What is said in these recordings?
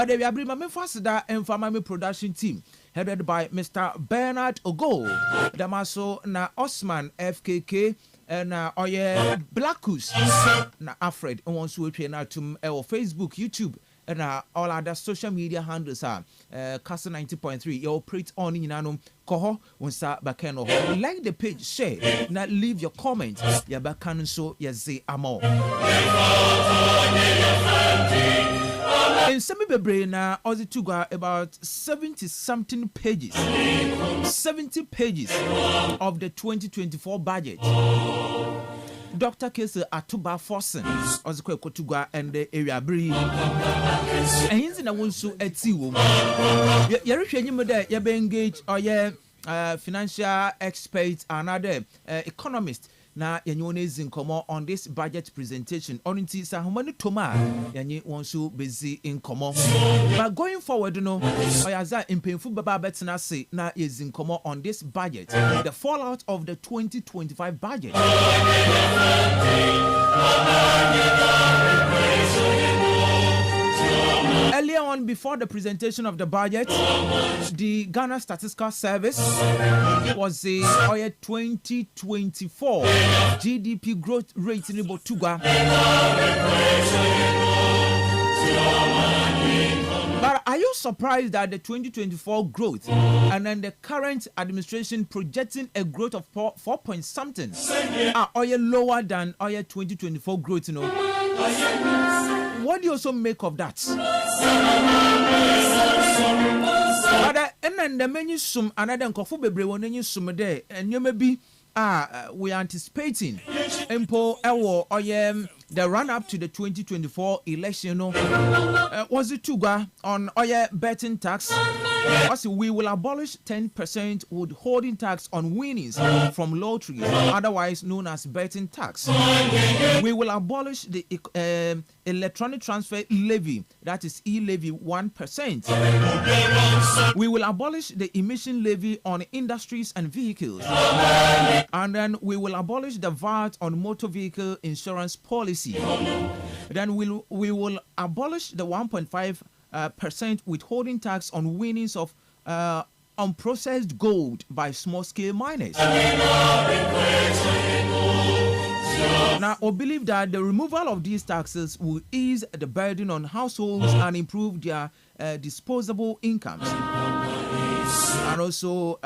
We are bringing my Fasida and Family Production Team, headed by Mr. Bernard Ogo, Damaso na Osman FKK, and Oye Blackus na Alfred, and once we pay na to Facebook, YouTube, and all other social media handles are Kastle 90.3. You operate on in Anum Koho, Unsa Bakeno. Like the page, share, now leave your comments. Ya Bakan so ya say amo. In Semi Bebrena, Ozzy Tuga about 70 something pages, 70 pages of the 2024 budget. Dr. Kastle Atuba Forsen, Ozzy Kotuga and the area breed. And he's in a one so at sea woman. You're there, you're being engaged or financial experts and other economists. Na yenye in common on this budget presentation. Only sa humani toma yenye wansu busy in common. But going forward, you know, oyaza in painful baba betina say na is in common on this budget. The fallout of the 2025 budget. Earlier on, before the presentation of the budget, the Ghana Statistical Service was the 2024 GDP growth rate in Botuga. But are you surprised that the 2024 growth and then the current administration projecting a growth of 4 point something are lower than 2024 growth, you know? What do you also make of that? But and the menu sum another kofu bebre when you sum there and you may be we are anticipating Empo Ewo the run up to the 2024 election. Was it Tuga on betting tax? Also, we will abolish 10% withholding tax on winnings from lotteries, otherwise known as betting tax. We will abolish the electronic transfer levy, that is e-levy 1%. We will abolish the emission levy on industries and vehicles. And then we will abolish the VAT on motor vehicle insurance policy. Then we will abolish the 1.5% withholding tax on winnings of unprocessed gold by small-scale miners. Now, I believe that the removal of these taxes will ease the burden on households and improve their disposable incomes. And also,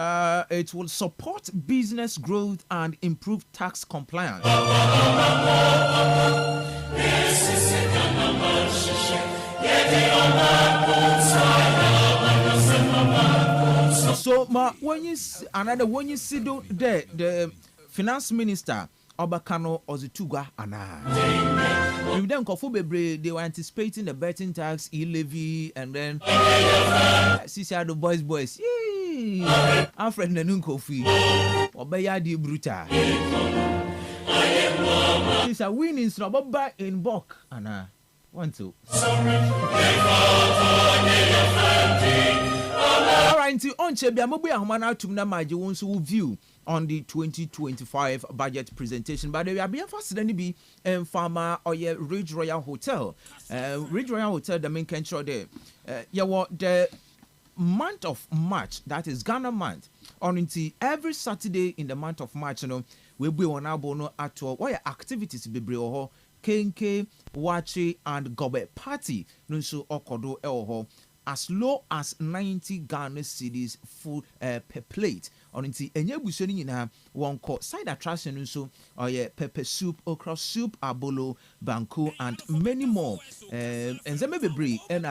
it will support business growth and improve tax compliance. So, when you see the finance minister, Obakano Ozituga Ana. With them, they were anticipating the betting tax, e-levy, and then see the boys. Alfred Nanunkofi, Obaya di Bruta. It's a winning snowball in Bok, Anna. 1, 2. All right, to on Chebia Mobile Humana to Namaji wants to view on the 2025 budget presentation. But we are being faster than be farmer or Ridge Royal Hotel. Ridge Royal Hotel, the main control there. The month of March, that is Ghana month, on into every Saturday in the month of March, you know, we'll be on our bono at what activities be brio Kenke, Wachi, and Gobe Party, Nunsu Okodo Elho. As low as 90 Ghana cedis full per plate. On into enye busoni nyina one called side attraction so pepper soup, okra soup, abolo, banku, and many more. And zeme bebre and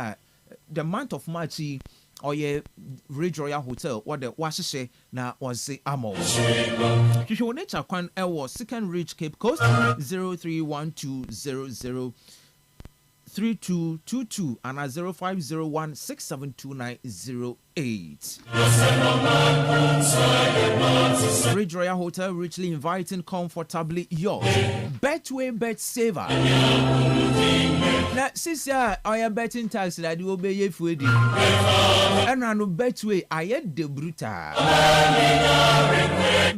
the month of March Ridge Royal Hotel what the washe na was say amo. Hwehwe nature kwan was Second Ridge Cape Coast 031200 3222 and 0501672908. Ridge Royal Hotel, richly inviting, comfortably yours. Betway Bet Saver. Now, since I am betting tax that you obey ye food, and I know Betway, I had the bruta.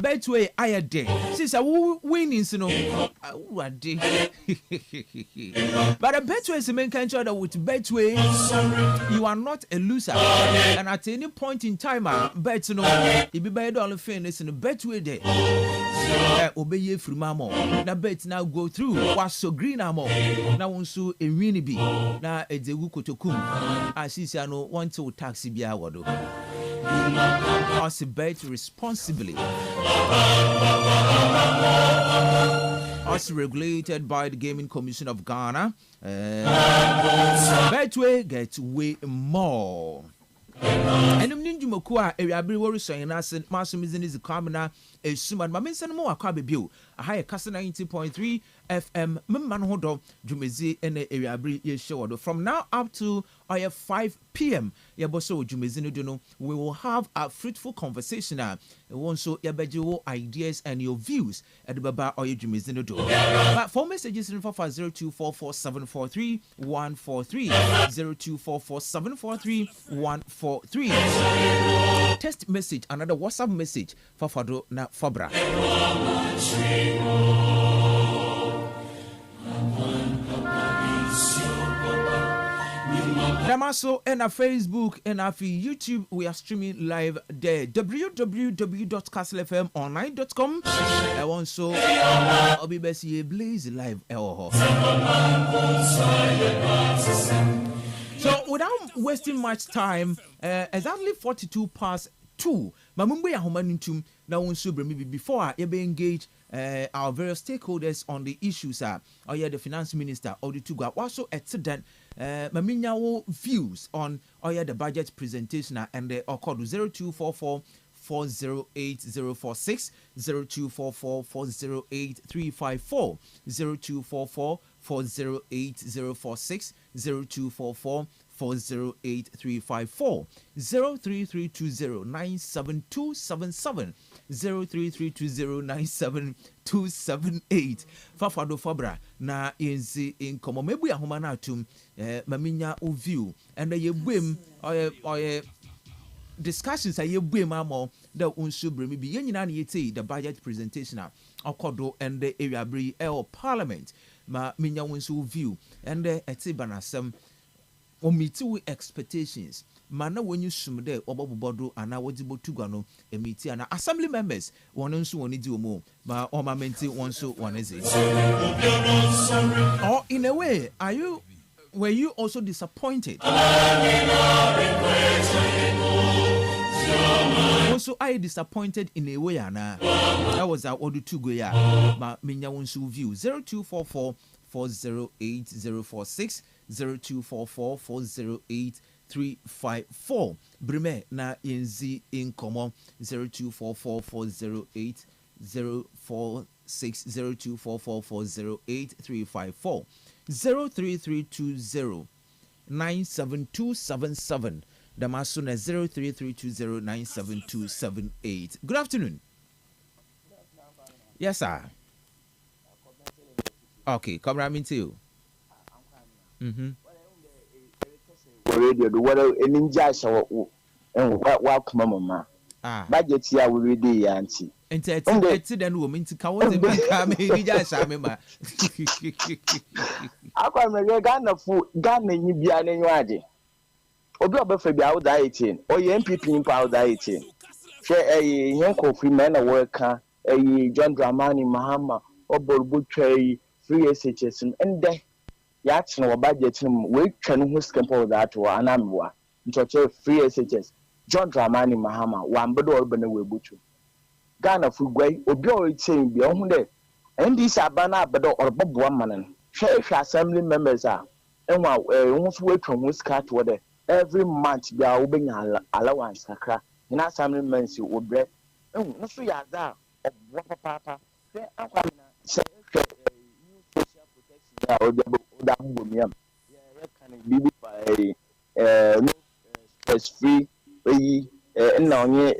Betway, I had day. Since I will win in Sino, what day? But a Betway is a main country that with Betway, you are not a loser. And at any point in time, bet no, if you buy $1 fairness in a Betway day, obey ye through Mamo. Now bet now go through. Was so green amo. Now also a winnie be. Now a Zeguko to come. I see no one to taxi be our do. Also bet responsibly. Also regulated by the Gaming Commission of Ghana. Betway gets way more. And Ninjumokua, a rabbi worries saying us and Massumizin is a commoner, a suman, my mention more Kabibu, a higher Kastle 90.3 FM, Manhodo, Jumezi, and a rabbi show. From now up to 5 p.m., Yaboso Jumezino Duno, we will have a fruitful conversation. Also, Yabajo ideas and your views at the Baba or Jumezino Do. But for messages in 0244 143 0244 143. Text message, another WhatsApp message for Fado na Fabra. Damaso and our Facebook and our YouTube, we are streaming live there. www.kastlefmonline.com. I also I'll be best here blaze live. So without wasting much time, exactly 42 past 2. Mamumbe ya humanintum na unsubre maybe before you be engage our various stakeholders on the issues or the finance minister or the two also accident maminyawo views on the budget presentation and the code 0244 408046 0244 408354 0244 408046 0244 408354 03320 97277 03320 Fafado Fabra na inzi in komo mebu ya homa na atum maminya view and ye bwem or discussions are ye bwem amo da unsubre mi bi yenyina na yete the budget presentation akodo and the area bri parliament ma minya unsu view and the etibanasem or meet with expectations. Mana when you sum there, Obobodo, and I was able to go a meeting and assembly members one also want to do more, but all my mentee one so one is it. Or in a way, were you also disappointed? Also, I disappointed in a way, Anna. That was our order to go, yeah. But Minya wants to view 0244 408046 0244 408354. Brime na inzi in common 0244 408 046 0244 408354 03320 97277. Damasuna 03320 97278. Good afternoon. Yes, sir. Okay, come right into you. Radio, the water in Ninja and what mama. Budget here we read the auntie. And then woman to come and I come a Ghana food, Ghana, you be an annuity. Obi Obefe out 18, or your MPP in powder 18. Share a young coffee man a worker, a John Dramani Mahama, or Butcher, free SHS, and there. Yats no budget him, we can who's campo that or Anamwa, into free SHS, John Dramani Mahama, one bedo urban away butcher. Ghana Fugway, Obi it saying beyond there. And these are banner bedo or Bob Woman. Share assembly members are, and while once wait from Wiscat water, every month they are obeying allowance, and assembly members you would break. Oh, no, so you are there, of what papa, say, that woman, yeah, can be by stress free na onye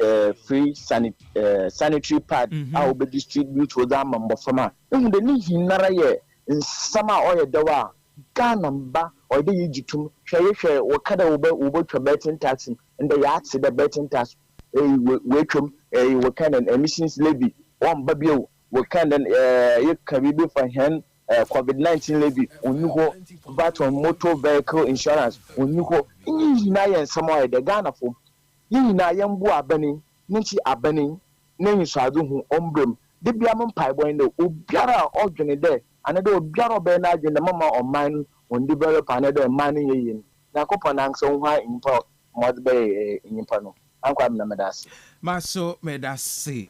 free sanitary pad a obe distribute with them mbofama ehunde ni hinara ye nsama oye dawa Ghana mba or the yijitum hwehwe wakada obo twa betting tax and the yachts the betting tax wekum wakan emissions levy one babio wakan ye kabibi for hen COVID-19 levy unuho VAT on motor vehicle insurance unuho inyi na yen sama the Ghana for yin na yan bu abani nchi abani nenyi swadu hu ombrem de bia mo pai boy no obiara odwene de anade obiara be na adwene mama oman on develop anade man yeyin na kopa na nso ho impa mod be impa no ankwa na medase maso medase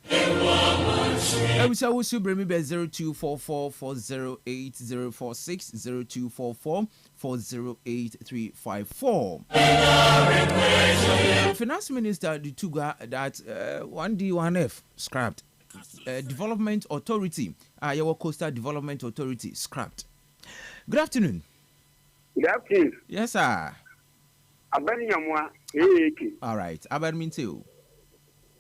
Ewisa wusu bremi be 0244408046 0244408354. Finance Minister Dutuga that 1D1F scrapped. Development Authority, your Coastal Development Authority scrapped. Good afternoon. Good afternoon. Yes, sir. All right. Abarmin too.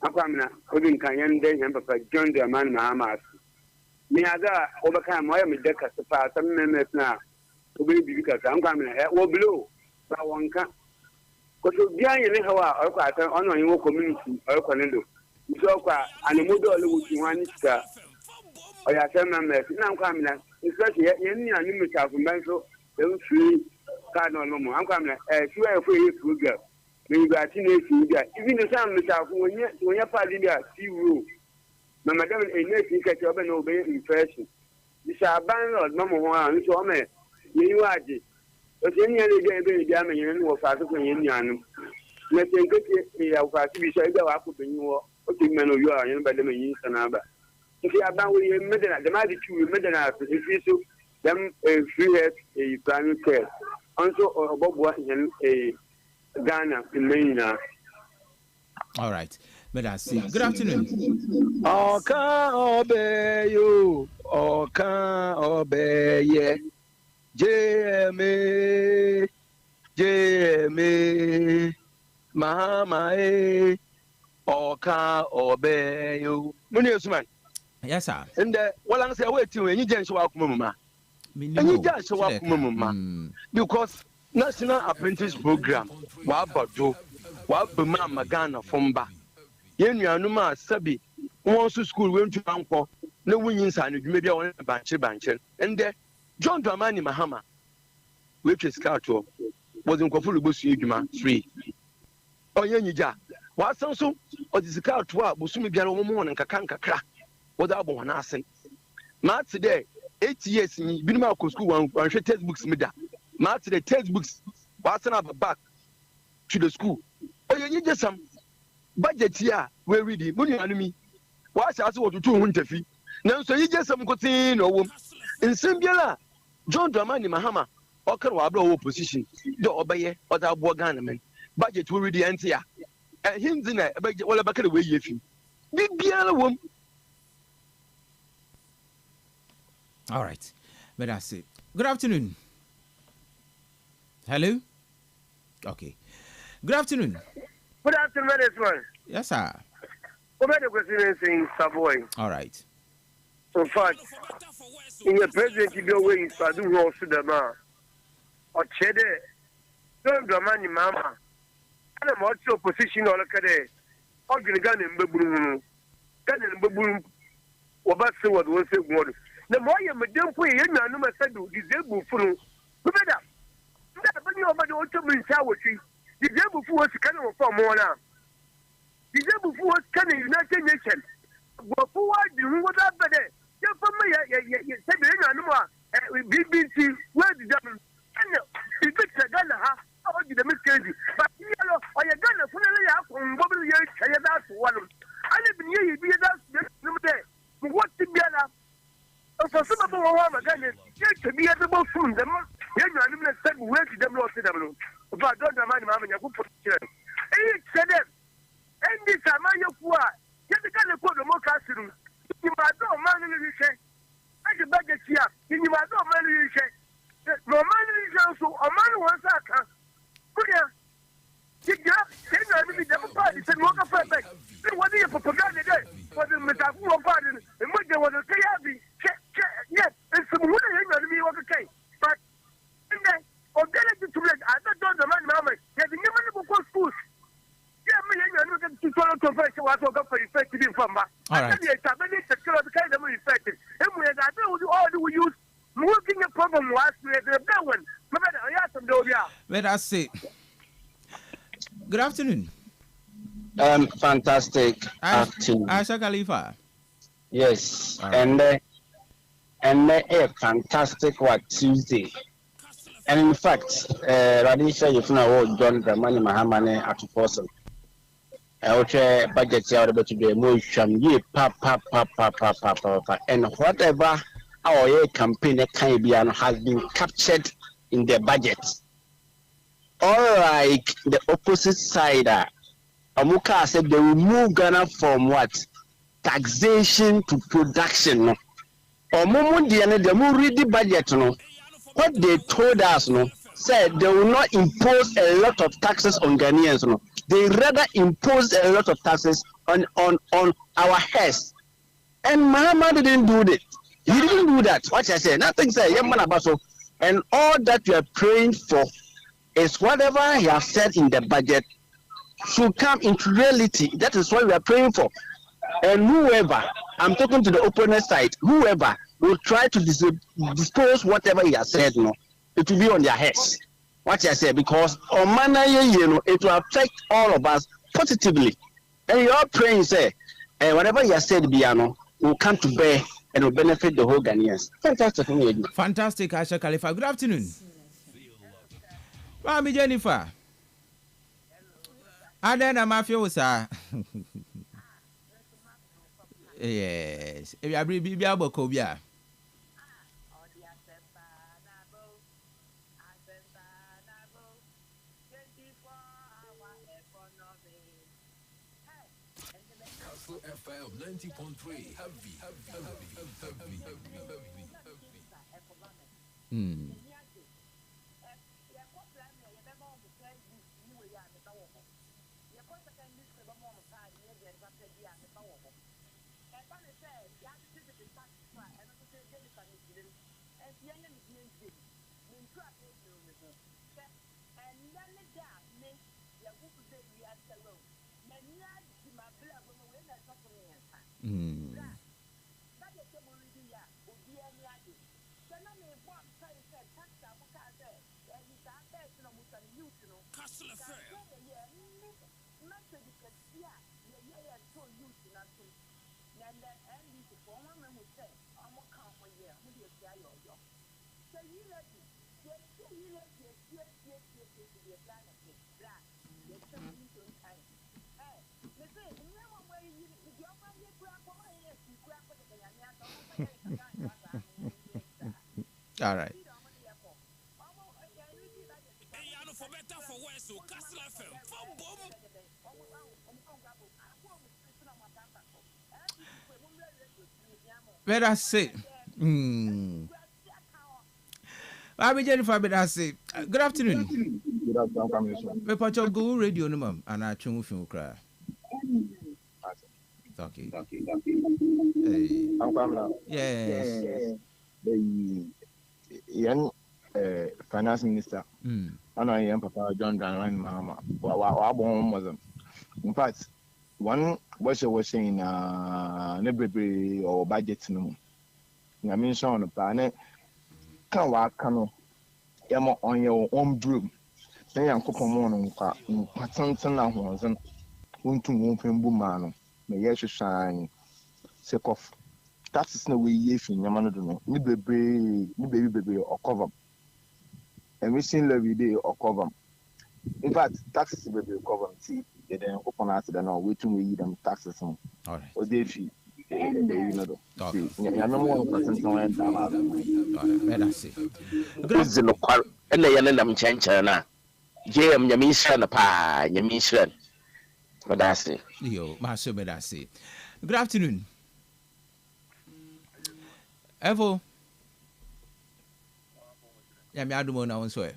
Akwamna odin kanyande yan papa John de man Mahamas. Me ada obaka moya me deka sepa tamme na obi bibika akwamna wo blow ba wonka ko so bia ye ne hawa o kwa tan ono yin wo community o kwa nendo so kwa anemodo ole wo ti wani sika o ya temme me na akwamna especially ye ni anu me chafu banso e free card no mo akwamna sure e fo ye program me ga ti na esi bia even the sam me chafu wonya party bia see rule na madam e na esi ka ti obe na obe impression di sa ban lord mama ho an so me ye waje o se ni ele de be bia me yen wo fa so ko yen nuanu na te nkete e ya fa ti bi so bia wa ko benyi wo o ti me no yo a yen ba de me yin sana ba ti aban wo ye me de na de ma di tu me de na fi so dem free health primary care also obobo yen Ghana in Maina. All right. But I see. Good afternoon. Oka obeyo, oka obeye. JMA, Mama, oka obeyo. Muni Usman. Yes, sir. And what I'm saying, wait till you just walk, Mama. And you just walk, Mama. Because National Apprentice Program, Wabado, Wabama Magana Fomba. Yenuanuma Sabi, once to school went to Uncle, no wins and maybe on a banche. And there, John Dramani Mahama, which is Scato, was in Kofulu Busuma 3. Oh, Yenija, what so, or the Scato, Busumi Garo and Kakanka crack, without one asking. Matt today, 8 years in Binmarco school, one textbooks mida. Matt the textbooks, what's up back to the school. Oh, you need just some budget here, where we did, money on me. What's also what to do, winter fee. Now, so you just some good thing or in Simbia, John Dramani Mahama, or can wablo opposition, the obey or the Bogan, budget will read the answer. And him in a budget all about the way you feel. Big Biala woman. All right. But that's it. Good afternoon. Hello? Okay. Good afternoon. Good afternoon, Madam. Yes, sir. All right. In fact, in the president, you go away, so I do also the man. Or Chede, don't the money, Mama. And I'm also position on a cade. Or Gun and Baboon. Gun and Baboon. Or that's what was said. The more you don't pay, you know, no said, disabled for who better. But you over the autumn shower tree. Disabled for us kind of for more now. Disabled for us kind of United Nations. But for what do you want that better? You for me, you said, BBC, where the government and you get a gun, how did the miscarriage? But you know, or you're gonna fully out from what you say about one. I live in here, you be that there. What to be enough? For some of our again, to be able from them. You know, I'm not saying where to them, Lord, but don't mind, Mamma, you put it. And said them, and this time I know you can put the more castle. You might not man in the shade. I can budget here. You might not man in the shade. No man is also a man who wants that. Good, yeah. You got, then I will be double the same work of effect. What do you propaganda there? For the metaphor pardon, and what they want to say, yes, it's some woman in me was okay. But then, or get it to it, I don't know the man, mamma, yet the never go schools. Yeah, me and you can follow confession what I for effective from her. All right. The kind of effective. And we had all we use working a problem last year, the bad one. Let us see. Good afternoon. Fantastic afternoon. Aisha Khalifa. Yes, Right. and a fantastic Tuesday. And in fact, Radisha, if you John Dramani Mahamane at Fossil. I will try budget here about to be a motion, and whatever our campaign Caribbean has been captured in the budget. Unlike the opposite side, Amuka said they will move Ghana from what? Taxation to production. Or they will read the budget. No? What they told us said they will not impose a lot of taxes on Ghanaians. No? They rather impose a lot of taxes on our heads. And Mahama didn't do that. He didn't do that. What I say, nothing say, and all that you are praying for is whatever he has said in the budget should come into reality. That is what we are praying for. And whoever, I'm talking to the opponent side, whoever will try to dispose whatever he has said, it will be on their heads. What I say, because on Mana, it will affect all of us positively. And you are praying, say, whatever he has said, Biano, will come to bear and will benefit the whole Ghanaians. Fantastic. Fantastic, Aisha Khalifa. Good afternoon. Mami Jennifer. Adena mafia sir. Yes. If you be abokobia. Kastle FM 90.3. Heavy. All right. Let us see. Mami Jennifer, let us see. Good afternoon. Good afternoon, me pacho go radio no mam ana twin fi ukra. Okay. Hey. Yes. The finance minister. I know Papa John Dramani Mahama. Wa born Muslim. In fact, one was saying nebebre or budget no. I mean so on the planet can work can yamo on your own broom. Then you couple more on something like one won't move him boomano. May yes shine sake of that is no way if in Yamano ni baby or cover. And we seen every day or cover. In fact, taxes will be covered. See, they then open out to the now waiting we them taxes on. All right. Or they fee. You know, okay. I know 1% somewhere down. Let us see. Good no kwar ella yana nam chanchana. JM Yamishan pa Yamishan. But that's it. Yo, Master Bedasi. Good afternoon. Evo. Yeah, me adumo na onso e.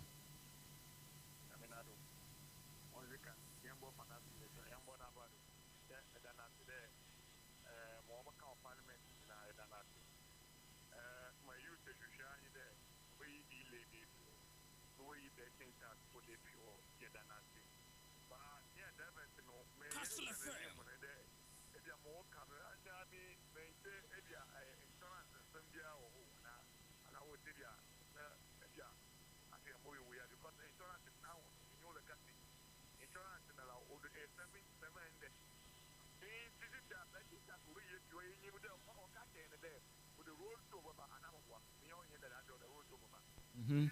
Kastle FM. Mm-hmm.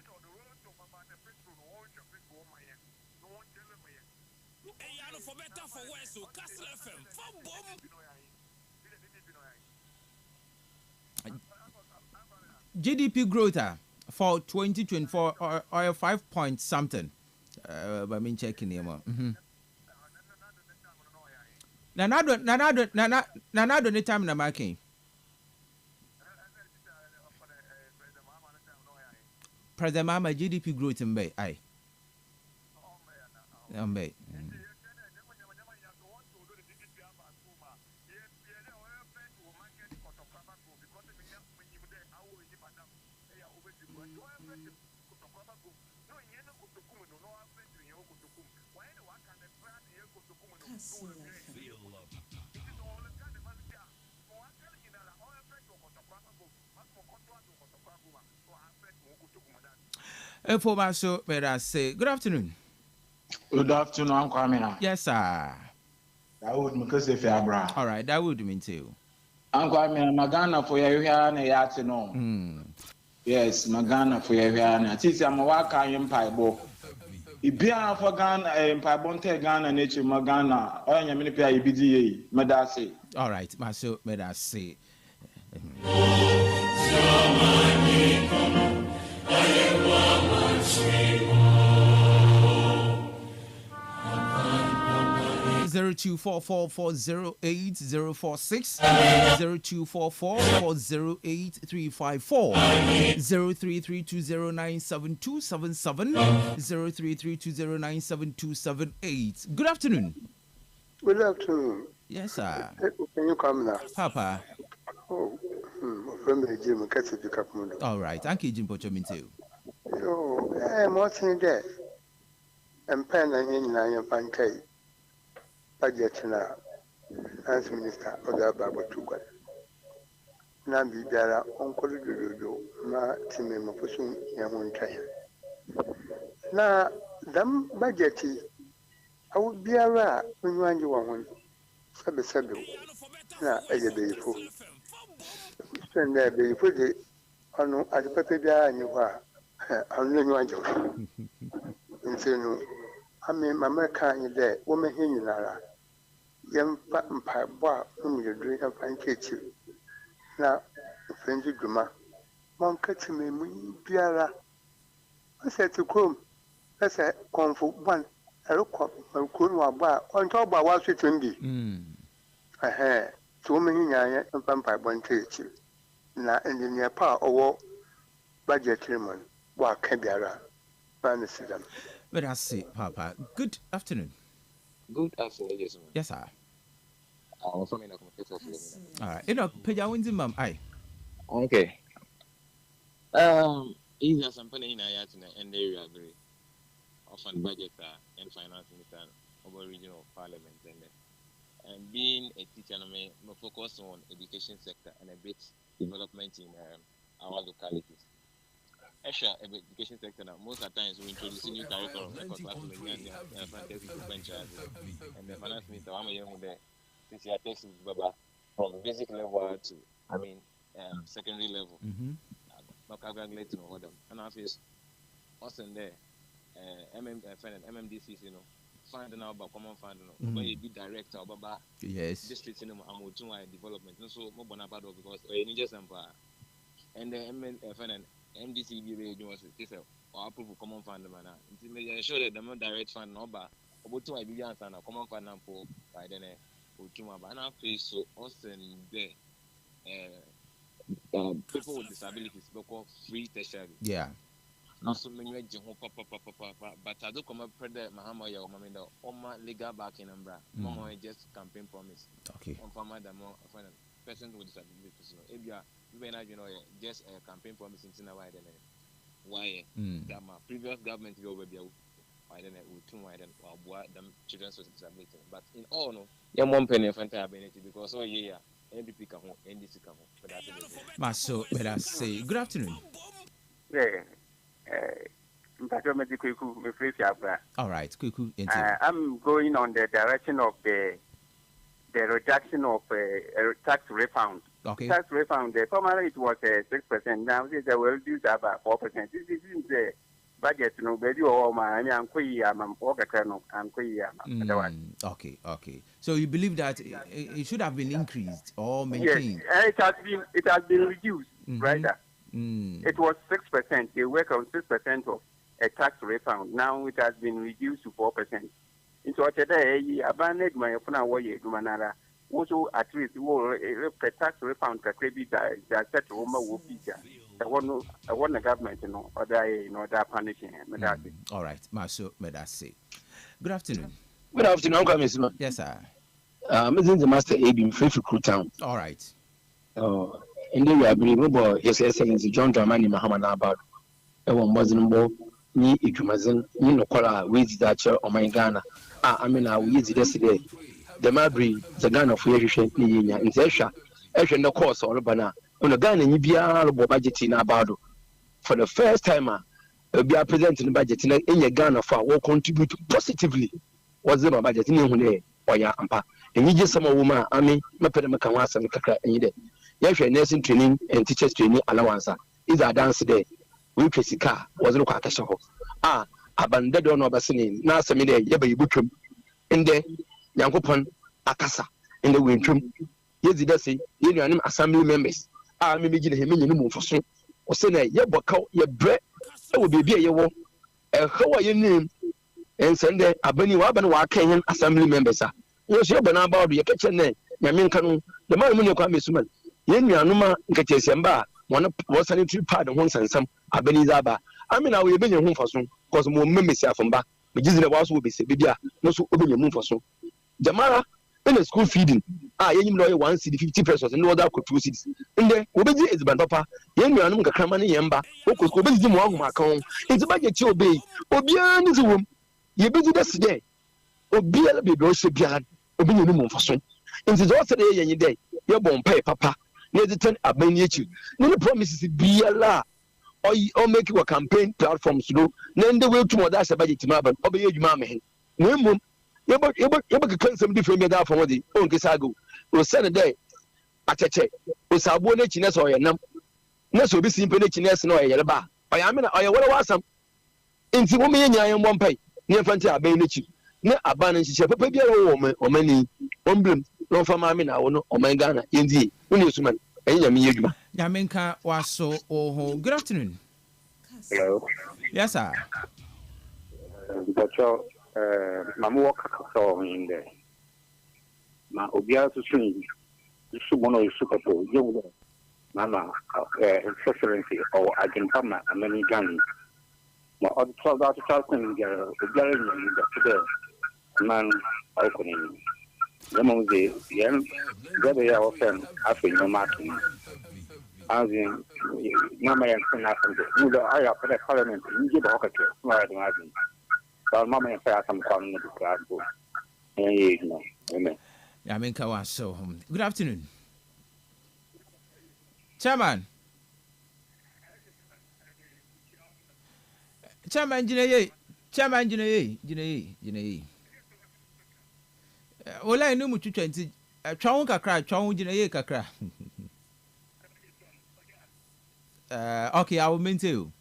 Hey, I know for better for worse, so Kastle FM. For bomb. GDP growth for 2024 or 5 point something. I mean checking him. Nanado any time na marking. President Mama GDP growth in Bay. Aye. Bay. For so better say good afternoon. Good afternoon, I'm Kwame. Yes, sir. That would make us a bra. All right, that would mean too. I'm Kwame, Magana for your hair and a yat no. Yes, Magana for your hair and a teacher, I'm a waka in Piebo. If you are for Ghana, Pibonte Ghana, nature Magana, or any many pay BDA, Madasi. All right, Maso, Medasi. 0244408046 0244408354 0332097277 0332097278. Good afternoon. Good afternoon. Yes, sir. Can you come now? Papa. Oh, family Jim, catch the cup. All right, thank you, Jim Pochominto. Oh, I'm watching there. And pen and in your pancake. Budget now, as Minister of the Bible to God. Now be there, Uncle Dodo, my team member for soon, young time. Now, them budgety, I would be a rat when you and you one. Sabe, now, as a baby fool. Send there, baby put it on at the paper there, and you are. I'm not going to. I mean, my American there, woman in Nara. Young Papa Bar, whom you drink and pancake. Now, friends, Duma, Mom cut me, Biara. I said to come. That's a comfort one. I look up my cool bar on top of what's it in be. I had 2 million and vampire one cage. Now, and in your power or budget, Raymond, what can be a fantasy them. But I say, Papa, good afternoon. Good afternoon, yes, yes, sir. All right, you know, pay your wins in mum. Aye. Okay. Either something in a and area agree. Often budget and finance minister of regional parliament and being a teacher, I focus on education sector and a bit development in our localities. Extra education sector now, most of the times we introduce new curriculum and the finance minister, I'm a young there. Since you are testing from basic level to, secondary level. Not calculating over them. And I feel also there, MMDCs, finding out about common funding, when you be director about district cinema and development. So, more bonapado because you need just empire. And the MDC be or approve of common fund man. Until sure that the more direct fund number about 2 billion and a common fund for by then and I feel so often there people with disabilities local free tertiary. Yeah. not so many papa, but I do come up with the Mahama Yamamina, Oma legal back in Umbra, more just campaign promise. Okay. On farmer than more person with disabilities. Ebia, when I just a campaign promise in a wide why that my previous government go with you. I don't know, too wide and them children with disability. But in all, no, you're one penny of ability because all year, NDP come home, NDC come home. Maso, let us say, good afternoon. Yeah. All right, Kuku. I'm going on the direction of the reduction of tax refund. Okay. Tax refund, formerly it was 6%. Now they will reduce about 4%. This is the budget, no, baby, or my, I'm Okay. So you believe that it should have been increased or maintained? Yes, it has been reduced, rather. It was 6%. They work on 6% of a tax refund. Now it has been reduced to 4%. Into what today, I abandoned my phone away to Manara. Also, at least, a tax refund can be that set home will be there. I want the government to know, or that punishing. All right, Maso, may I say. Good afternoon. Good afternoon, Mr. Yes, sir. Mr. the Master A. in Free Town. All right. And then we are bringing about His Excellency John Dramani Mahama about Muslim ni Idumazin, ni Nokola, with that chair on my Ghana. I mean, I will use it yesterday. The Mabri, the Ghana for Yashin, in Zesha, actually, no course or Bana, on the Ghana, you be a budget in Abado. For the first time, be a presenting budget in your Ghana for will contribute positively. Was the budget in your or your ampa? And you just some woman, I mean, my pedamakan was and Kaka any day. Yes, nursing training and teachers training allowance is a dance day. We car was no Kakasho. Abandoned on Obassini, now some day, Yabba Bukum, and then Yankopon Akasa in the winter. Yes, it does say, you know, assembly members. I may begin him in the moon for soon. Or say, Yabba, your bread, it will be a year. How are your name? And Sunday, Abani Waban Wakan assembly members. You see, about your kitchen name, Yamin Kanu, the man when you come, Miss Man. Yen Yanuma, Kachesemba, one was sanitary pad and once and some Abenizaba. I mean, I will be your home for soon, because more members are from back, which is the was will be Sebia, no so open your moon for soon. Jamara, in the school feeding, you know, 1 city 50 pesos and no other could 2 cities. In there, Obedi is Bandapa, Yen Yanum Kamani Yamba, who could Obedi Mwaka, it's a budget to obey. Obian is a woman. You busy this day. Obia be Boshibian, Obin moon for soon. In the also day, any day, you're born pay, Papa. Near the 10 Abenichu. No promises to be a law. Or make you a campaign platform slow. Then the way to more that's a budget to Marble, obey your mamma. No moon. You're some different out from what the own Kisago will send a day. At a check. Was our bonnet chiness or your num. No so be simple chiness no a yellow. I mean, I want some. In the woman, I am one pay. Near Fanta Abenichu. No abundance, Papa be a woman or many. One bloom. No for my mina or my Ghana. Indeed, when you summon. Yamenka was so oh good afternoon. Hello. Yes, sir. But Mamu Waka in there. Ma Obia to swing. You should want to super to Mama, excellency or I can come a many Ghani. Ma other 12 out of 12 the man opening. Among the young, they are often after no marking. As in, Mamma and Son after the eye of the parliament, you give a hockey, smart imagine. So, Mamma and Fair some coming to the class book. Amen. Yamenka was so good afternoon. Chairman, Jinae. Ola enu mu 20 twon kakra twon gina ye kakra okay, I will maintain you.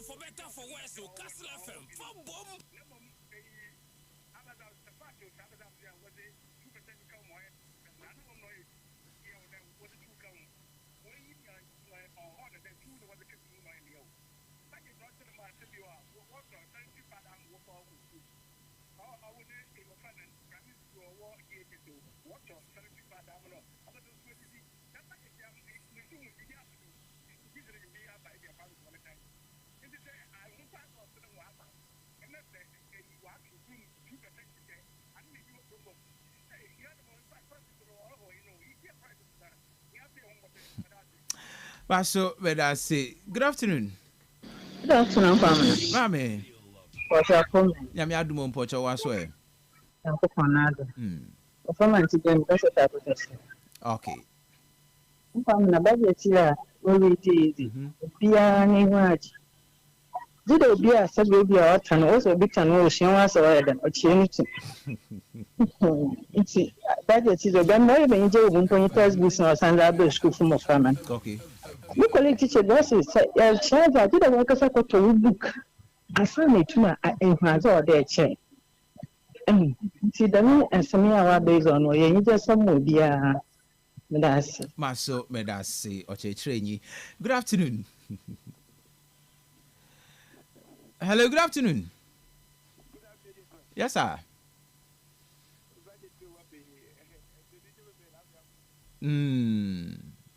for better for worse, so Kastle FM. For bomb. So, when I say, good afternoon. Good afternoon, family. Mami. What's your phone? Yami Adumon Pocho was where? I'm family today, that's a type of person. Okay. Family, a budget here, very easy. Piano, watch. Did it be a suburb and also big and ocean was already a change? It's budget is a gun, not even enjoy when you first business and other school from a family. Okay. You collect teacher dresses, a child, I did a work as a book. I found it to my in all their chain. See, the me and some hour based on where you just some will be a Medas. Maso Medasi, Oche Trainee. Good afternoon. Hello, good afternoon. Yes, sir.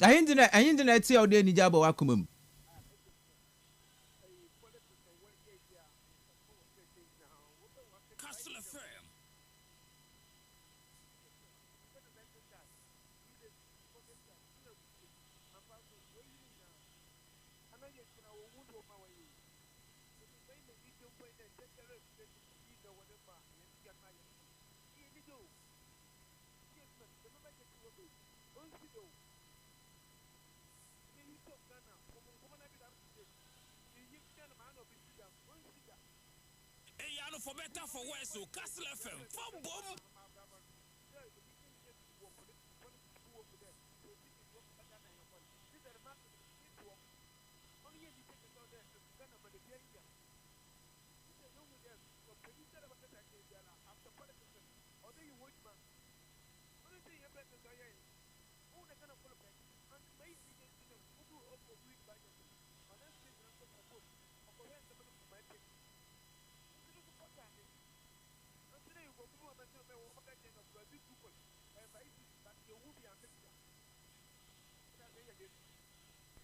I internet see how they need job or Wakumum. Kastle FM. For better for worse, so Kastle FM. For bomb.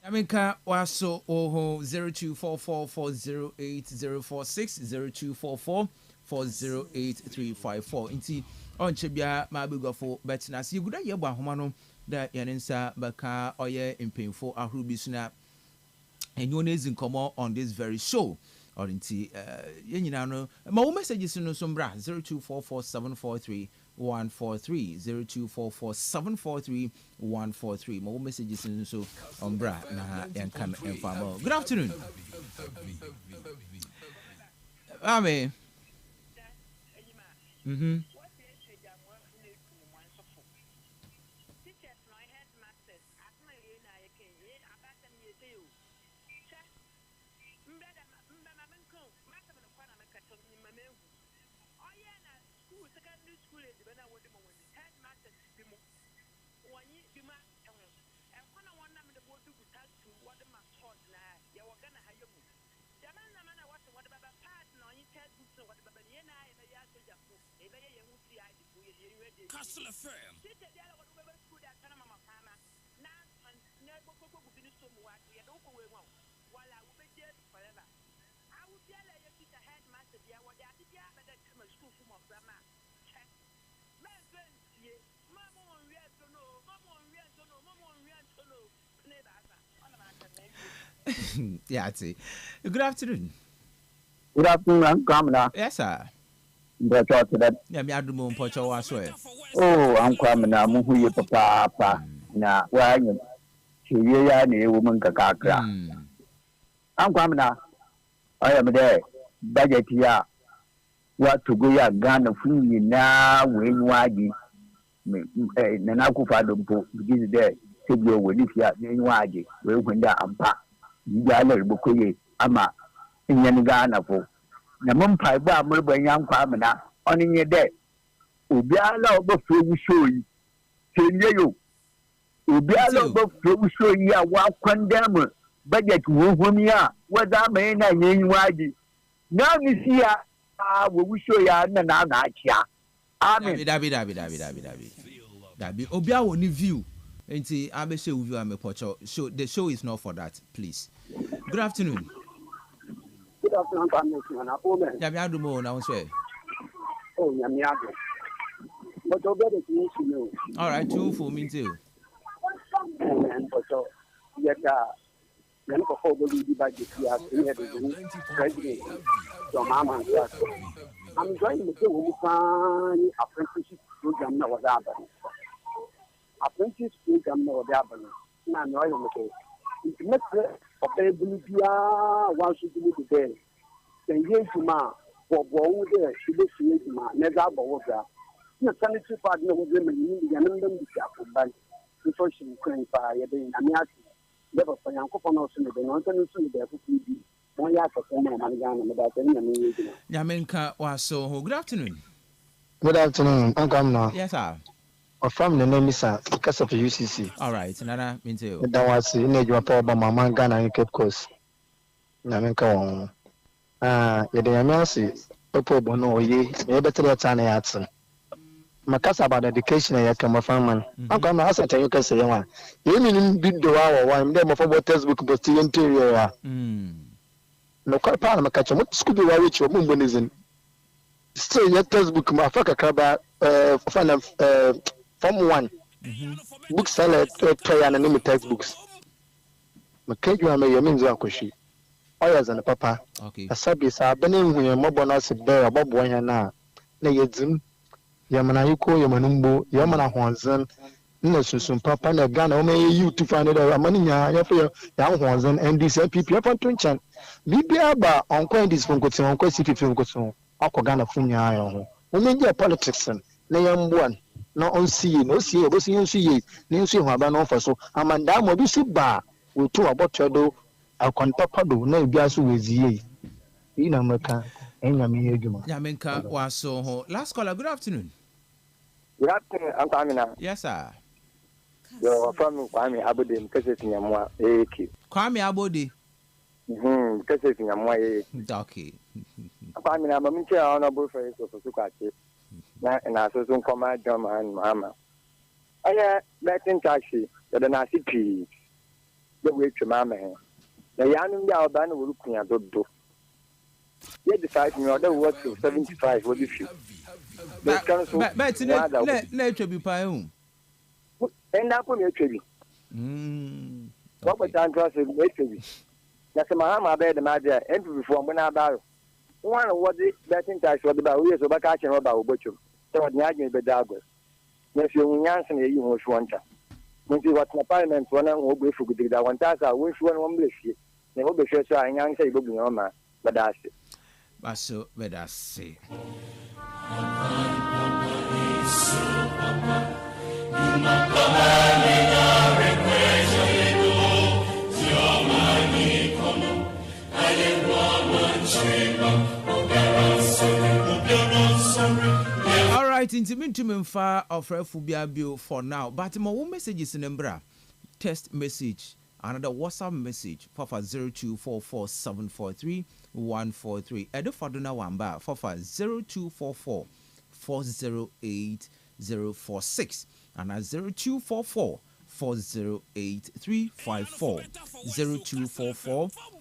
I mean, was so 0244408046 0244408354. Inti on Chibia Mabuga for Betina. See, good idea, Bahomano, that Yanensa Baka Oye in painful Ahrubisuna. And your name is in common on this very show. Or inti, Yenino, my messages in Sombra 0244743143 0244743143. More messages in so on bra na and can inform. Good afternoon. Amen. Kastle FM. Yeah, see. Good afternoon. Good afternoon, Kamina. Yes, sir. But that. Yeah, me Adumon Pocho was where. Oh, I'm Kamina, Muhu Papa. Now, why you are a woman Kakakra. I'm Kamina. I am there. Budget here. What to go ya Ghana free now when Wagi. Nanaku Fadum, because there. Take your when if you are Wagi, when that I'm back. You are Bukoye, Ama. nyɛ Ghana fo na mo mpaebɔ a mo rebɔ nya nkwa amena ɔno nyɛ dɛ obiara a ɔbɛfrɛ wo show yi tenye yo obiara a ɔbɛfrɛ wo show yi a wakɔndɛm budget wɔhom yi a wɔdze ama yɛn na yɛn nyiwaagye na ne si a wo wo show ya na akyia amen dabi obiara wɔ ne view nti abɛhyɛ wo view a mepɔkyɛ show the show is not for that please. Good afternoon. Good afternoon, Amen. Yeah, me adu mo na wonso e. Oh, yeah, me adu. But obere to you. All right, two for me too. And so yeta yan ko ko boli di budget ya here the president. So mama I'm joining the woman apprenticeship program na wada apprenticeship program na wada na no ayo me. Internet ọbẹ̀bùnú bíá wá ṣubú ní bẹ́ẹ̀ ṣèyí èjìmá bọ̀bọ̀ ọ̀hún dẹ̀ ṣubú sí èjìmá nẹ́gà bọ̀wọ̀ gbà ní sanitary pad náà wọ́n gbé mi ní ìyá ní ndé mbìsí àkùnbá nítorí ṣì ń kọ́ nípa ayẹyẹ ìyàmí àti lẹ́bọ̀ fọyànkófọ́ náà sún ibẹ̀ náà sẹ́ni sún ibẹ̀ fúnfún ibi wọ́n yá àkọ́kọ́ mọ́ ọ̀mà nígbà náà mẹ́ta àtẹ́ni ìyàmí èjìmá. Nyamenka waso good afternoon. Good afternoon, Uncle Amna. Yes, sir. Our family name is Kastle of UCC. All right, Nana, me too. That was in age of Mama Ghana in Cape Coast. Namenka. Yede Yamiasi, Opo Bono, ye better than Atson. Makasa about education, I come a farmer. Uncle Amna, as I tell you, Kasa Yaman. You mean big do our one, them of our textbook, but the interior. No, quite part of my catch. What school do I reach your Mumbonism? Still, your textbook, my fuck a crab, Form 1. Books seller play and anime textbooks. Makaju ame yeminzo akoshi. Oyas and papa. Okay. Asabi sa bene huye mobona se be bobo nya na yedzim. Yamana yiko yamanumbo yamana hwanzan. Na sunsun papa na Ghana o me you to find it amani nya ya fe ya hwanzan NDC PP ya panto nchan. Bibia ba onko ndis fonkotin onko CPP fonkotin. Akọ Ghana funya ayo ho. O me je politics na yambuan. No on see no see obosi nsu ye ni nsu ho aba no fa so amanda mo bi su ba we to abotodo akontapado na ebi aso wezie yi na maka enya me adwuma Nyamenka waso ho. Last caller, good afternoon. Good afternoon, Uncle Amina. Yes, sir. You're from Kwame Abode, Mkese Nyamwa, AK. Kwame Abode. Mkese Nyamwa, okay. Uncle Amina, I'm a honorable for Sukati. Na so koma Joma and Mama. Aya betting taxi, the Nasi P. The way to Mamma. The young Yaban will look at Dodo. Yet the 5 million other works to 75. What if you? But let be payum. End up on your tribute. What was I trusted? That's a Mahama bed the Madia, and before when I borrow. One of what the betting tax was about years of catching about Butcher. So what Nagin Bedagos. Yes, you answer you was one time. When you what parliament one will be for good that one task, I wish one bliss you. They will be sure I young say, but that's it. Basso, but that's say. All right, intimate far of Refubia Bill for now, but more messages in Embra. Text message, another WhatsApp message, Fafa 0244-743-143. Edo Faduna Wamba, Fafa 0244-408-046, and 0244-408-354,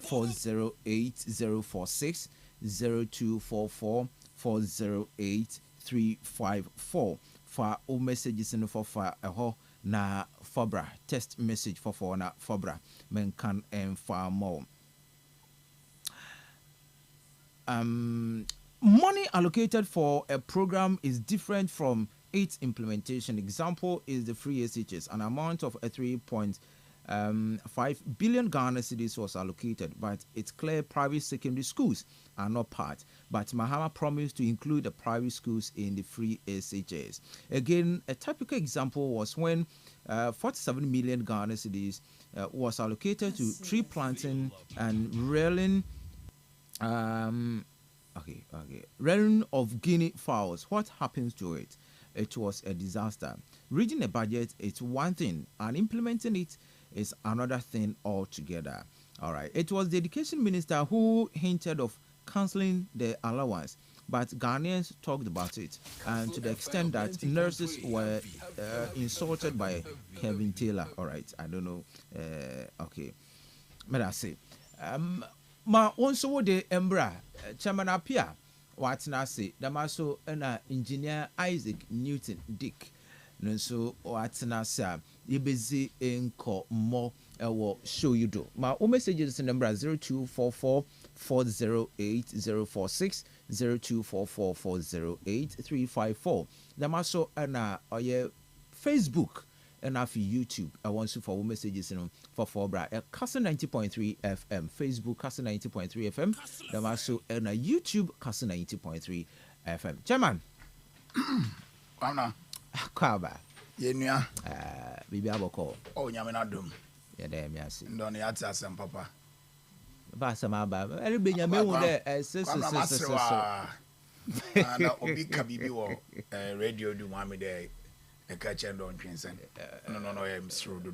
0244-408-046, 0244-408-354 for all messages in for na Fabra text message for na Fabra men can and far more. Money allocated for a program is different from its implementation. Example is the free SHS. An amount of 3.5 billion Ghana cedis was allocated, but it's clear private secondary schools are not part. But Mahama promised to include the private schools in the free SHS. Again, a typical example was when 47 million Ghana cedis was allocated to tree planting and railing Okay. Rearing of guinea fowls. What happens to it? It was a disaster. Reading a budget is one thing, and implementing it is another thing altogether. All right. It was the education minister who hinted of cancelling the allowance, but Ghanaians talked about it, and to the extent that nurses were insulted by Kevin Taylor. All right. I don't know. Okay. But I say, ma also the embra chairman appear. What na say? Damaso na engineer Isaac Newton Dick. Nso what na say? Yebezi enko mo will show you do. My own messages number 0244 408 046 0244 408 354. Damaso na oye Facebook and after YouTube. I want to forward messages for bra Kastle 90.3 FM, Facebook Kastle 90.3 FM, Damaso and YouTube Kastle 90.3 FM. Chairman, Wana Kwaba. Yenua. Bibi aboko. Oh, nyamena dum. Yeah, there me asi. Ndoni ati asem papa. Ba sama ba. Eri be nyame hu de so. Na obi ka bibi wo radio du ma me de e ka chendo ntwensen. No am sure do.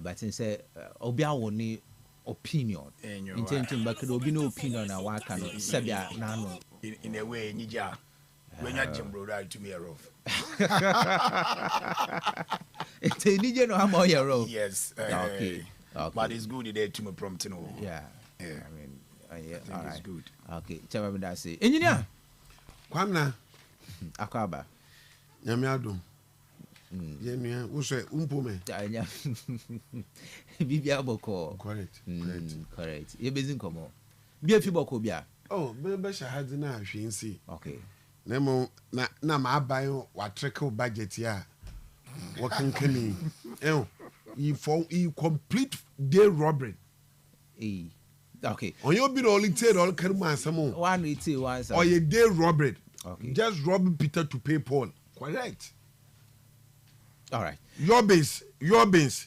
But say obi awo ni opinion. Intentum ba kedo obi no opinion na wa ka no sebia na no. In a way nyija. When you Jimbro right to me a rough. It's a DJ no how more your rough. Yes. Okay. But it's good today to me prompting. Yeah. I mean, I think it's good. Okay. Tell me that say. Engineer. Kwamna. Akwaba. Nyame adom. Yenua, wo so umpo me. Anya. Bibia boko. Correct. Correct. Ye bezin komo. Bia fi boko bia. Oh, be shahadi na ahwensi. Okay. Nemo na ma aban wa trickle budget ya. Wakankani. You complete day robbery. Okay. On your bid only tell all Kerma Samo. 181. Or a day robbery. Okay. Just robbing Peter to pay Paul. Correct. All right. Your base. Your base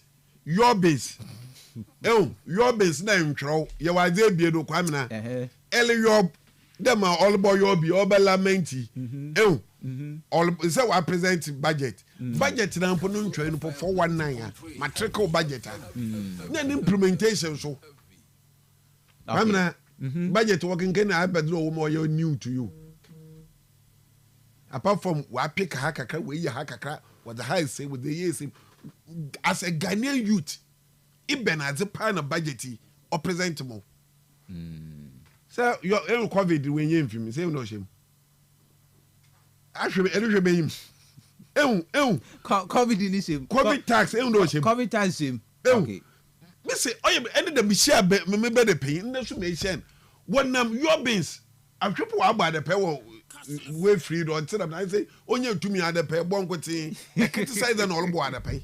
na intro. You was there be do kwamna. Ele your them are all boy your be all lamenti. All say what present budget. Budget na mpo no ntwa no for 419 matrical budget. Na implementation so. Kwamna budget working can I bet no more you new to you. Apart from wa pick hakaka we ya hakaka what the high say with the years as a Ghanaian youth even as a part of budget or presentable. So your COVID when you infim say no shame. Actually him. COVID in shame. COVID tax no shame. COVID tax shame. Okay. Me say oh you end the share me better pay no so me share. When your beans I'm sure about the pay way free or instead of I say only to me at the pay bon kwete criticize and all boy at the pay.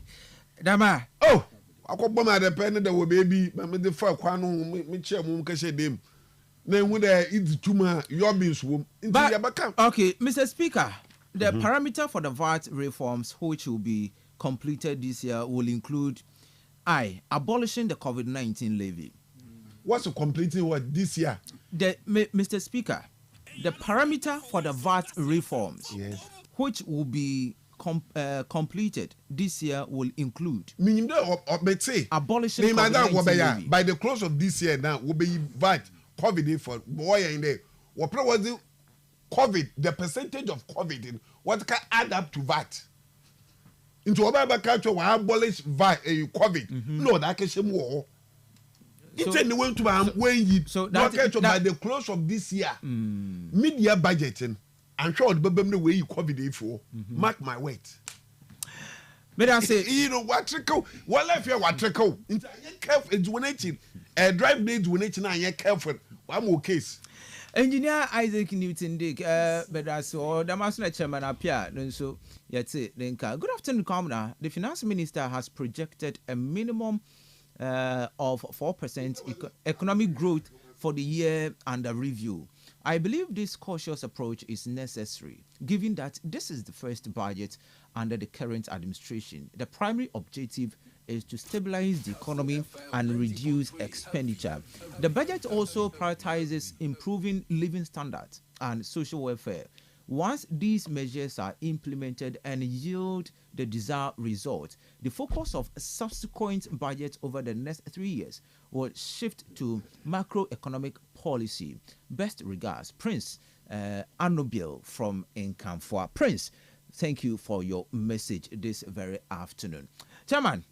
Dama. Oh, I go bomb at the pen that will baby me the fa kwano me chair mum ka she dem. Na when there is too much your beans wom. Okay, Mr. Speaker, the parameter for the VAT reforms which will be completed this year will include abolishing the COVID-19 levy. What's completing what this year? Mr. Speaker, the parameter for the VAT reforms, which will be completed this year, will include abolishing COVID-19 levy. By the close of this year now, will be VAT COVID for boy in there. What was the COVID? The percentage of COVID in what can add up to VAT? Into a culture will abolish VAT COVID. No, that can shame war. It's anyway to when you so that by the close of this year, mid-year budgeting, I'm sure the way you COVID for. Mark my weight. But I say, you know what trickle? Well, if you what trickle, it's donating. A drive day donation, and you're careful. One more case. Engineer Isaac Newton Dick, but I saw the master chairman appear. So, yet say, good afternoon, Commoner. The finance minister has projected a minimum of 4% economic growth for the year under review. I believe this cautious approach is necessary, given that this is the first budget under the current administration. The primary objective is to stabilize the economy and reduce expenditure. The budget also prioritizes improving living standards and social welfare. Once these measures are implemented and yield the desired result, the focus of subsequent budgets over the next 3 years will shift to macroeconomic policy. Best regards, Prince Anobil from Nkamfoa. Prince, thank you for your message this very afternoon. Chairman,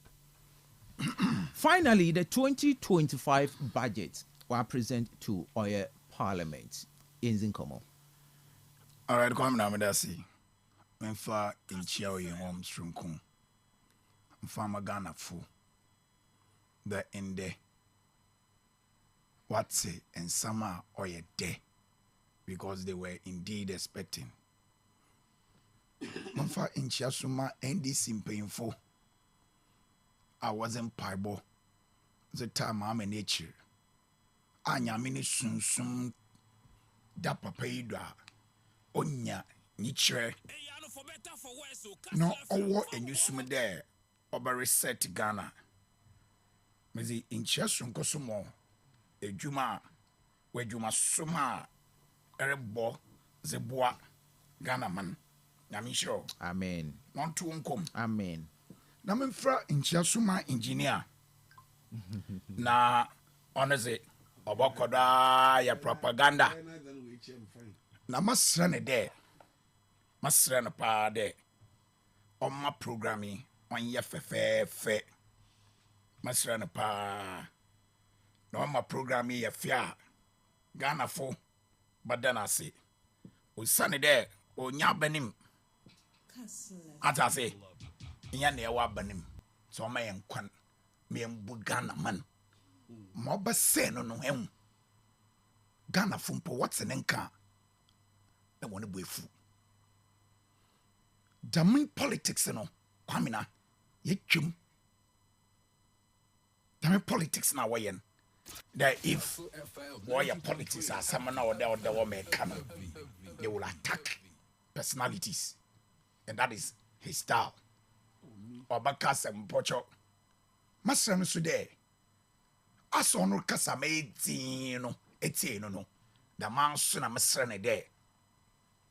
finally, the 2025 budget will present to our Parliament in Zinkomo. All right, come now, Medasi. Memfa inchia in home strunkum. Mfama Ghana fu. The ende. What's it and summer or a day? Because they were indeed expecting. Memfa inchia suma endi simpinfo. I wasn't paibo. The time I'm in nature. Anya mini sum da papaidra. Onya nichre no owo enyusum there oba reset Ghana mezi inchasun kosomo ejuma wejuma soma erebo zeboa Ghana man nyamisho amen non tu nkom amen na memfra inchasuma engineer na honestly obokoda ya propaganda na masra ne de masra no pa de oma programming on ye fe masra no pa na oma programming ye fia Ghana fo badana se o sane de o nya banim ata se nya ne wa banim so ma yen kwan me mbu Ghana man mo ba se no no hem Ghana fo mpo what's an enka I want to be fool. Damn politics, no. Kwamina, ye chum. Damn politics now, wayen. That if warrior politics are someone or the woman come, they will attack personalities, and that is his style. Obakas and Pocho, Master Sude. I saw no casa made no, no. The man soon I'm a son a day.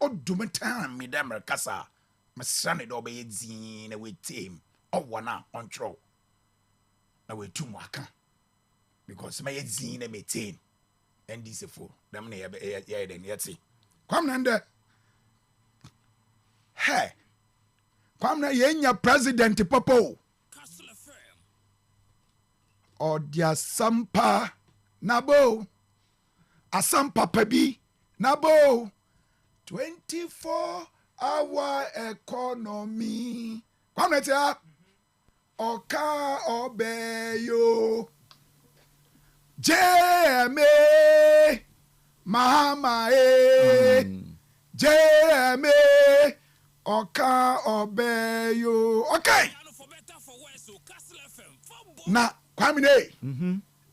O dumetan mi dem kasa mesane do be zin na we team o wana control na we tum aka because my zin na maintain and this for them na ya den yeti kwam na nde he kwam na yenya president popo o dia sampa nabo asampa pabi nabo 24-hour economy. Come here. Oka obeyo. Jeme. Mahama Jeme. Oka obeyo. Okay. Na kwamine.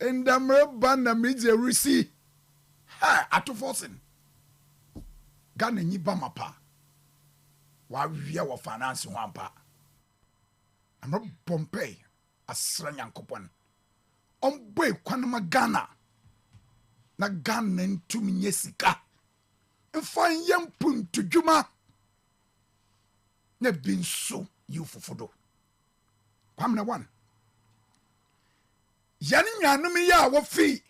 In the mreba media risi. Ha atu forcing. Ghana nyiba mapa wa wia wo finance wampa amro Pompey asra nyankopon omboy kwanama Ghana na Ghana ntumi nyesika mfan yempun tudwuma na binso yufufudo kwamna one yani nyanum ya wo fi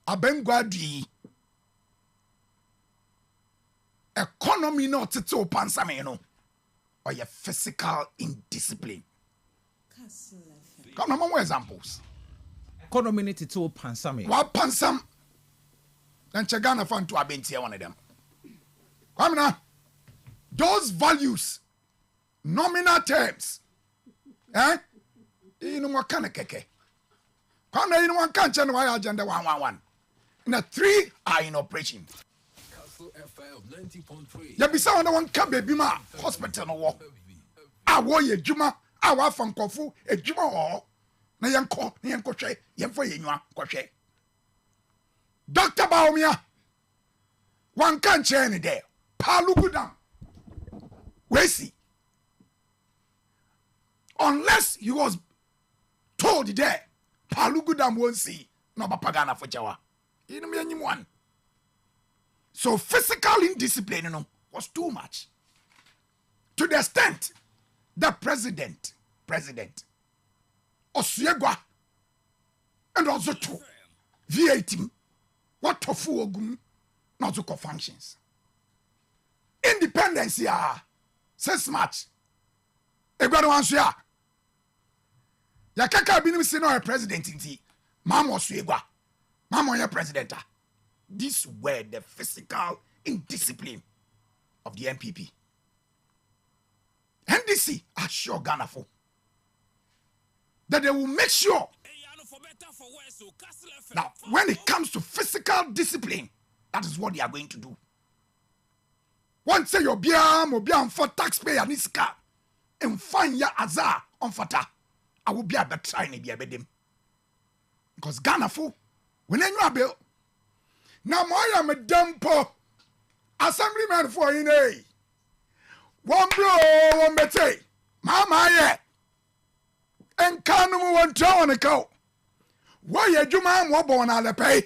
abengwadi economy no tito pansame no or your physical indiscipline. Come on, more examples. Economy no tito pansame. What pansam? Then Chagana found to abenti one of them. Come now. Those values, nominal terms. You know what kind of keke? Come now, you know what can't change why agenda 111. And the 3 are in operation. Kastle 90.3. Ya bisa wana wanka baby ma hospital no wo. Awo ye djuma, awa fam kofu e djuma ho. Na yenko hwe, yenfo yenwa kohwe. Dr. Baumia. Wanka nche ni de. Palugudam. Wesi. Unless he was told there, Palugudam won't see, no Pagana for Jawa. You know, one. So physical indiscipline was too much. To the extent that president, Osiegwa, and also to VAT, what tofu ogum, not to functions. Independence, yeah, says much. Egwado answer. Yakaka binim se no president inti. Mama Osiegwa, Mama your president. These were the physical indiscipline of the MPP. NDC assure Ghana for that they will make sure that when it comes to physical discipline, that is what they are going to do. Once say your biam for taxpayer niska and find ya azar on fata, I will be a better trying to be a bedem. Because Ghana for when you are bill. Now I am a dumpo assemblyman for in a one bro one bete mama ye and kanu one town a cow. Why ye juma mo born ala pay?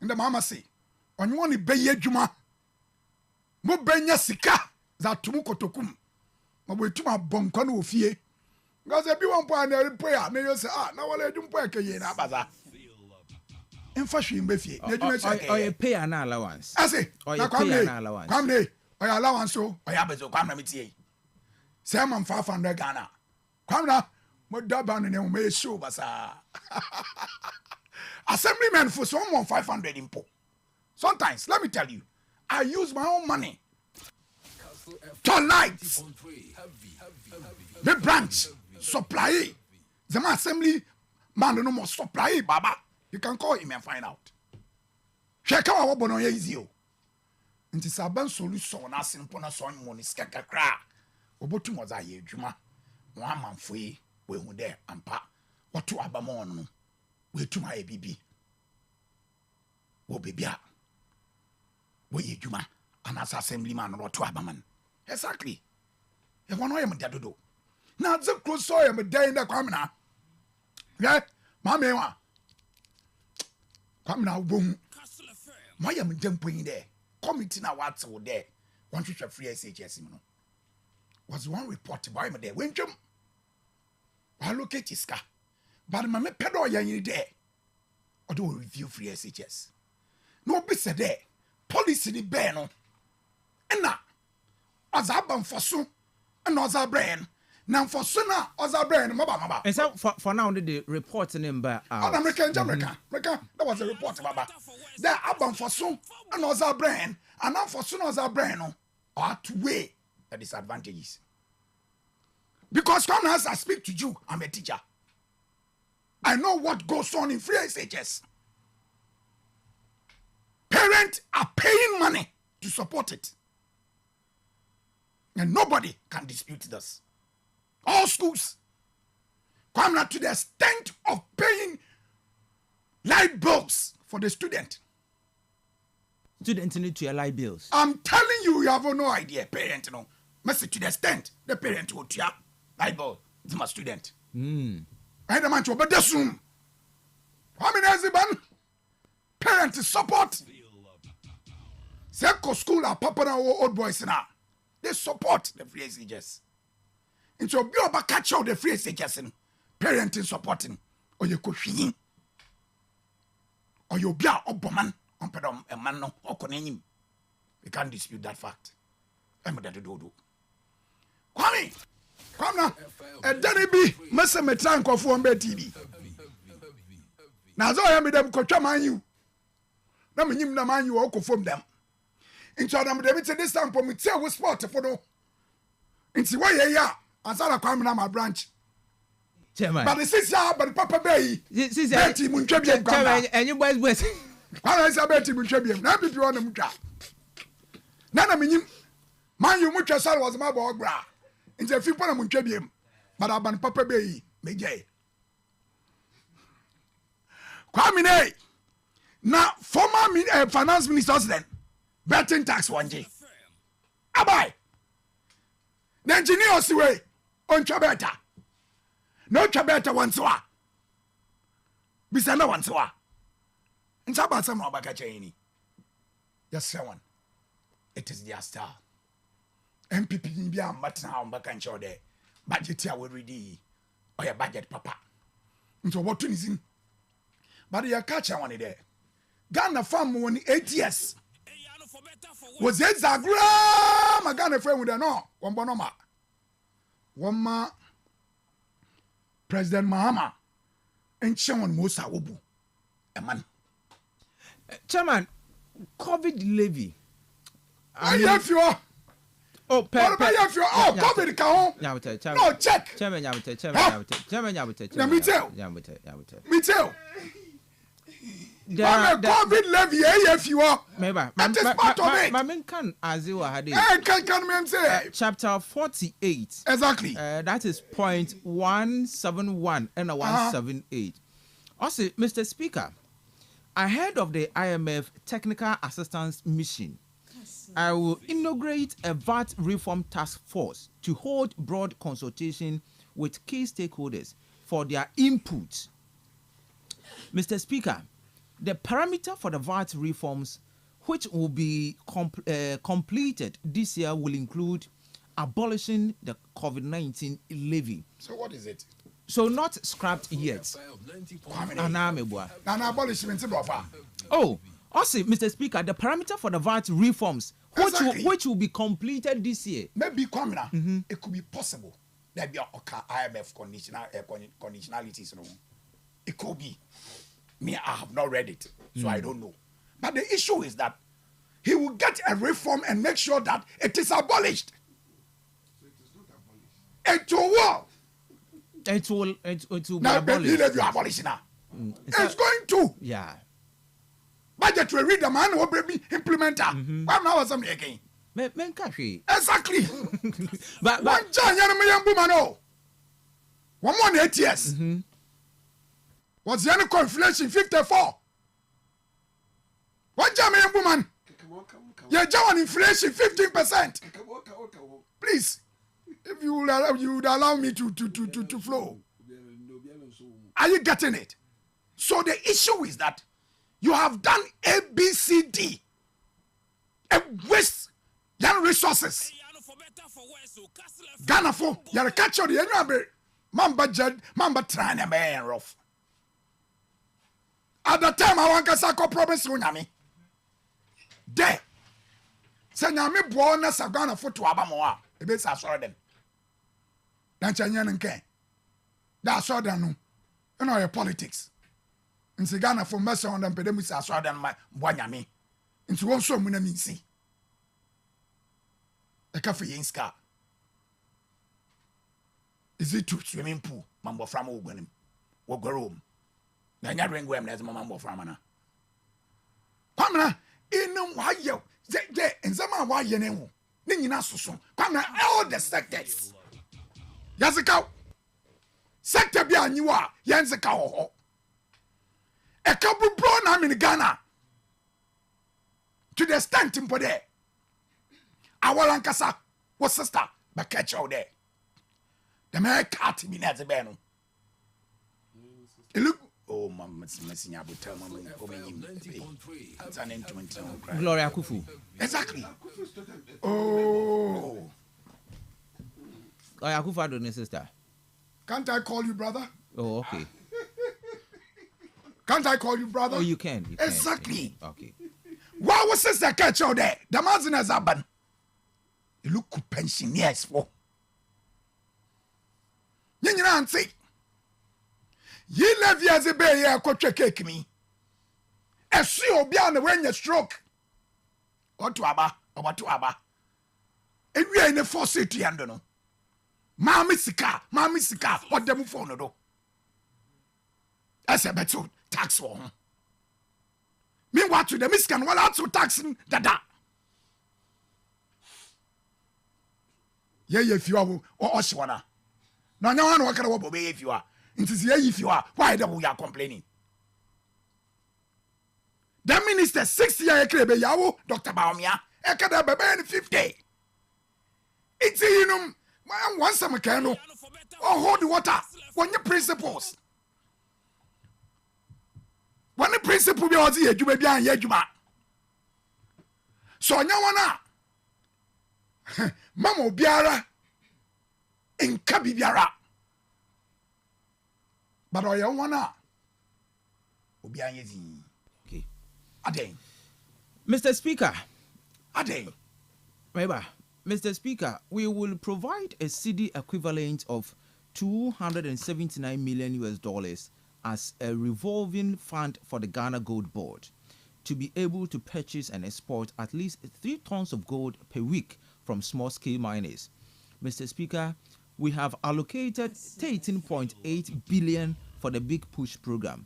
And the mama say, when you want to pay ye juma, mo benya sika za tumuko tokum. Ma we tuma bonkano ofie. Because if you want to pay, and you say, now what I do pay ye na baza. In fashion in Befie, or you pay an allowance. I say, or you pay an allowance. Come here, or your allowance so, or you have to come with you. Say, I'm 500 Ghana. Come now, what double and may show, basa. Assemblyman for someone 500 impo. Sometimes, let me tell you, I use my own money. Tonight, the branch supply, the assembly man no more supply, Baba. You can call him and find out. Check out what bono easy. Nti saban solution na simpona son money skakakra. Obotu was aye dwuma. One man foi we hu there ampa. What to abamon no. We to my bibi. Wo bibia. We ye dwuma. And as assemblyman or to abaman. Exactly. E wono yem dadodo. Na ze close so yem dey na kwamna. Yeah, mama wa. Come now, boom. Why am I jumping there? Committee now what's there? One to free SHS. Was one report by me there. When jump, I look at his car, but my pedo yan there. Or do review free SHS. No be said there. Policy the ban. And now, as I ban for soon, and as I brain. Now for sooner, as a brain, maba. And so for now, the report name by American Jamaica. That was a report, Baba. There are for soon, and as a brain, and now for soon as a brain, or to weigh the disadvantages. Because come as I speak to you, I'm a teacher. I know what goes on in free SHS. Parents are paying money to support it, and nobody can dispute this. All schools come not to the extent of paying light bills for the student. Students need to light bills. I'm telling you, you have no idea, parent. No, message to the extent the parent will tear light bill to my student. I don't want to, but this room. How many husband? Parents support. Seko school are papa old boys now. They support the free SHS. And so be about catch out the free SHS parenting supporting or you could see or you be a oboman on pedom a man no or conin. We can't dispute that fact. I'm that do. Come now, and then it be Mr. Metranko for TV. Now, so I am with them coach man you. Now, me him the man you all from them. In so them this time for me tell we sport for no. In see why ya. And so I come na my branch. Chairman. But the sister, but Papa Bay. Betty Munchebium. And you boys west. I say Betty Munchebium. Now be on the mucha. Nana minim. Man you mucha sal was my bog bra. In the few Munchebium. But I ban Papa Bay. Majay. Kwamine. Now former finance minister then. Betting tax 1G. Abai. The engineer way on Chabeta. no chabeta wansoa bisana wansoa ntaba sam no baka cheni yes one it is their style MPP bi am matna on baka ncho de budget ya we ready or your budget papa nto what tunizin but ya catch one there Ghana farm won 8 years was it zagra magana friend with no one bonoma one ma President Mahama and Chairman Musa Wobu a man Chairman COVID levy I have you oh COVID no check Chairman me tell COVID levy if you are that is part of it can say chapter 48 exactly that is point 171 and 178 also Mr. Speaker, ahead of the IMF technical assistance mission, I will inaugurate a VAT reform task force to hold broad consultation with key stakeholders for their input. Mr. Speaker, the parameter for the VAT reforms, which will be completed this year, will include abolishing the COVID-19 levy. So what is it? So not scrapped yet. Oh, also, Mr. Speaker, the parameter for the VAT reforms, which will be completed this year. Maybe it could be possible. There be IMF conditionalities. It could be. Me, I have not read it, so I don't know. But the issue is that he will get a reform and make sure that it is abolished. It will be now, abolished. It's going to. Yeah. Budget will read the man will be implementer. Why now something again? Exactly. but one giant woman, 1 month 8 years. What's the other inflation 54? One giant woman. You're on inflation 15%. Please, if you would allow me to flow. Are you getting it? So the issue is that you have done A, B, C, D, and waste young resources. Ghana for you're a catcher, the enemy. Mamba trying to be rough. At the time, I want to say, "I promise you, Nami." There, say, "Nami, born as a Ghana for 2 Abamoa." It is a sort of them. That's a young king. That's all they know. You know your politics. In Ghana for mercy on them, but them is a sort of my Wanyami. Into one so many see. A cafe in Ska. Is it true? Swimming pool, Mambo from Ogunim, Wogarum. Nanya ring wem as Mambo Framana. Pamela, in no why you, they, and some are why you know. Nina Susun, Pamela, all the sectors. Yazaka. Sector be a new Yanzaka. A couple brown in Ghana. To the stand in Pode. Our Lancasa was sister, but catch out there. The man cat me as a bano. Look, oh, Mamma's messing up with Telma. Gloria Kufu. Exactly. Oh. Gloria Kufu, I don't know, sister. Can't I call you brother? Oh, okay. Can't I call you brother? Oh, you can. Exactly. Okay. Why was sister catch out there? The man's in a zaban. You look pensioners for. You know, say, you live as a bay, a coach cake me. A see you beyond when you stroke. Or to Abba, or what to Abba. And we are in a 4 city, and don't know. Mammy Sika, what them for no do. As a better tax for him. Meanwhile, to the miscan, while out to taxing dada. Yeah, if you are or Oshwana. No, no one can obey if you are. It is here if you are. Why the we are complaining? The minister 6 year Krebe Yawo, Dr. Baumia, Ekada Baby 50. It's you know, once a mechano or hold water. When your principles. When the principle be was here, you may be on Yajuma. So now, Mamo Biara in Kabi Biara. But I don't wanna. Okay. Ade. Mr. Speaker. Ade. Remember, Mr. Speaker, we will provide a cedi equivalent of $279 million as a revolving fund for the Ghana Gold Board to be able to purchase and export at least 3 tons of gold per week from small-scale miners. Mr. Speaker, we have allocated 13.8 billion for the Big Push program.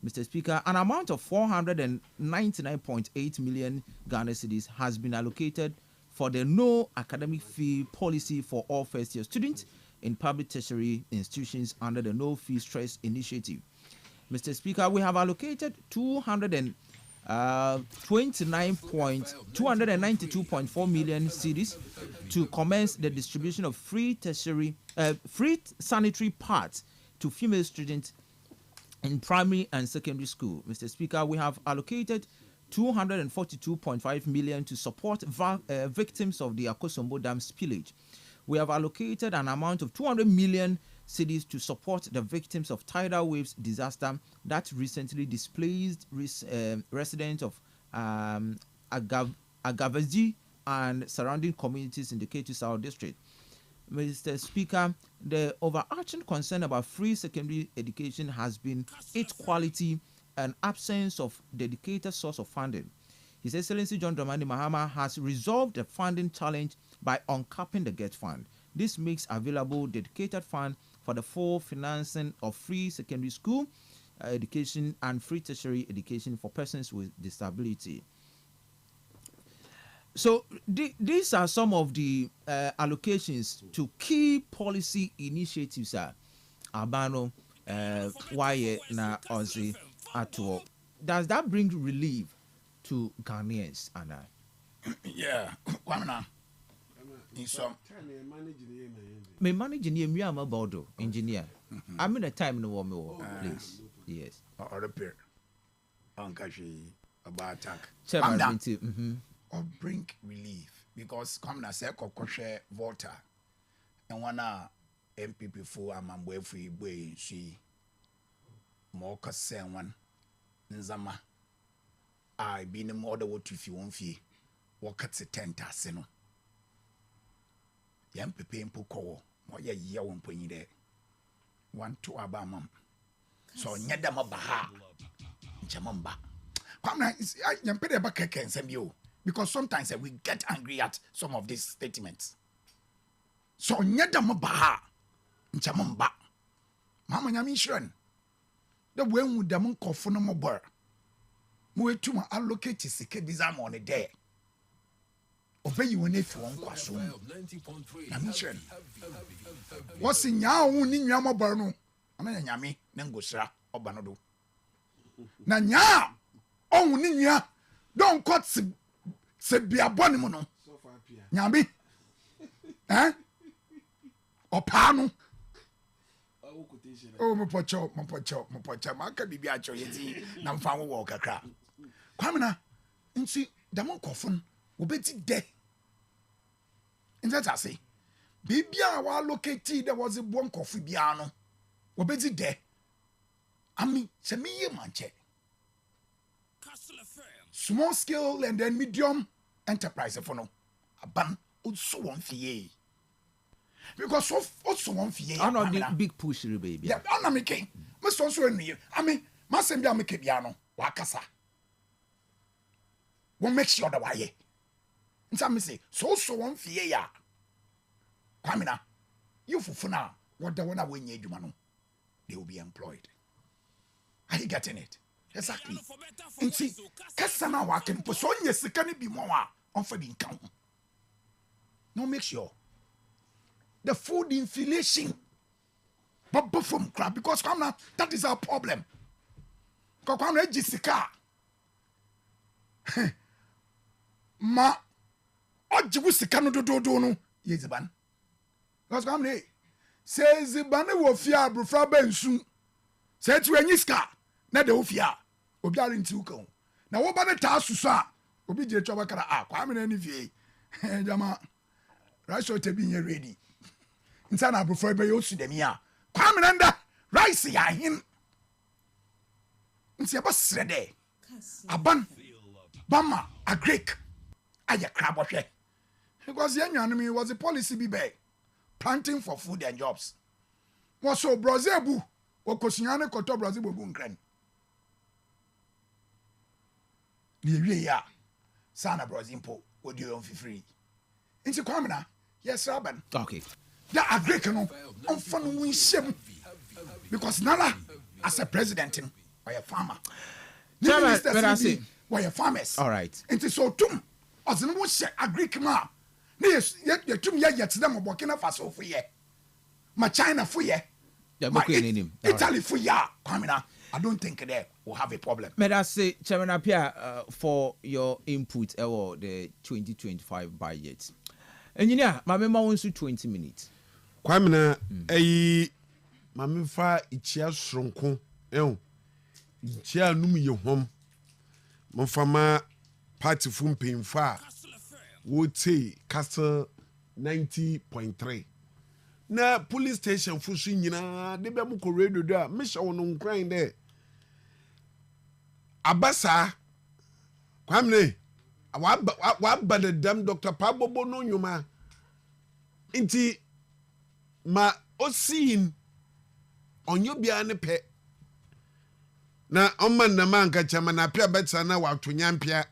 Mr. Speaker, an amount of 499.8 million Ghana cedis has been allocated for the no academic fee policy for all first-year students in public tertiary institutions under the No Fee Stress Initiative. Mr. Speaker, we have allocated 292.4 million cedis to commence the distribution of free sanitary pads to female students in primary and secondary school. Mr. Speaker, we have allocated 242.5 million to support victims of the Akosombo Dam spillage. We have allocated an amount of 200 million cedis to support the victims of tidal waves disaster that recently displaced residents of Agavaji and surrounding communities in the K2 South District. Mr. Speaker, the overarching concern about free secondary education has been its quality and absence of dedicated source of funding. His Excellency John Dramani Mahama has resolved the funding challenge by uncapping the GET fund. This makes available dedicated fund for the full financing of free secondary school education and free tertiary education for persons with disability. So these are some of the allocations to key policy initiatives. Abano, Waye na Ozi Atuo. Does that bring relief to Ghanaians, Anna? Yeah, Wamna. In some. Me manage engineer, I'm a Bordeaux engineer. I'm in a time no more, please. Yes. Or repair. Unkashi about attack. Or bring relief because come na say kokoshe water and wana MPP for amambo free boy she more kase one nzama I be no more the what if you won't fee what at the tent aseno MPP mpoko mo ye ye won panyi de 1 2 abamam so nyeda mabaha chamamba come na yampede ba keke nsem yo. Because sometimes we get angry at some of these statements. So nyeda mabaha nchamamba. Mama nyami shren. The way we dem nkofo no mobor. Mo etuma allocate sike bizam on there. Obey you when if won kwaso. Nyami shren. What's in ya wo ni nwa mobor no. Ama nyami ne ngosra oba no do. Na nya on ni nwa don cut se bia boni mu no nyame opanu mo pocho maka bibia cho yeti na mfa wo kakra kwamna nti damo nkofon obeti de inza say bibia wa locate there was a bon kofu bia no obeti de ami se miye manche small scale and then medium enterprise for no aban also one fee because also one fee I know the big push baby yeah I'm making me so ni I mean masem bia make bia no wakasa won make sure that why nta me say so one fee ya kwamina you fufuna what the one that when you adwuma no they will be employed. Are you getting it? Exactly. And see, Kasana waken for so yes, can it be more on for the income? No, make sure the food inflation, but from crap because that is our problem. Because Jessica, ma, oh, Jessica no do no, yes, ban. Because says bane wo fia brofra bensu say to enyi ska na de wo fia obi are nti ko na wo ba ne ta susu a obi je choba kara kwa me na ni fie jama rice te bi nye ready nta na brofra be yo su dem ya kwa me nda rice ya hin nti aba srede aban bama a Greek aya crab hwe because yanwanum was a policy be big planting for food and jobs was so Brazil okosiane koto Brazil bu nkran liye ya sana Brazil po odi on free nti kwamna yes raban okay that a Greek no on fun win shem because nala as a president or a farmer when I say why farmers all right nti so tum ozno wo hye a Greek ma na ye tum ye yet them Burkina Faso for ye ma China for ye Italy for ya kwamina I don't think they will have a problem. May I say, Chairman Apia, for your input or the 2025 budget. Engineer, my member wants you 20 minutes. Kwamina, mamifa ichia sronko, ichia numi ye home. Mfama party fumpe fa would say Kastle 90.3. Na police station fushi nyina de be mu ko radio da me hye wono nkran de abasa kwamne wa bad dem Dr. Pabobo no nyuma nti ma osin onyo bia ne pe na omman na manka chama na pia betsa na wa tonyampia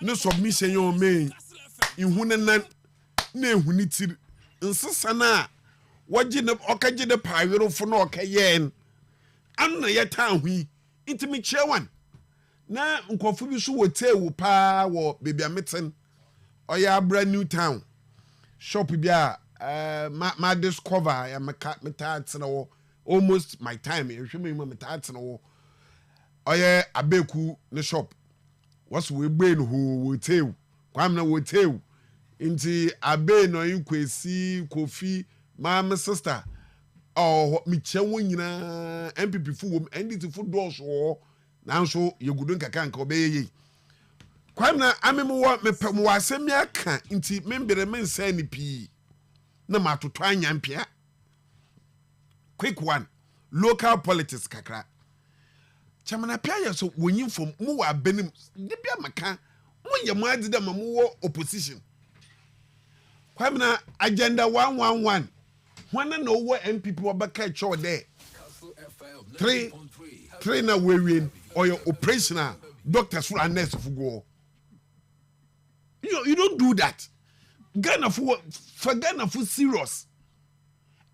no submission yo me ihune na ehuni tir nsesa na wajine okaje de pawero fo na okayen anna yeta hui intimi chewan na nkofu bi so wotewu pa wo bebia meten oya bra new town shop bi a ma discover ya meta tsena wo almost my time ehweme ma meta tsena wo oya abeku ne shop was we brain who wotewu kwamna wotewu inti abe no yikwesi kofi my sister oh mi chewo nyina MPP fu wom NDT fu doors wo nanso yegudu nkaka nka obeye kwamna amemu wo mepem wo asemi aka nti membere mensa ni pi na matoto anyampia quick one local politics kakra chamana pia yeso wonyin fom mu wa benim de bia maka mu ye mu adi da mu wo opposition kwamna agenda 111 when no wo MPP wabaka cho there three na we or your operational doctors for and nurse for go. You don't do that. Ghana for Ghana for serious.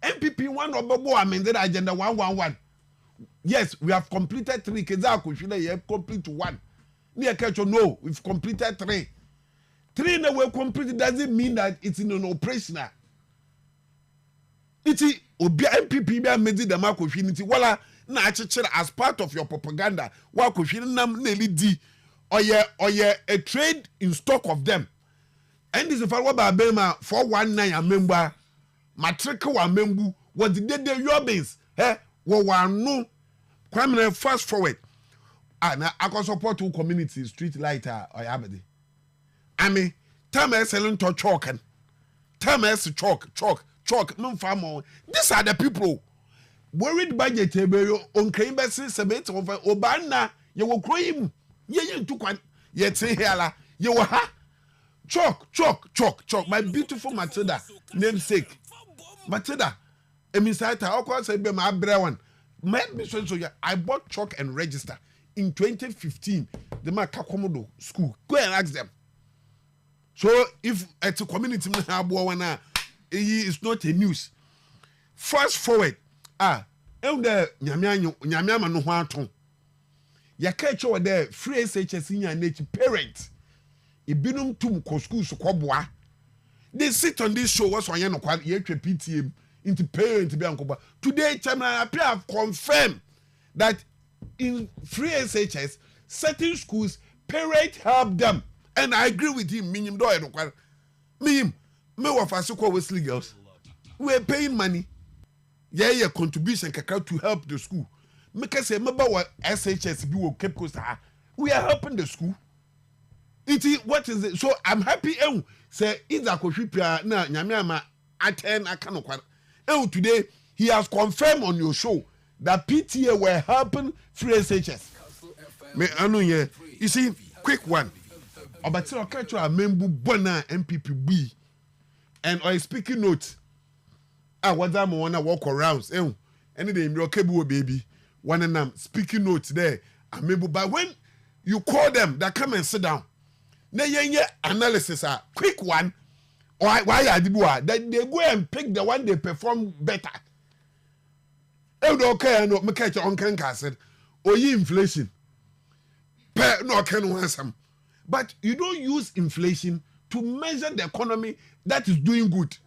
MPP one or amended agenda 111. Yes, we have completed 3. Kezaku should have complete 1. Near catch no, we've completed 3. 3 na we completed doesn't mean that it's in an operational. Iti obi MPP be amedi the mark infinity wala na achichere as part of your propaganda wa ko hwini nam na eli di oye a trade in stock of them and this for what ba ma 419 amemba matric wa membu what the day your base wo wanu kwamna fast forward na akọ support to community street lighter oyabede ami time selling to chalk and time chalk mfamo these are the people worried budget ebe on kan be se sebet over obanna ye wo kroyim ye ntukwan ye te hiala ye wo ha chalk my beautiful Matilda namesake Matilda emisata okwa say be ma abre one might be so I bought chalk and register in 2015 the ma kakomodo school go and ask them so if at a community me abo wana it's not a news. Fast forward, the nyamiama no ho aton. Ya catch over there free SHS in nature parent. Ibinum tum ko school so kwboa. They sit on this show was on ye no kwa ye twa PTM into parent be ankoba. Today chairman appear have confirmed that in free SHS certain schools parent help them and I agree with him minim do e no kwa. Me were for so Wesley girls. We're paying money. yeah contribution kakra to help the school. Make us say member what SHS be will Cape Coast. We are helping the school. What is it? So I'm happy. Say either Koshipia na nyamiama attend akanokwa. Today he has confirmed on your show that PTA were helping free SHS. Me anu ye. You see, quick one. Obatiro catch a member bona MPPB and or speaking note. What I'm wanna walk around. Any day in your cable baby. One and I'm speaking notes there. I remember, but when you call them, they come and sit down. Now analysis quick one. Why are they go and pick the one they perform better. Okay, no, me catch on can said, inflation. No, can want some. But you don't use inflation to measure the economy that is doing good.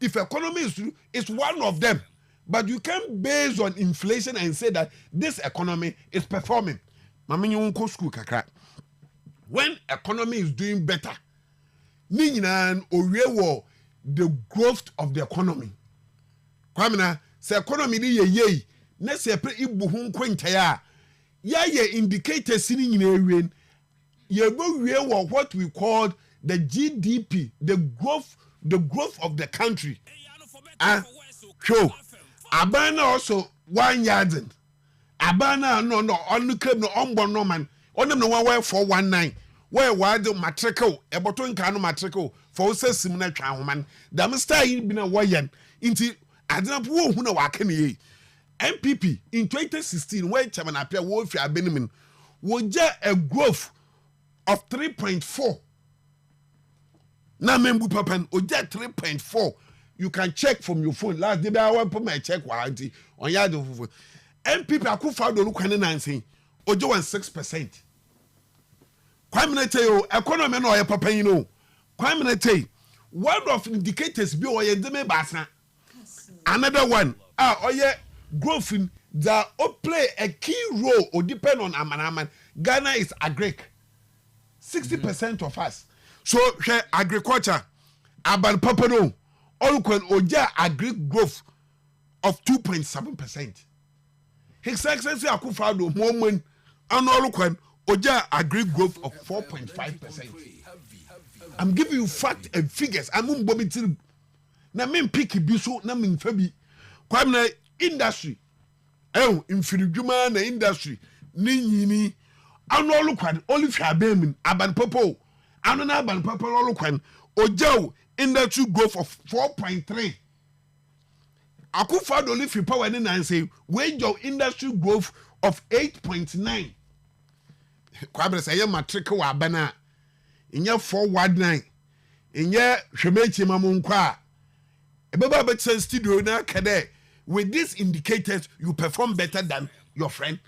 If economy is one of them, but you can't base on inflation and say that this economy is performing. Mami you won't go school kakra. When economy is doing better, the growth of the economy. Kwamina, se economy ni ye na se pre ibu hu kwenta ya ye indicators ni nyina ye go what we call the GDP, the growth of the country. Show Abana also 1 yard. Abana no on club no on no man. On them no 419. Where the matrico, a bottom cano matrico, for says similar man. The master been a wayan into Adana who no wakani. MPP in 2016, where Chairman appear Wolfia Benjamin, would get a growth of 3.4. Now, member Papan, or just 3.4. You can check from your phone. Last day, I want to put my check warranty on your phone. And people are found on looking saying, or do 6%. Kwame tell you, economy no your papa, you know. Kwame tell you, one of indicators be or deme basa. Another one, growth in that play a key role or depend on Amanaman. Ghana is agric. 60% of us. So, agriculture, Aban Papa no. All can oja agri growth of 2.7%. His Excellency Akufo-Addo moment and all can oja agri growth of 4.5%. I'm giving you fact and figures. I'm Bobby Till. Na men pick biso na men fabi. Kwamna industry. Infidujuma na industry. Ni and all can only fabemin Aban Popo. And Aban Papa all can oja industry growth of 4.3. Akufo-Addo only free power and say wage your industry growth of 8.9. Kwabra say ya matric wa bana. Inya 419. Inya hwemechi mamunkwa. Ebeba bet studio na kade. With these indicators you perform better than your friend.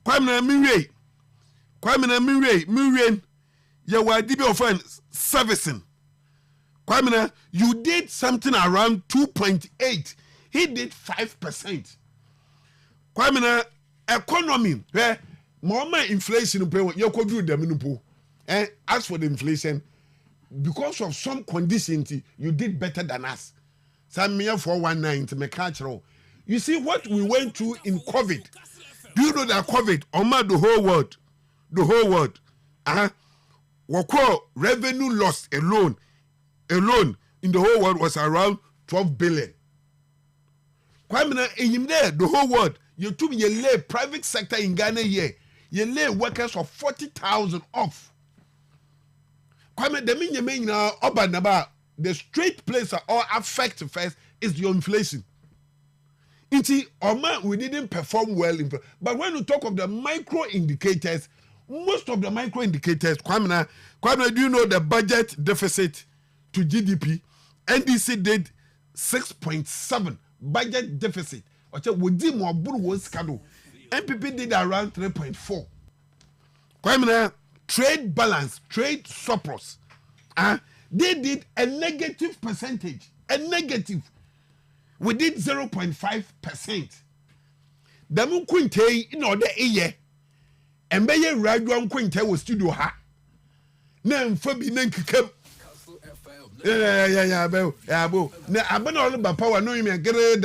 Kwamna miwe. Ya wa dibi of servicing. Kwamina, you did something around 2.8. He did 5%. Kwamina, economy, where more inflation, you could do the and as for the inflation, because of some conditions, you did better than us. Some mere 419 to make cultural. You see what we went through in COVID. Do you know that COVID, the whole world, what revenue loss alone in the whole world was around 12 billion. Kwamina, in there, the whole world, you took your lay private sector in Ghana here, you lay workers of 40,000 off. Kwamina, the mean Obanaba, the straight place that all affect first is your inflation. We didn't perform well, but when you talk of the micro indicators, most of the micro indicators, Kwamina, do you know the budget deficit to GDP? NDC did 6.7 budget deficit. MPP did around 3.4. Kwamina, trade balance, trade surplus. They did a negative percentage. A negative. We did 0.5%. The Mukunte in order a year. And by Rajuan Quinte was studio ha. Nam Fabi Nankam. Yeah, bo. Na abena all ba power no me grade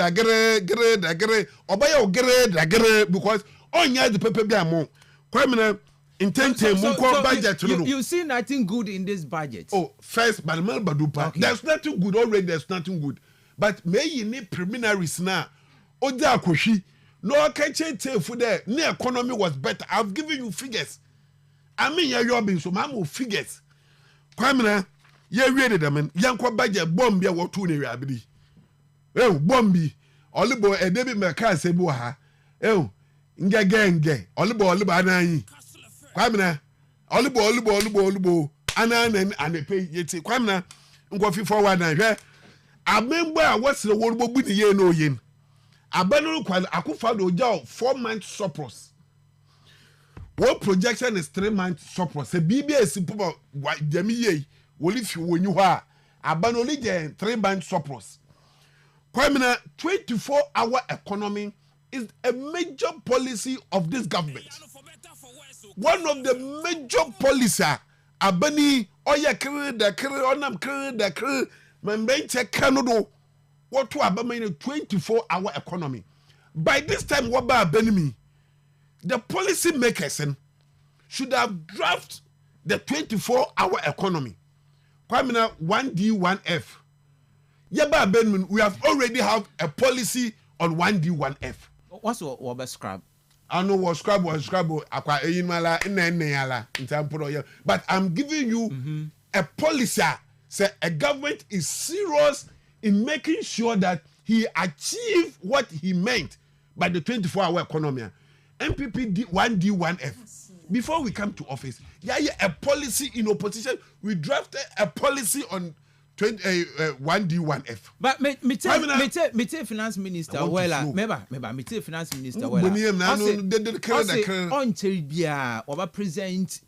obaya grade because onya the pepe bia mo. Kwamina intente munko budget no. You see nothing good in this budget. Oh, first Balmal Badupa. Okay. There's nothing good already, there's nothing good. But may you need preliminaries now. Oda Koshi. No catch for there. The economy was better. I've given you figures. I mean you're being so mamu figures. Kwamina, you ready them and Yanko budget bomb ya what 2 area abidi. Bombi. Olibo e debi meka sebu ha. Ngenge. Olibo anayi. Kwamina. Olibo anan and pay yeti. Kwamina. Ngwa forward na hwe. Amembo a what's the word bu ni ye no yin. Abanu kwa akufa do jaw 4 months surplus. What projection is 3 months surplus. Se BBS puma jami ye woli fi wonyu ha. Abanu li je 3 months surplus. Kwamina 24-hour economy is a major policy of this government. One of the major policies abani oya kire onam kire membenche kanodo what to abama in a 24-hour economy. By this time what ba benimi the policy makers should have drafted the 24-hour economy. Kwamina 1D 1F. Yaba benmin we have already have a policy on 1D 1F. What's what scrap? I know what scrap akwa eyinmala nneyala ntamporo. But I'm giving you a policy. Say a government is serious in making sure that he achieve what he meant by the 24-hour economy. MPP 1D 1F. Before we come to office, a policy in opposition. We drafted a policy on 1D 1F. But me finance minister well, remember me finance minister well. On Cheribia or present.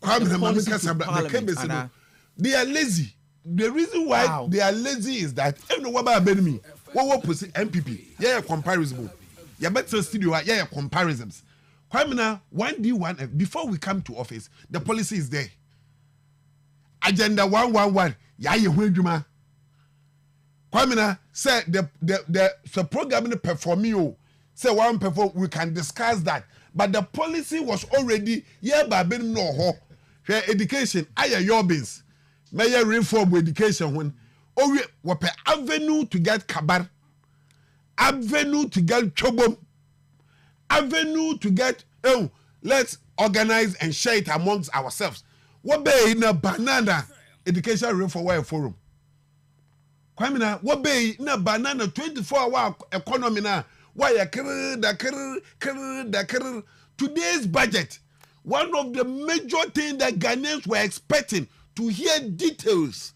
They are lazy. The reason why they are lazy is that everyone about me. What was MPP? Yeah, comparison. Yeah, better studio. Yeah, comparisons. Kwamina 1D 1F. Before we come to office, the policy is there. Agenda 111. Yeah, you hear Juma. Kwamina say the program performing. Say one perform. We can discuss that. But the policy was already by being no ho. Education. Your bins. May reform education when we avenue to get kabar, avenue to get chobom, avenue to get let's organize and share it amongst ourselves. What be in a banana education reform forum? Kwamina, what be in a banana 24-hour economy now? Why a today's budget? One of the major things that Ghanaians were expecting to hear details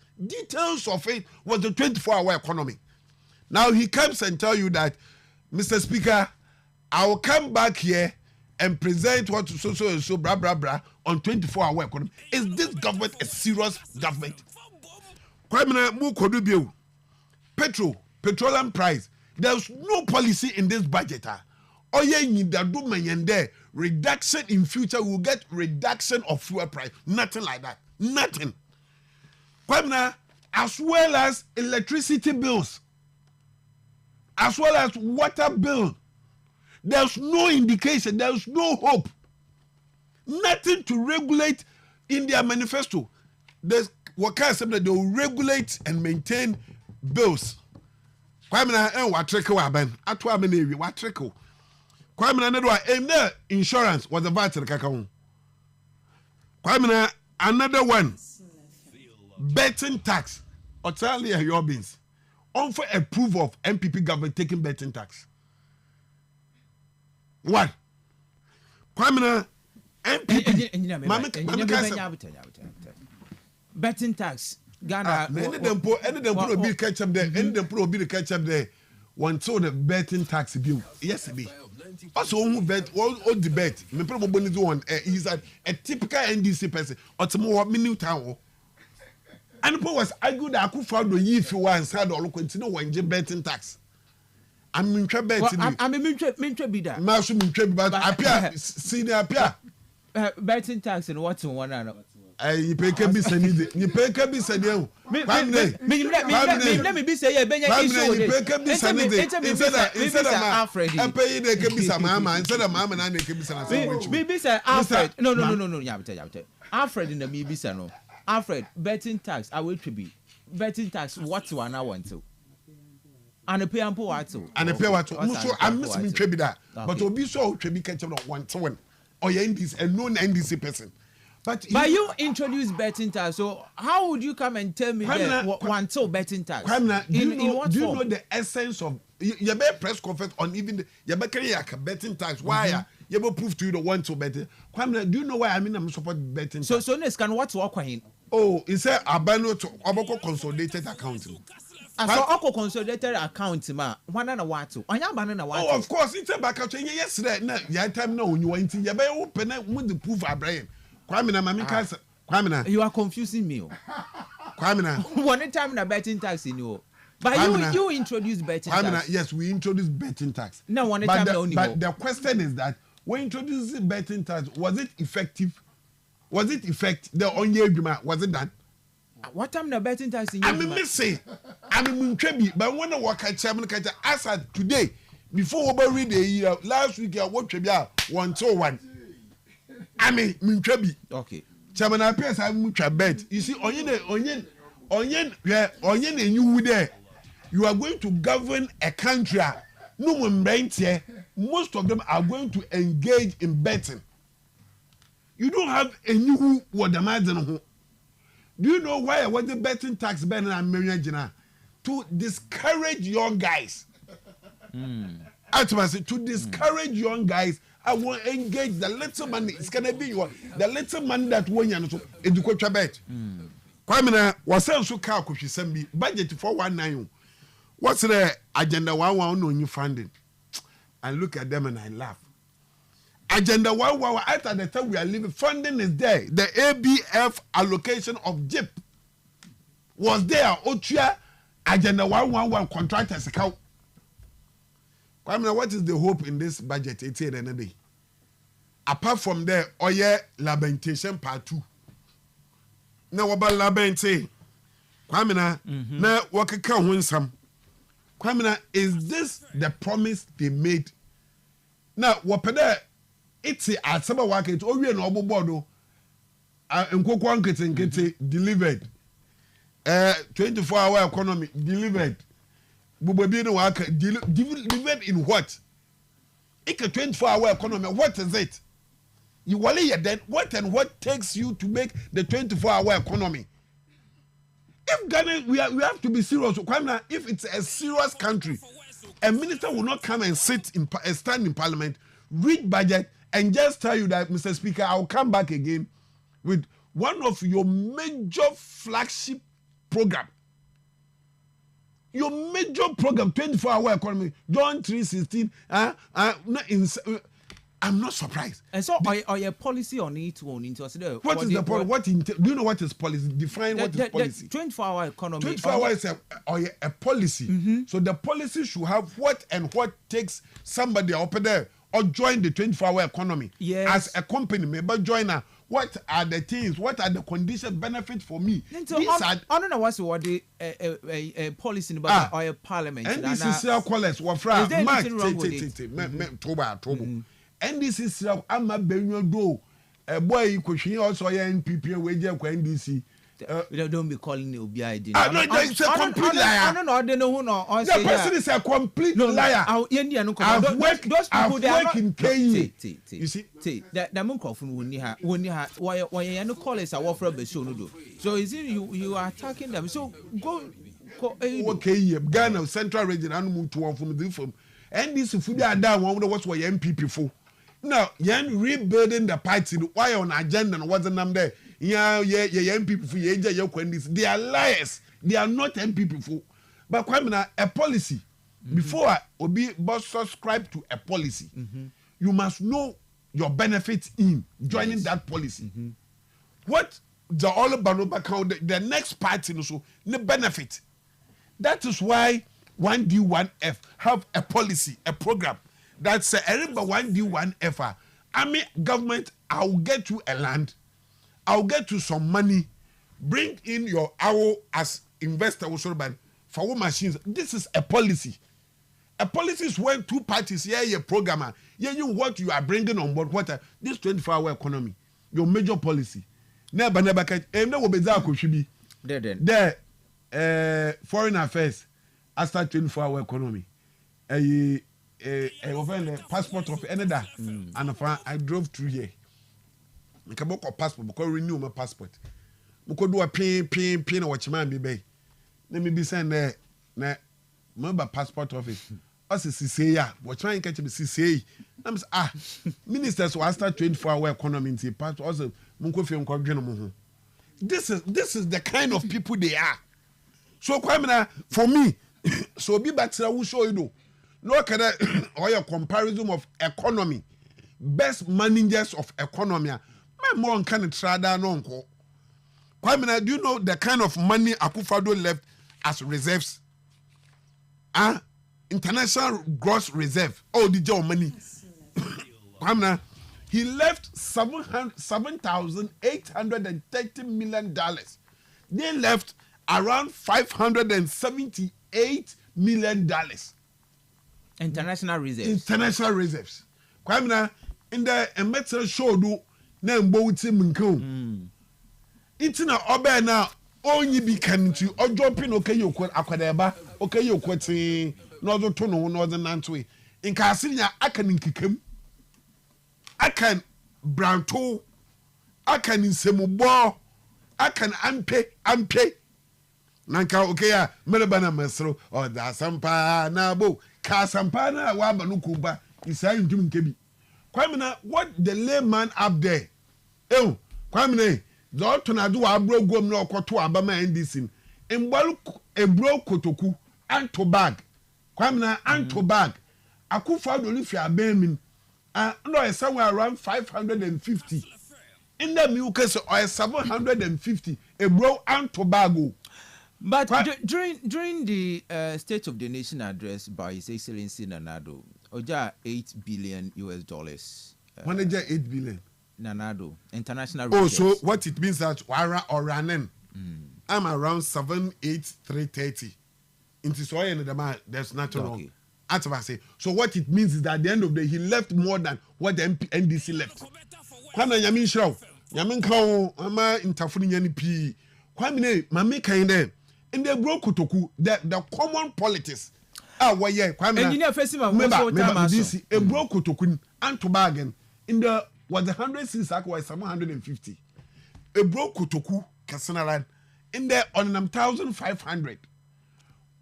of it was the 24-hour economy. Now he comes and tell you that, Mr. Speaker, I will come back here and present what so blah on 24-hour economy. Is this government a serious government? Petroleum price. There's no policy in this budget. Reduction in future, we'll get reduction of fuel price. Nothing like that. Nothing. As well as electricity bills, as well as water bill, there's no indication, there's no hope. Nothing to regulate in their manifesto. There's what kind of that they will regulate and maintain bills. Insurance was a vital kakao. Another one, betting tax. Australia your bins. On for approval of MPP government taking betting tax. What? MPP. Betting tax. Ghana. Any them put a bill catch up there. Any them put a bill catch up there. One saw the betting tax bill yesterday. Also, who bet all the bet. Me probably do one. He's a typical NDC person. Or tomorrow minute town. And the was argued that I could find the year if you want said or continue when you betting tax. I'm in trouble. I'm in trouble. Master in trouble, but appear senior appear. Betting tax and what's in one another. You pay can be sending. You pay can be sending. Me be say yeah, benya issue. You pay can be sending. Instead of Alfred. I pay they can be some mama. Instead of mama, and they can be some. Me be say Alfred. No. Yeah, tell. Alfred in the me be say no. Alfred, betting tax. I will be betting tax. What one I want to. And a pay and what to. And a pay what to. So I'm missing trebi that. But obi so trebi catch up one to one. Or you NDC a known NDC person. But you introduce betting tax, so how would you come and tell me that one so betting tax? Do you know the essence of you better press conference on even the you better carry a betting tax? Why you better prove to you the one so betting? Do you know why I'm support betting tax? So next can what's work in? Oh, it's a abano to abako consolidated account. So Oko consolidated account ma one and a watu. Anya banana watu. Oh, of course, it's a backup yesterday. No, yeah, time now when you want to you better open it with the proof of Brian. Kwamina, you are confusing me. Kwamina, one time na betting tax in you. But you introduced betting tax. Yes, we introduced betting tax. No, one time only. But the question is that when introducing betting tax, was it effective? Was it effective? The only argument was it done? What time na betting tax in you? I mean, missing. I mean, but when I work at Chairman Kaja, as at today, before we read the year, last week I worked 101. I mean, Mintrabi. Okay. Chairman appears I mucha bet. You see, onion, and you there. You are going to govern a country. No one rent here. Most of them are going to engage in betting. You don't have a new what the man. Do you know why I want the betting tax ban and million to discourage young guys? Ultimately, to discourage young guys. I will engage the little money. It's gonna be the little money that one year to educate bet. Kwamina was also car could send me budget for 19. What's the agenda 1 on new funding? And look at them and I laugh. Agenda 1 after the time we are living, funding is there. The ABF allocation of JIP was there. Otria agenda 111 contractors account. Kwamina, what is the hope in this budget? It's here another day. Apart from there, oye lamentation part 2. Now about lamentation. Kwamina, now what can win some? Kwamina, is this the promise they made? Now, what peda it's at some work it or we no bodo nkokwankete delivered. 24-hour economy delivered. Delivered in what? It's a 24-hour economy. What is it? You wally then what and what takes you to make the 24-hour economy? If Ghana, we have to be serious. If it's a serious country, a minister will not come and stand in parliament, read budget, and just tell you that, Mr. Speaker, I'll come back again with one of your major flagship program. Your major program, 24-hour economy, John 3:16. I'm not surprised. And so, are your policy on it to own into us? What is the policy? Do you know what is policy? Define what is policy. 24-hour economy. 24 hours is a policy. So the policy should have what and what takes somebody up there or join the 24-hour economy. Yes. As a company, maybe joiner. What are the things? What are the conditions benefit for me? So I don't know what's what the policy about or a parliament. And this is our callers. Wafra Mark. And this is I'm a benyo do. A boy question also NPP wager NDC. Don't be calling it OBI. No, it's a complete liar. The person is a complete liar. Those people they are in KE. You see, that the microphone why you call us a waffle beshono. So is it you are attacking them? So go. Okay, Ghana Central Region and move to one from the from. And this food are down one what's why MPP for. Now, you're rebuilding the party. Why on agenda and what's the number there? Yeah, MPP for they are liars. They are not MPP for. But a policy. Before Obi subscribe to a policy, you must know your benefits in joining that policy. What the all about the next party also the benefit. That is why 1D 1F have a policy, a program. That's everybody 1D 1F. I mean, government, I will get you a land. I'll get you some money, bring in your hour as investor also, but for what machines. This is a policy. A policy is when two parties here, your programmer, you what you are bringing on board, what this 24-hour economy, your major policy. Never catch. No will be there. Foreign affairs after 24-hour economy. A passport of another, and I drove through here. I can book a passport because renew my passport. We could do a pin watch man be. Let me be saying there. Remember passport office. Us is CCA. We're trying to catch me CCA. I'm ministers will start 24-hour economy in the part also. This is the kind of people they are. So for me, so be back to I will show you though. Look at that or your comparison of economy. Best managers of economy. My more kind of trada no. Do you know the kind of money Akufo-Addo left as reserves? International gross reserve. Oh, the job money. He left $7,830 million. They left around $578 million. International reserves. International reserves. In the metal show do na mbo tim nkan. Itina obe na onyi bi kan ti ojopi no kayo akwadeba okayo kwati no do to no no nanto nka asinya aka nkikam aka branto aka nsemubo aka ampe nanka okay mereba na mesro o da sampa na bo ka sampa na wa ba no kuba isai ndum nkebi kwamina what the layman up there kwamina don't na do abro gom na okoto abama ndc mbal ebro kotoku anto bag kwamina anto bag Akufo-Addo lifi abemin no is somewhere around 550 in the new case or 750 ebro anto bag. But during the State of the Nation address by His Excellency Nana-Addo, Oja $8 billion. Manager 8 billion. Nana-Addo, international. Oh, so what it means that Wara or Ranen, I'm around 78330. Into so there's nothing wrong. That's what I say. So what it means is that at the end of the day, he left more than what the NDC left. Kwame Yamin Show, Yamin Kao, Ama Intafuni Yani P. Kwame Mami Kainde. In the broke Kotoku, the common politics. Why Kwame Engineer Festival this a broke Kotoku and to bargain in the was 106 was 750. A broke Kotoku Kasanaran in the on 1,500.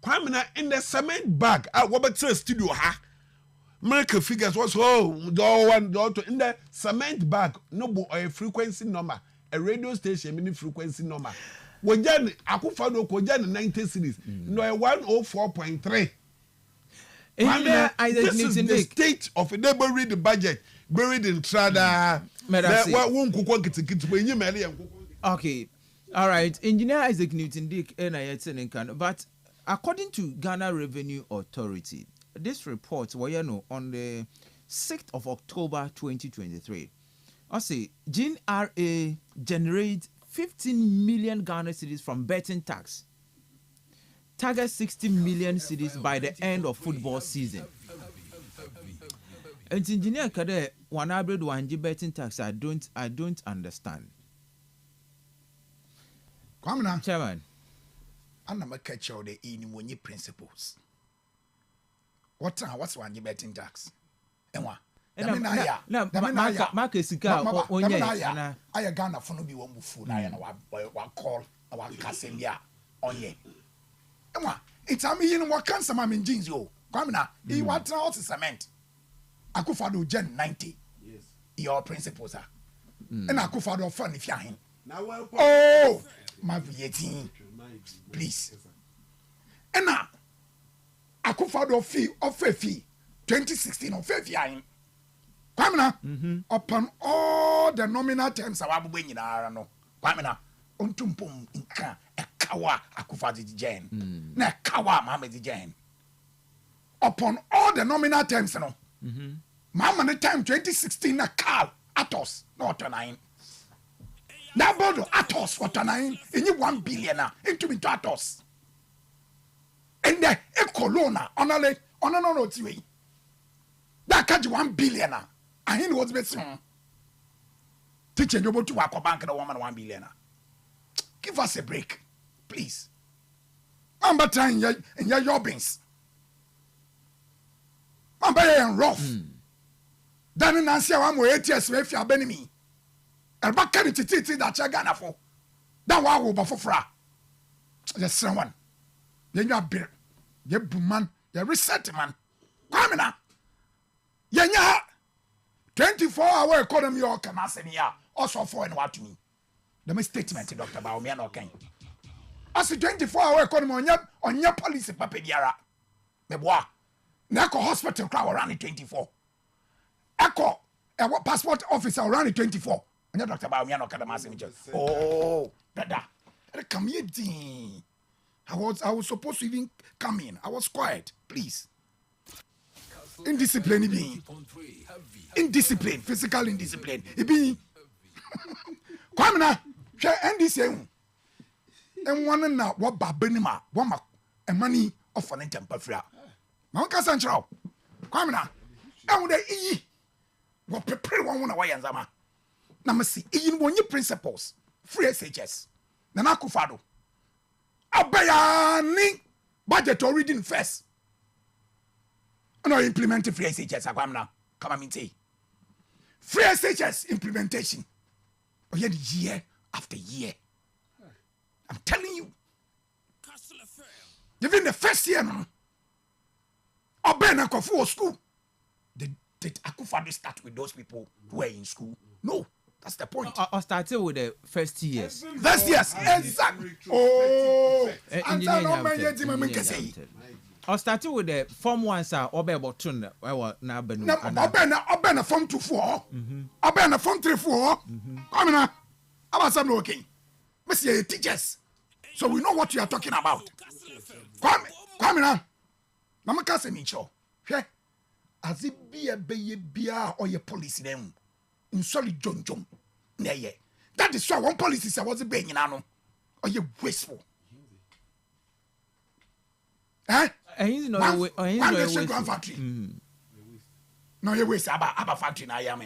Kwame in the cement bag what studio ha America figures was door one door two in the cement bag no a frequency number a radio station mini frequency number Wajan Akufo-Addo Kojan 90 cities no 104.3. This is the state of a neighborhood the budget buried in Trada. Okay, all right. Engineer Isaac Newton Dick but according to Ghana Revenue Authority, this report on the 6th of October 2023, I say GNRA generates 15 million Ghana cedis from betting tax. Target 60 million cedis by the end of football season. And engineer Kade wanabred wanji betting tax. I don't understand. Come on, Chairman. I'm not catch all the in principles. What's wanji betting tax? Enwa. I Ghana for no be one food. I call our Casselia on ye. It's a million what can some in jeans yo. Come now, he wants out cement. Akufo-Addo Gen 90. Yes. Your principles are. And Akufo-Addo fun if you're him. Oh, my V18. Please. And now, Akufo-Addo fee of fee 2016 of fee him. Come now, upon all the nominal terms of Abu in Arano. Come now, untumpum inka a kawa Akufo-Addo Gen. Na kawa Mama the Gen. Upon all the nominal terms, no. Mama the time 2016 na Carl Atos not 9. That bodo Atos what an in 1 billion into me to Atos. And the Ecolona on a TV. That catch 1 billion. And he was best. Teaching you to work a bank and a woman 1 billion. Give us a break, please. I'm better in your jobbings. I'm better rough. Dan in Nancy, I'm with ATS if you're benny me. And back carry to that you're gonna for. That one will for fra. Just someone. Then you're beer. You're boom man. You're reset man. Come now. Yeah. 24-hour economy or can ask me also for and what to me. The statement, Dr. Baumia, okay. As a 24-hour economy on your policy, Papa Diara. The boy. Nako hospital crowd around 24. Echo, a passport officer around 24. And your Dr. Baumia, no can oh, Dada. Come here, Dean. I was supposed to even come in. I was quiet, please. Indiscipline, being indiscipline, physical indiscipline. It be come now, share NDC. And one now, what Babenima, one and money of an temper free. Mount Central. Come now, and with the E. What prepare one away and Zama. Now, see, in one your principles, free SHS. Nanakufado. Abayani budget or reading first. No implementing free SHS. Come on, say. Free SHS implementation. Oh, yeah, year after year. I'm telling you. Even the first year, no. Obena for school. Did Akufado start with those people who were in school? No. That's the point. I started with the first years. First years, exactly. Oh, I started with the form ones are Obebotun. Now, Obena form 2-4. Obena form 3-4. Come on, about some looking. Monsieur teachers. So we know what you are talking about. Come on. Mama Casemicho. As it be a beer or your policy them. In solid John. Nay, that is why one policy I was a being or you wasteful. Eh? No factory. No, you waste about factory. I am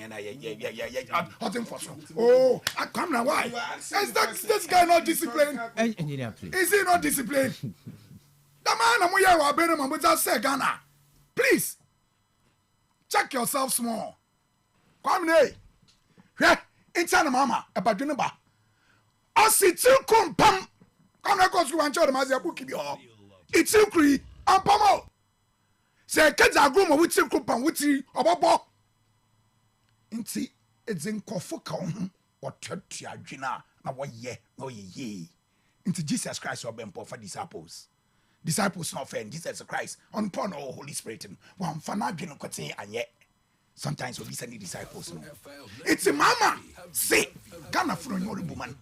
hot for so. Oh, I come now. Why? Is this guy not disciplined? Is he not disciplined? The man I'm here, I've been a but say Ghana. Please check yourself small. Come here. Yeah, it's an mama about Junaba. I see two pam. Come na go to one child mazia book you. It's you cree and pomo. Say kids are groom with two pam with you obobo. Inti it's in kofuka or church adwina na wo ye no ye. Into Jesus Christ or bempo for disciples. Disciples not friend Jesus Christ on porn or Holy Spirit. One fana adwina kote anye. Sometimes we send the disciples. No. It's a mama. Say, Ghana from your woman.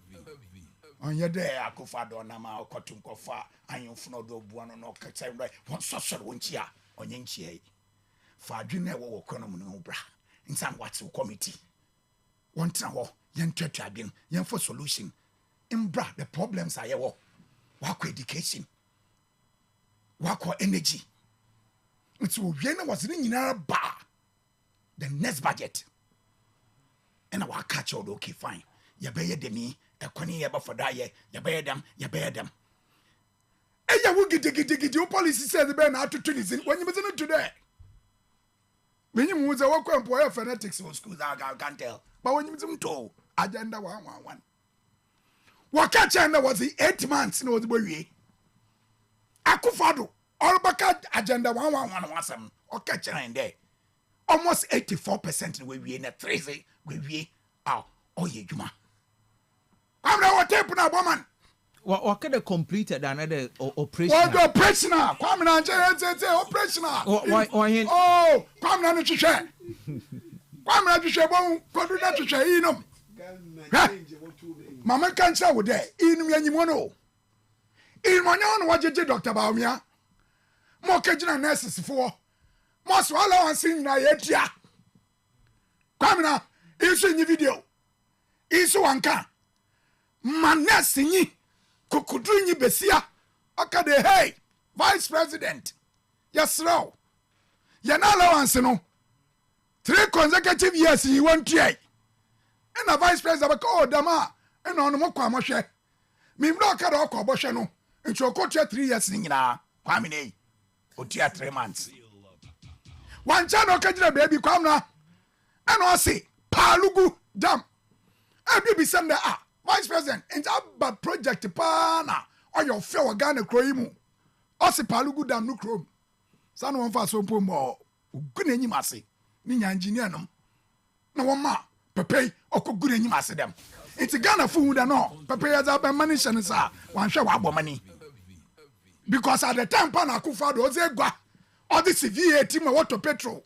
On your day, I go for Donama or Cotton Cofa, and you know the one or no catching right. One social one cheer on Yanchi. For dinner or economy, bra. In some what's committee. One time, young church again, young for solution. In bra, the problems are your work education, work energy. It's Vienna was in our bar. The next budget. And I will catch all okay, fine. You bear them, a conny ever for that year. You bear them. And you will get your policy says the Ben out to Tunis when you was in today. When you was a work employer fanatics or schools, I can't tell. But when you was in tow, agenda 111. What catch was the 8 months no the boy. Akufado, all back agenda 111 or catch in there. Almost 84% we in a 3 we are oh ye juma. I'm not tape now, woman. What kind of completed another operation? What operational? Come on, operational. Oh, come on, to share. Come on, to share. Come to share. You know, Mama can't say with that. In me, you know. In my own, what you did, Dr. Baumia. More kitchen nurses for. Most swallow and sing na yetia. Come now, issue in video. Issue anka. Manesinyi Kukudrinyi Besia Akade hey Vice President yes no Yana allowance no 3 consecutive years you want to and a Vice President oh dama and on mo kwa mo hwe me mra ka do ko bo hwe no nti okotua 3 years ni nyina kwame nei otua 3 months one channel ka jira baby kwamna and o say palugu dam e bi send Vice President and about project pana or your fair Ghana kroimu o say palugu dam no krom sanu won fa so mpo mo ogune nyim ase ni nya engineer no na won ma pepe okogune nyim ase dem it's Ghana fu da no pepe ya za ban mani shan sa wan hwe wa abomani because at the time pana akufado o ze gwa all the cva team water petrol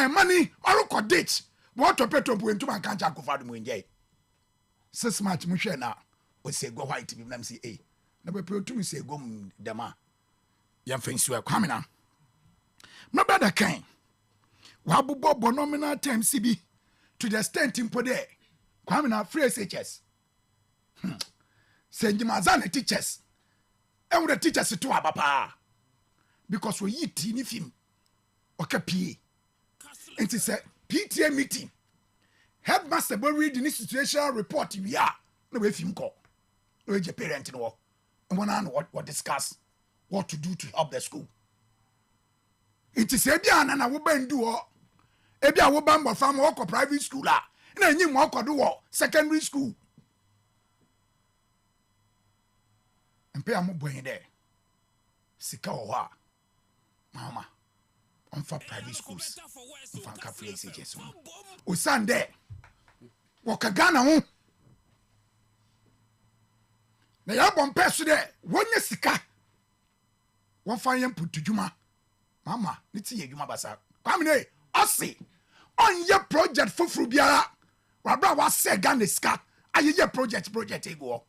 money or ditch water petrol bu entuma kan ja akufado mu nje 6 months mu hwe na o se go white bi nam si na pepe otum se go mu dema yam fansu e kwamina my brother kan wa bobo nominal time cb to the extent impo there kwamina free SHS senjimazana teachers and the teachers to abapa because we eat in film okay PA and it's a PTA meeting headmaster will read the situational report we are no way film call no way parent no and one on what discuss what to do to help the school it is ebia na wo bandu o ebia wo bamba fam wo private school la na nyim wo kodo wo secondary school mpe amoboyin there sika wo ha mama on for private schools on for ka free SHS o sande wo ka Ghana ho na ya bon peso there wonye sika won fa yem putudwuma mama niti ye dwuma basa kwamne ose onye project fofuru biara wabra wa se Ghana sika ayeye project ego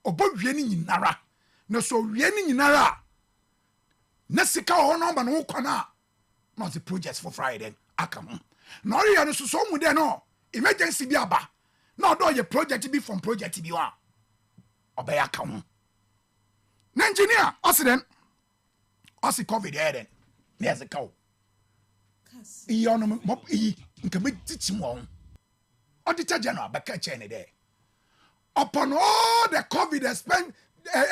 obo wie ni nyinara na so wie ni nyinara na sika ho no ba no kwana not the projects for Friday akam na ori ya no so mu de no emergency bi aba na odo ye project bi from project bi wa obaya kam na engineer accident osi covid eden na ya sika o iyo no mo nka me teachim won auditor general baka chene there upon all the COVID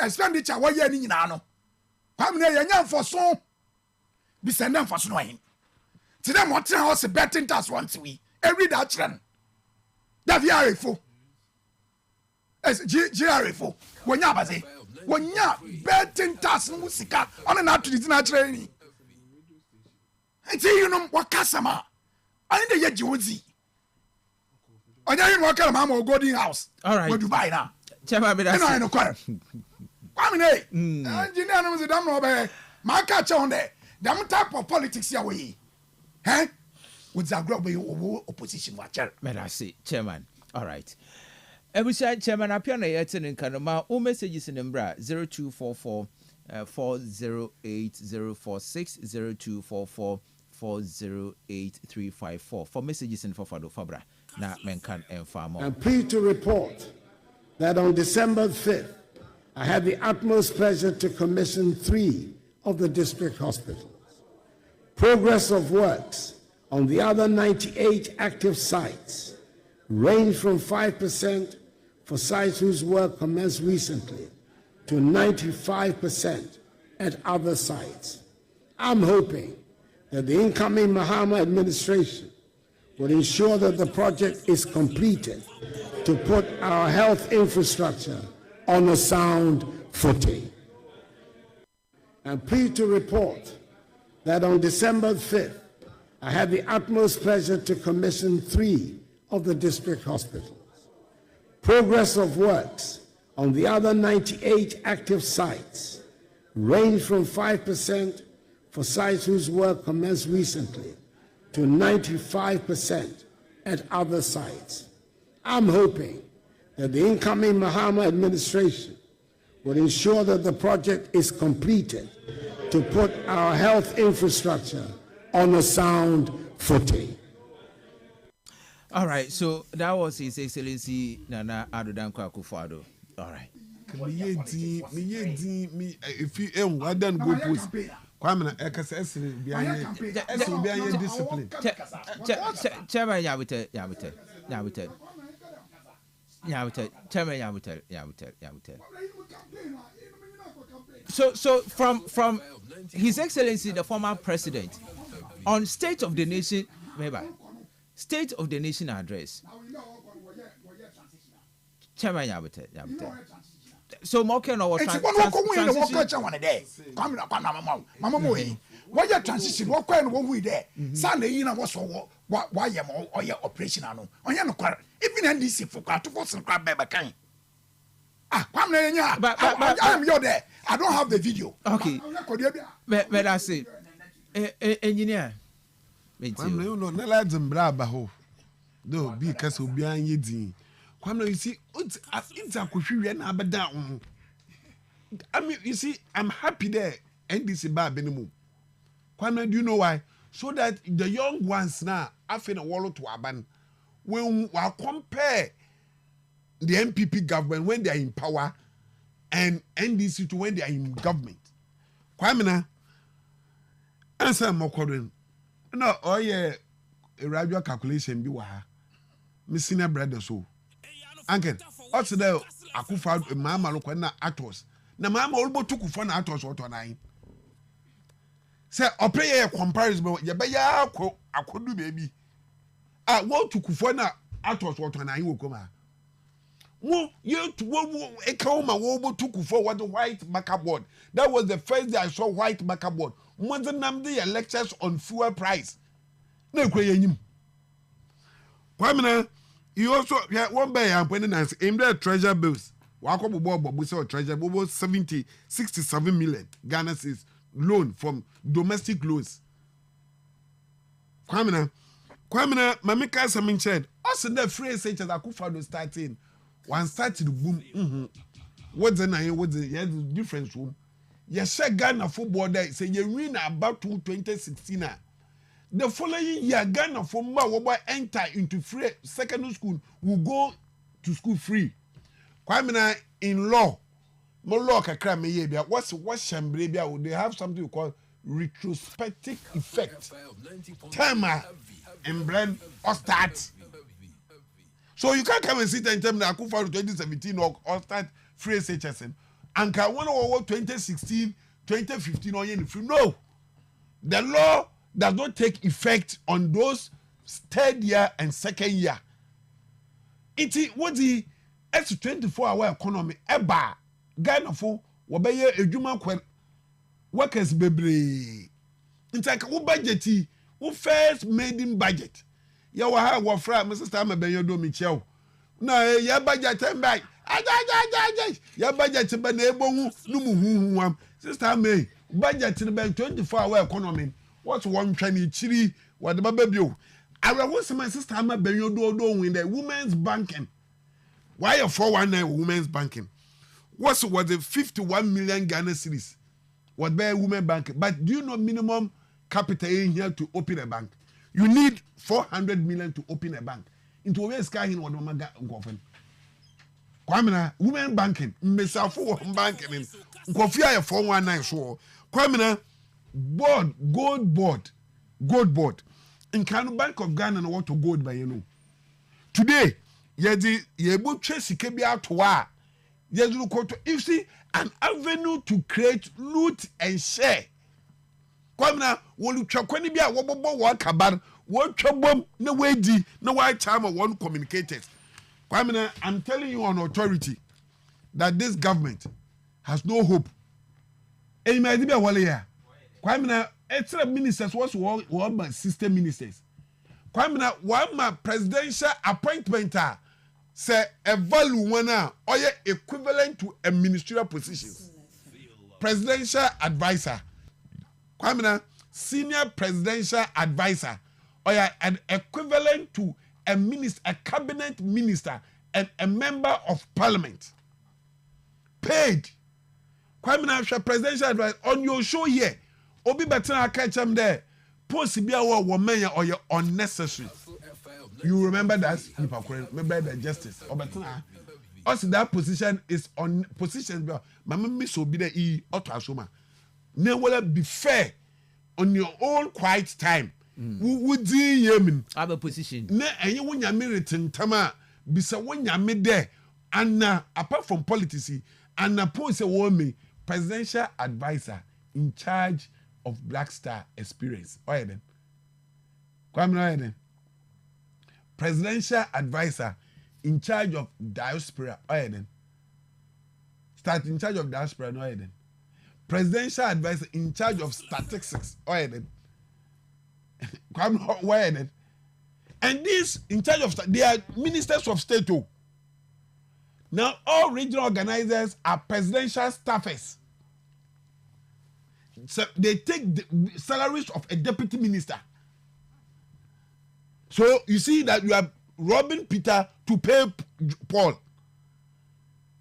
expenditure what you need now. Come near your for so be send them for snowing. To them, what house betting task once we every Dutchman. That VRFO. As GRFO. When you say, when you betting task musica on an out to the training. And say, you know what customer. I need to get you. I didn't work at Mama Golden House. All right. What do you buy now? I know. I mean, engineer was a damn robber. My catch on there. Damn type of politics here we. Huh? With the global opposition watcher. May I see, Chairman. All right. Every side, Chairman, appear na yetin in Kanoma. All messages in Embra 0244 408 0244 408 354 for messages in Fafado Fabra. I'm pleased to report that on December 5th, I had the utmost pleasure to commission 3 of the district hospitals. Progress of works on the other 98 active sites range from 5% for sites whose work commenced recently to 95% at other sites. I'm hoping that the incoming Mahama administration will ensure that the project is completed to put our health infrastructure on a sound footing. I'm pleased to report that on December 5th, I had the utmost pleasure to commission 3 of the district hospitals. Progress of works on the other 98 active sites range from 5% for sites whose work commenced recently to 95% at other sites. I'm hoping that the incoming Mahama administration will ensure that the project is completed to put our health infrastructure on a sound footing. All right, so that was His Excellency Nana Addo Dankwa Akufo-Addo. All right. Me if you I don't go post. Kwame na ekasa esere bia ye discipline. Chairman Yabutel. Chairman Yabutel. So from His Excellency the former president on State of the Nation, State of the Nation address. Chairman Yabutel. So more can our transition. Why you transition? What kind of we there? Sunday, you know what's why you or your operation? Even NDC for to force and crab baby kind. But I'm your there. I don't have the video. Okay. But I say, engineer. You know, no lads and braba ho. Though because of behind you. You see, it's a question about that. I mean, you see, I'm happy there. And this is bad anymore. Kwame, do you know why? So that the young ones now, after a wall to Aban, when we compare the MPP government when they are in power and NDC to when they are in government. Kwame, na answer more calling. No, oh yeah, a radio calculation be waha. My senior brother so. Uncle, also there, Akufo mama look na actors. Na mama olbo took for na actors what nine. Say, play a comparison, ya be ya akodu baby. What took for na actors what nine will come. Wo you to wo e come ma wo took for what the white marker board. That was the first day I saw white marker board. Mother namde lectures on fuel price. Na kwe yanyim. Kwamina you also one bay and when in their treasure bills. Wakobo Bobo saw treasure bill 67 million Ghana says loan from domestic loans. Kwamina, Mamika Samin said, also the phrase such as Akufo-Addo starting one started boom. What's the difference room? Yes, Ghana football there say you win about 2016. The following year, Ghana from Mawawa enter into free secondary school will go to school free. Kwamina in law, more law kakra me ye bia. What's Shambre bia? They have something we call retrospective effect. Timer and blend or start. So you can't come and sit and tell me that Akufo-Addo 2017 or start free SHSN. And can one over 2016, 2015 or any free? No, the law does not take effect on those third year and second year. It is what the it's 24-hour economy eba Ghana for wobeye edwuma kwen workers bebre. It's like who budget who first made in budget. Ya wa ha wo fra my sister ma benyo do mi chew. Na ya budget and back. Ya budget be na ebohu no mu huhuam. Sister me budget in be 24-hour economy. What's one Chinese chiri? What the baby? I was my sister. I'm a benyo do in the women's banking. Why a 419 women's banking? What was the 51 million Ghana cedis? What by women banking? But do you know minimum capital in here to open a bank? You need 400 million to open a bank. Into where sky in what Mama Goffen. Kwamina, women banking, Messafo banking, Kofia 419 so. Kwamina. Gold board. In Kano Bank of Ghana and what to gold by you know. Today, ye both chase kebi out wa. You see an avenue to create loot and share. Kwamina, wolu chakweni bia wobobo wa kabar, wo chobom no way di, no why time of one communicators. Kwamina, I'm telling you on authority that this government has no hope. And you might be a wale here. Kwamina, extra ministers was one my system ministers. Kwamina, one my presidential appointment say a value one or equivalent to a ministerial position. Presidential advisor. Kwamina, senior presidential advisor or an equivalent to a minister, a cabinet minister, and a member of parliament. Paid. Kwamina, presidential advisor on your show here. Obi better catch them there. post be our woman or your unnecessary. You remember that? Remember the justice. Also, that position is on position. Mama miss will be the E or Tasuma. Never be fair on your own quiet time. Would you have a position? Ne, and you won't written Tama, bisa when you made there, and apart from politics, and post a woman presidential advisor in charge of Black Star Experience. Why then? Kwame presidential advisor in charge of diaspora. Why then? Start in charge of diaspora. No, why then? Presidential advisor in charge of statistics. Why then? Kwame why then? And this in charge of they are ministers of state too. Now all regional organizers are presidential staffers. So they take the salaries of a deputy minister. So you see that you are robbing Peter to pay Paul.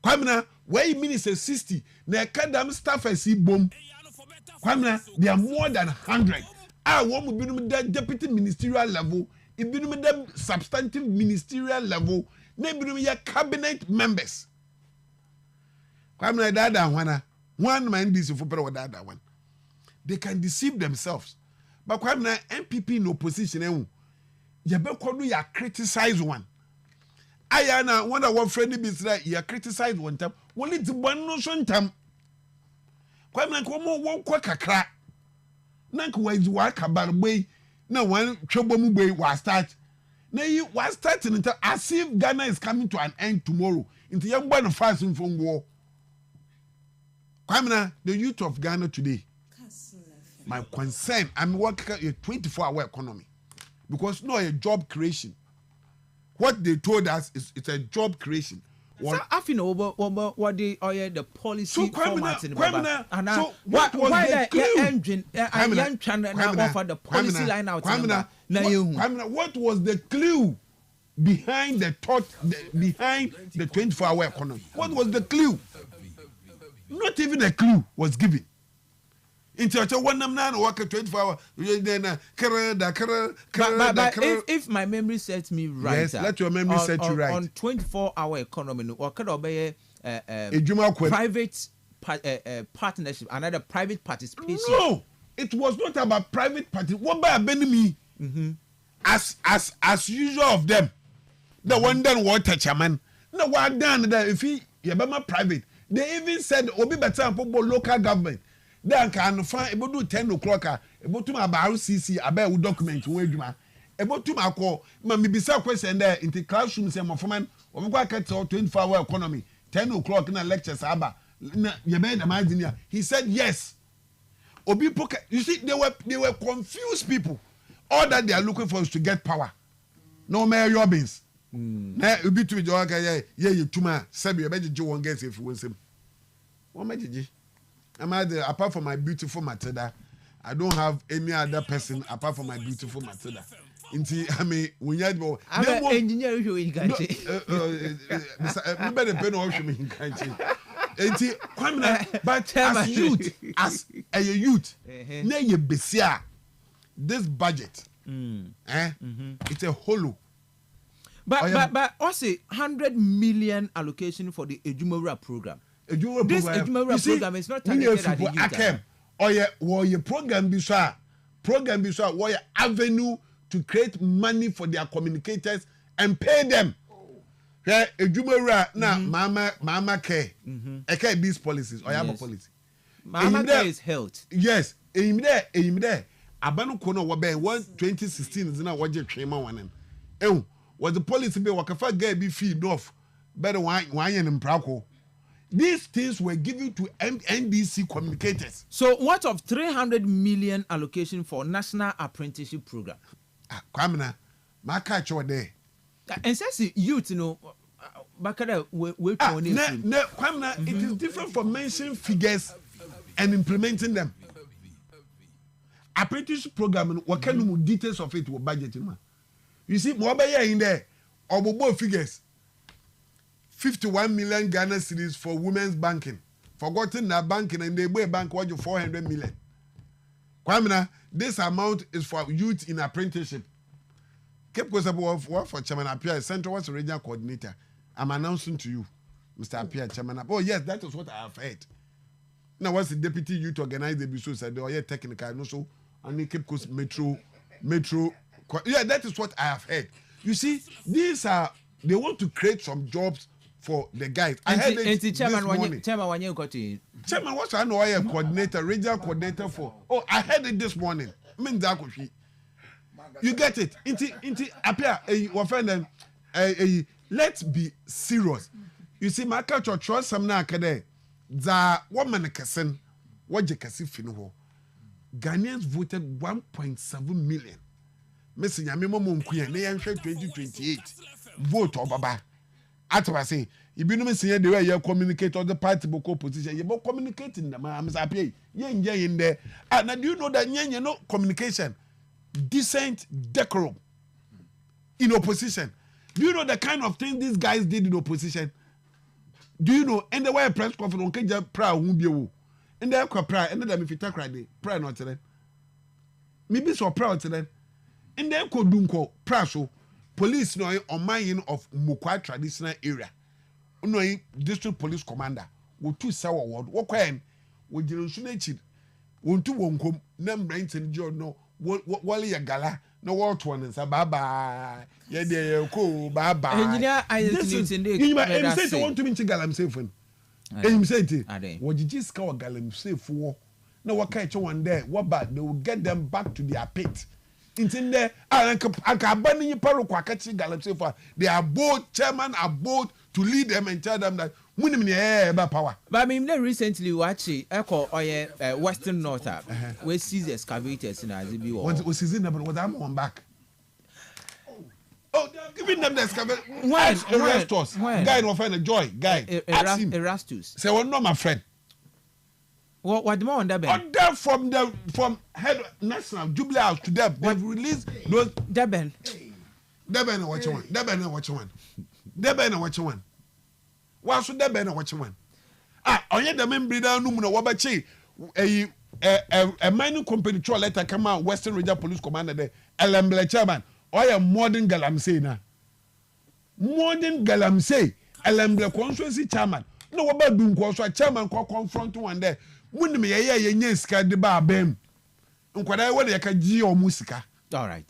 Kwamina, where he minister 60, na kadam staffers he boom. Kwamina, they are more than 100. I want to be the deputy ministerial level, it be the substantive ministerial level, maybe your cabinet members. Kwamina, that one man this for that one. They can deceive themselves. But Kwamina, MPP in opposition, you better criticize one. Ayana, one friendly business, you criticize one time. Well, it's one notion time. Kwamina, one quack. Nank was work about way. No one trouble way was start. Now you was starting as if Ghana is coming to an end tomorrow. Into young one fasting from war. Kwamina, the youth of Ghana today. My concern, I'm working a 24-hour economy because no a job creation. What they told us is it's a job creation. So I think what the policy format in the so what was the clue? What was the clue behind the thought behind the 24-hour economy? What was the clue? Not even a clue was given. Into one man work 24 hours. If my memory sets me right, yes, let your memory set you right. On 24-hour economy, what could be private partnership, another private participation? No, it was not about private participation. What by me? As usual of them, the one done water chairman. No one done that if he private. They even said obi better for local government. Then can find able to 10 o'clock. Able to my bar CC about document where you are able to my call. Mammy be some question there in the classroom. Say my foreman or 24-hour economy 10 o'clock in a lecture. Saba, you made a imagine. He said yes. Obi pocket. You see, they were confused people. All that they are looking for is to get power. No Mayor Robbins. Now you be to be okay. Yeah, you too much. Sabi, you better do one guess if you want him. What made you? Apart from my beautiful Matilda, I don't have any other person apart from my beautiful Matilda. I mean, when you have engineer, you can't but as a youth, this budget, it's a hollow. But also 100 million allocation for the Ejumura program. This Ejumura program is not targeted at the youth. Or your program be what avenue to create money for their communicators and pay them. Ejumura now mama care. Okay, these policies or have a policy. Mama care is health. Yes, aim there. Abanu kono wabe 2016 is now what you train one. Was the policy be wakafa get be feed off better wine and prako. These things were given to NDC communicators. So what of 300 million allocation for National Apprenticeship Program? Kwamina, my catch over there. And says youth, you know, Bakada we Kwamina, it is different from mentioning figures and implementing them. Apprenticeship program, what kind of details of it were budgeting? You see, more in there, or both figures. 51 million Ghana cedis for women's banking. Forgotten that banking and they buy bank what you 400 million. Kwamina, this amount is for youth in apprenticeship. Cape Coast work for Chairman Apia, Central West Regional Coordinator. I'm announcing to you, Mr. Apia, Chairman Apia. Oh, yes, that is what I have heard. Now, what's the deputy youth organizer? The BSO said, oh, yeah, technical, and also, and Cape Coast Metro. Yeah, that is what I have heard. You see, these are, they want to create some jobs for the guys. I heard it this morning. Chairman, what's I know I am coordinator, regional coordinator for. Oh, I heard it this morning. You get it? Inti appear a friend. Let's be serious. You see, my culture trust some na kade. The woman kasen, what you kasi fino. Ghanaians voted 1.7 million. Messi nyame mo nkuya na yan 2028 vote obaba. Atwa say, you be no me say the way you communicate on the party boko position, you be communicating them. I'm happy. Yen in there. And do you know that yen no communication, decent decorum in opposition. Do you know the kind of thing these guys did in opposition? Do you know? And the way press conference on Kenya pra won't be wo. And the pra and them if you talk right there, pra not to them. Maybe so proud to them. And then ko dunko pra so police no on mine of Mukwa traditional area. No district police commander. Wo tu sawa word. Wo kwen wo jironsunechi. Wo tu wonkom na mbrant and jo no wale ya gala no what one is baba ye de ko baba engineer I say want to mean galam safe and him say it what did you scout galam safe for no what catch one there what bad they will get them back to their pit in there anka bani paro kwa catch galam safe for they are both chairman are both to lead them and tell them that power. But I mean, recently, watching Echo or Western North, where sees excavators in Azibi. What's his name? But I'm on back. Oh, they're giving them the excavator. Erastus. Guy no friend, a joy. Guy. Erastus. Say, well, no, my friend. What the more on that ben? On that from head national Jubilee House to them, they've released those. Deben. Deben, what you want? Deben, what you want? Deben, what you want? What's the better what you want? On the member down no wabachi a mining company to letter come out Western Regional Police Commander there, Elembele chairman, or a modern galamsey na. Modern galamsey, Elembele constituency chairman. No about doing so chairman ko confront one there. When me ye nyeska de ba bem. Nkwada we de ka gi o musika. All right.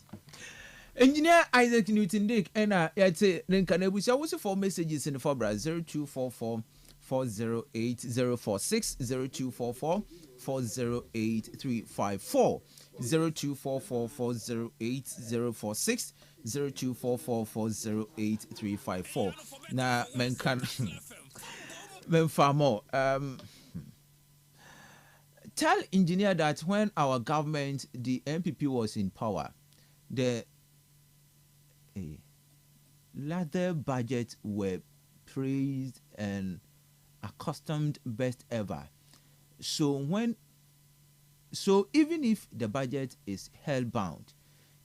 Engineer Isaac Newton Dick and I'd say Renkanebusi also for messages in the Fabra 0244 408 046 0244 408 354 0244 408 046 0244 408 354. Now, men can men far more. Tell engineer that when our government, the MPP was in power, the latter budget were praised and accustomed best ever. So even if the budget is hell-bound,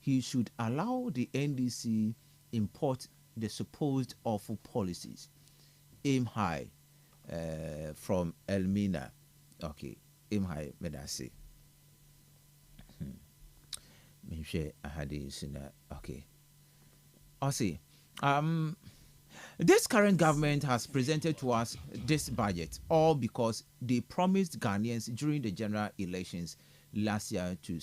he should allow the NDC import the supposed awful policies. Aim high from Elmina. Okay, aim high, Medasi. Maybe I had this in that. Okay. I'll see. This current government has presented to us this budget all because they promised Ghanaians during the general elections last year to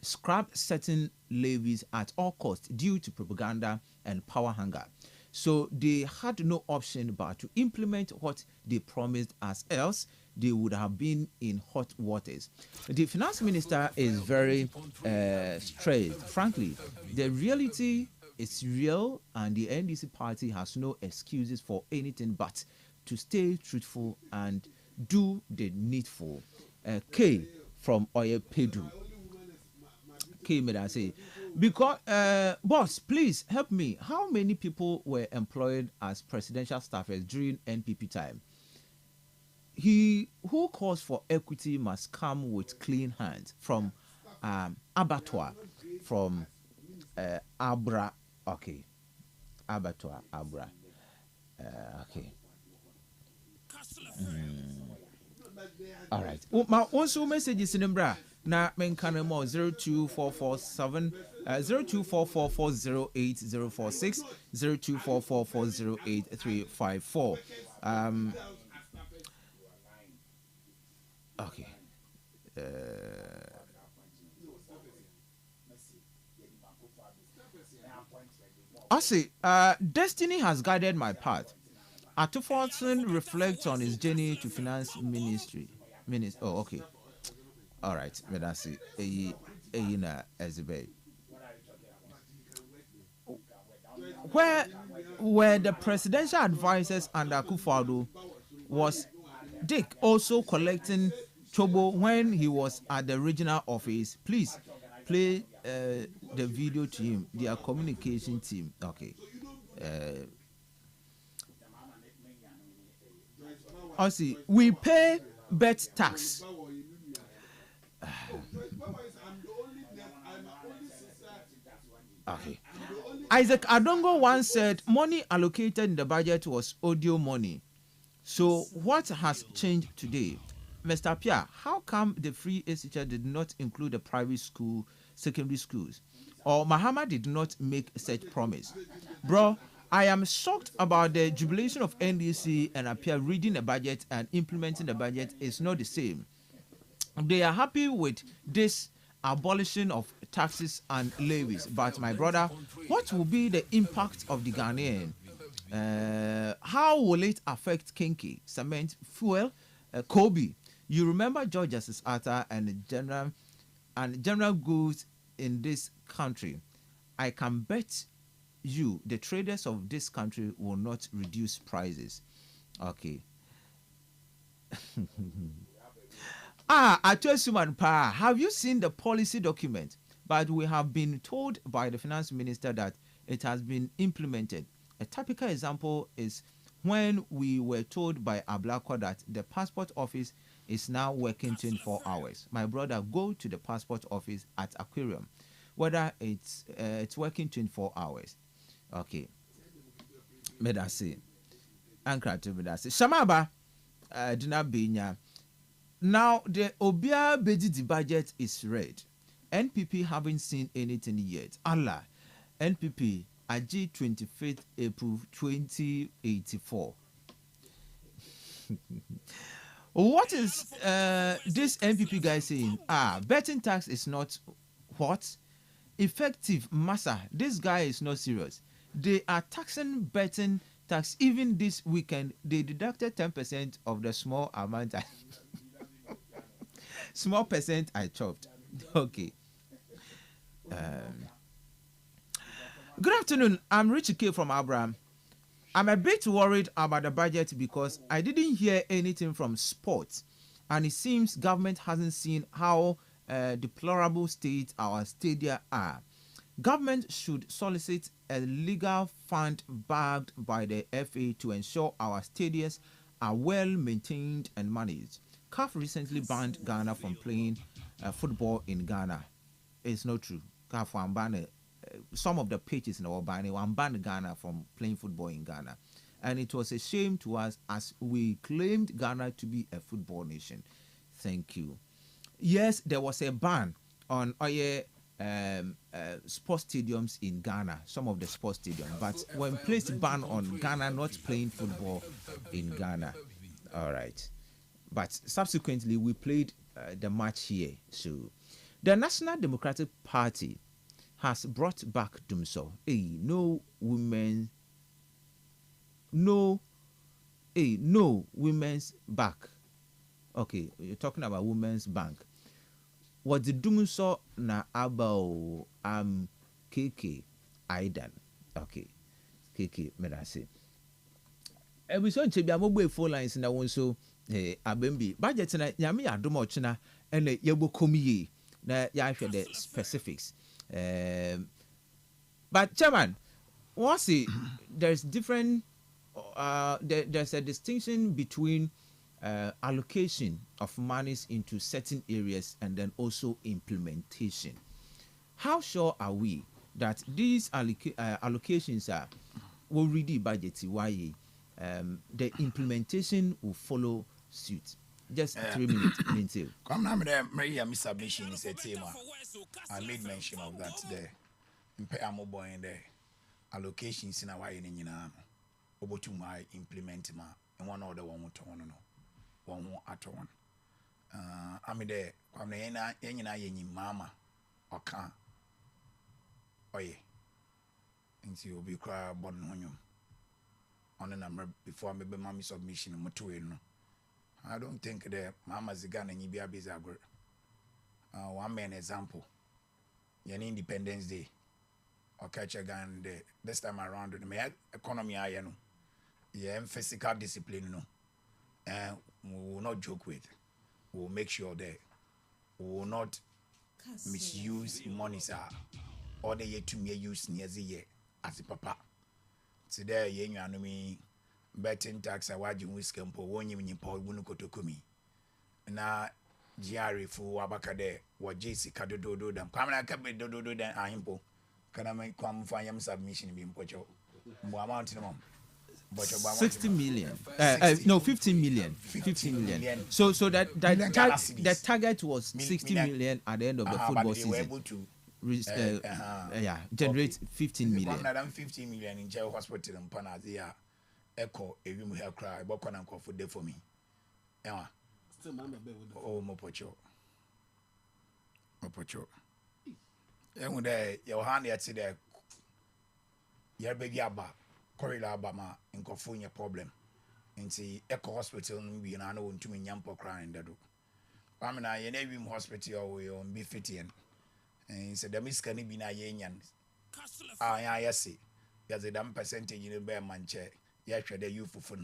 scrap certain levies at all costs due to propaganda and power hunger. So they had no option but to implement what they promised, as else they would have been in hot waters. The finance minister is very stressed. Frankly, the reality is real and the NDC party has no excuses for anything but to stay truthful and do the needful. K from Oye Pedu. K made I say, because boss, please help me. How many people were employed as presidential staffers during NPP time? He who calls for equity must come with clean hands. From abattoir, from Abra. Okay, abattoir, Abra. Okay. All right. My also messages in Mbra. na menkane mo 02447 0244408046 0244408354. Okay. I see. Destiny has guided my path. Atuforson reflects on his journey to finance ministry. Oh, okay. All right. Medasi. Eyina Ezebe. Where were the presidential advisors under Akufo-Addo? Was Dick also collecting Chobo when he was at the regional office? Please play the video to him. Their communication team. Okay. I see. We pay bet tax. Okay. Isaac Adongo once said money allocated in the budget was audio money. So what has changed today? Mr. Pia, how come the free teacher did not include the private school, secondary schools? Or Mahama did not make such promise? Bro, I am shocked about the jubilation of NDC and Apia reading the budget and implementing the budget is not the same. They are happy with this abolition of taxes and levies. But my brother, what will be the impact of the Ghanaian? How will it affect kinky, cement, fuel, Kobe? You remember George's Atta and general goods in this country. I can bet you the traders of this country will not reduce prices. Okay. Atuesuman Pa, have you seen the policy document? But we have been told by the finance minister that it has been implemented. A typical example is when we were told by Ablakwa that the passport office is now working 24 hours. My brother, go to the passport office at Aquarium, whether it's working 24 hours. Okay. Medasi. Ankra to Medasi. Shamaba, Dina Binya. Now, the Obia Bejidi budget is read. NPP haven't seen anything yet. Allah, NPP, Aji 25th April 2084. What is this NPP guy saying? Betting tax is not what? Effective massa. This guy is not serious. They are taxing betting tax. Even this weekend, they deducted 10% of the small amount. Small percent I chopped. Okay. Good afternoon. I'm Richie K from Abraham. I'm a bit worried about the budget because I didn't hear anything from sports, and it seems government hasn't seen how deplorable state our stadia are. Government should solicit a legal fund backed by the FA to ensure our stadiums are well maintained and managed. CAF recently banned Ghana from playing football in Ghana. It's not true. CAF banned some of the pitches in our banned Ghana from playing football in Ghana. And it was a shame to us as we claimed Ghana to be a football nation. Thank you. Yes, there was a ban on sports stadiums in Ghana, some of the sports stadiums. But when placed a ban on Ghana not playing football in Ghana, all right. But subsequently, we played the match here. So, the National Democratic Party has brought back Dumso. No women's back. Okay, you're talking about women's bank. What the Dumso na about KK Aidan. Okay, KK Medase. We saw Chibia mobile phone lines in the one so. Abembi budget na nyame adomo chena ene yebokomiye na ya hwe the specifics. But chairman, what's it? There's a distinction between allocation of monies into certain areas and then also implementation. How sure are we that these allocations are already budgeted? Why the implementation will follow suit? just 3 minutes. Mintil. Come now, my submission is a team. I made mention of that there. I'm boy in there. Allocations in a way in over to my implement ma and one other one to one at one. I'm there. I'm the mama or can. Oh, yeah. And so you'll be cry about on the number before I made mommy submission. I don't think the mama's gun and you be a busy. One main example. You're Independence Day. Or catch a gun there. This time around, the economy, I know. Yeah, physical discipline, no. And we will not joke with. We will make sure that we will not misuse money, sir. Or the year to me use near the year as a papa. Today, you know me betting tax a wajin whiskey and po one in Paul Wunuko na GRE for Wabakade, what JC Kadodo, them. Come like a bit dodo than I impo. Can I make come for him submission in Pocho? Mountain mom. 60 million. No, 15 million. 15 million. So the target was 60 million at the end of the football season. They were able to generate 15 million. 15 million in jail hospital in Panazia. Echo, a room here cry, but can for day for me. Yeah. Oh, Mopocho. And when your hand yet see there, your baby abba, corridor Abama, in California problem. And see Echo Hospital, we are known to me Yampo crying that do. I mean, I name hospital we on B15. And said the miss can be na yen. I see. There's a damn percentage in the bear manche. Yes, the youth for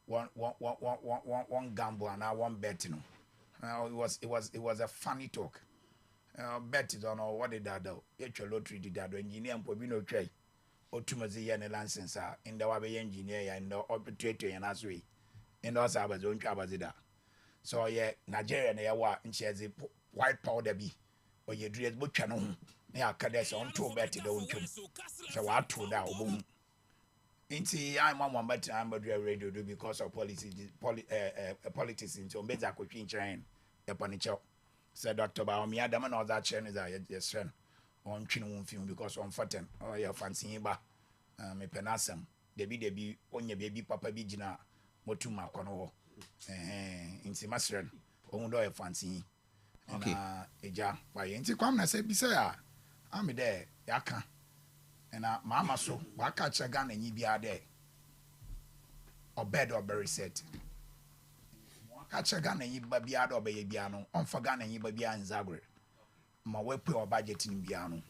one gamble and I one bet. It was a funny talk. Bet it on what did that do? Your lottery did that engineer and Pobino tray. Or two Mazian license in the Wabe engineer and the operator and as we. And also I was own Cabazida. So yeah, Nigeria and Yawa and she has a white powder be. Or you dress butcher no. Near Cadets on two bet it don't. So I told that boom. Inti I'm on one but I'm radio do because of politics into Beza Queen train upon each other. Said Dr. Baomi Adam and all that chain is a friend on Chin film because on Fatten or your fancy ba me penasam. Debbie on your baby papa bijina motuma kono. Inti Masren on do a fancy. Okay. Eja by inti kwam na say bisa I'm there yaka. And mama so waka chaga na nyi bia there. Or bed or very set. Kachaga na nyi bia do be bia no. On faga na nyi bia in Zagreb. Ma we pay our budget in bia no.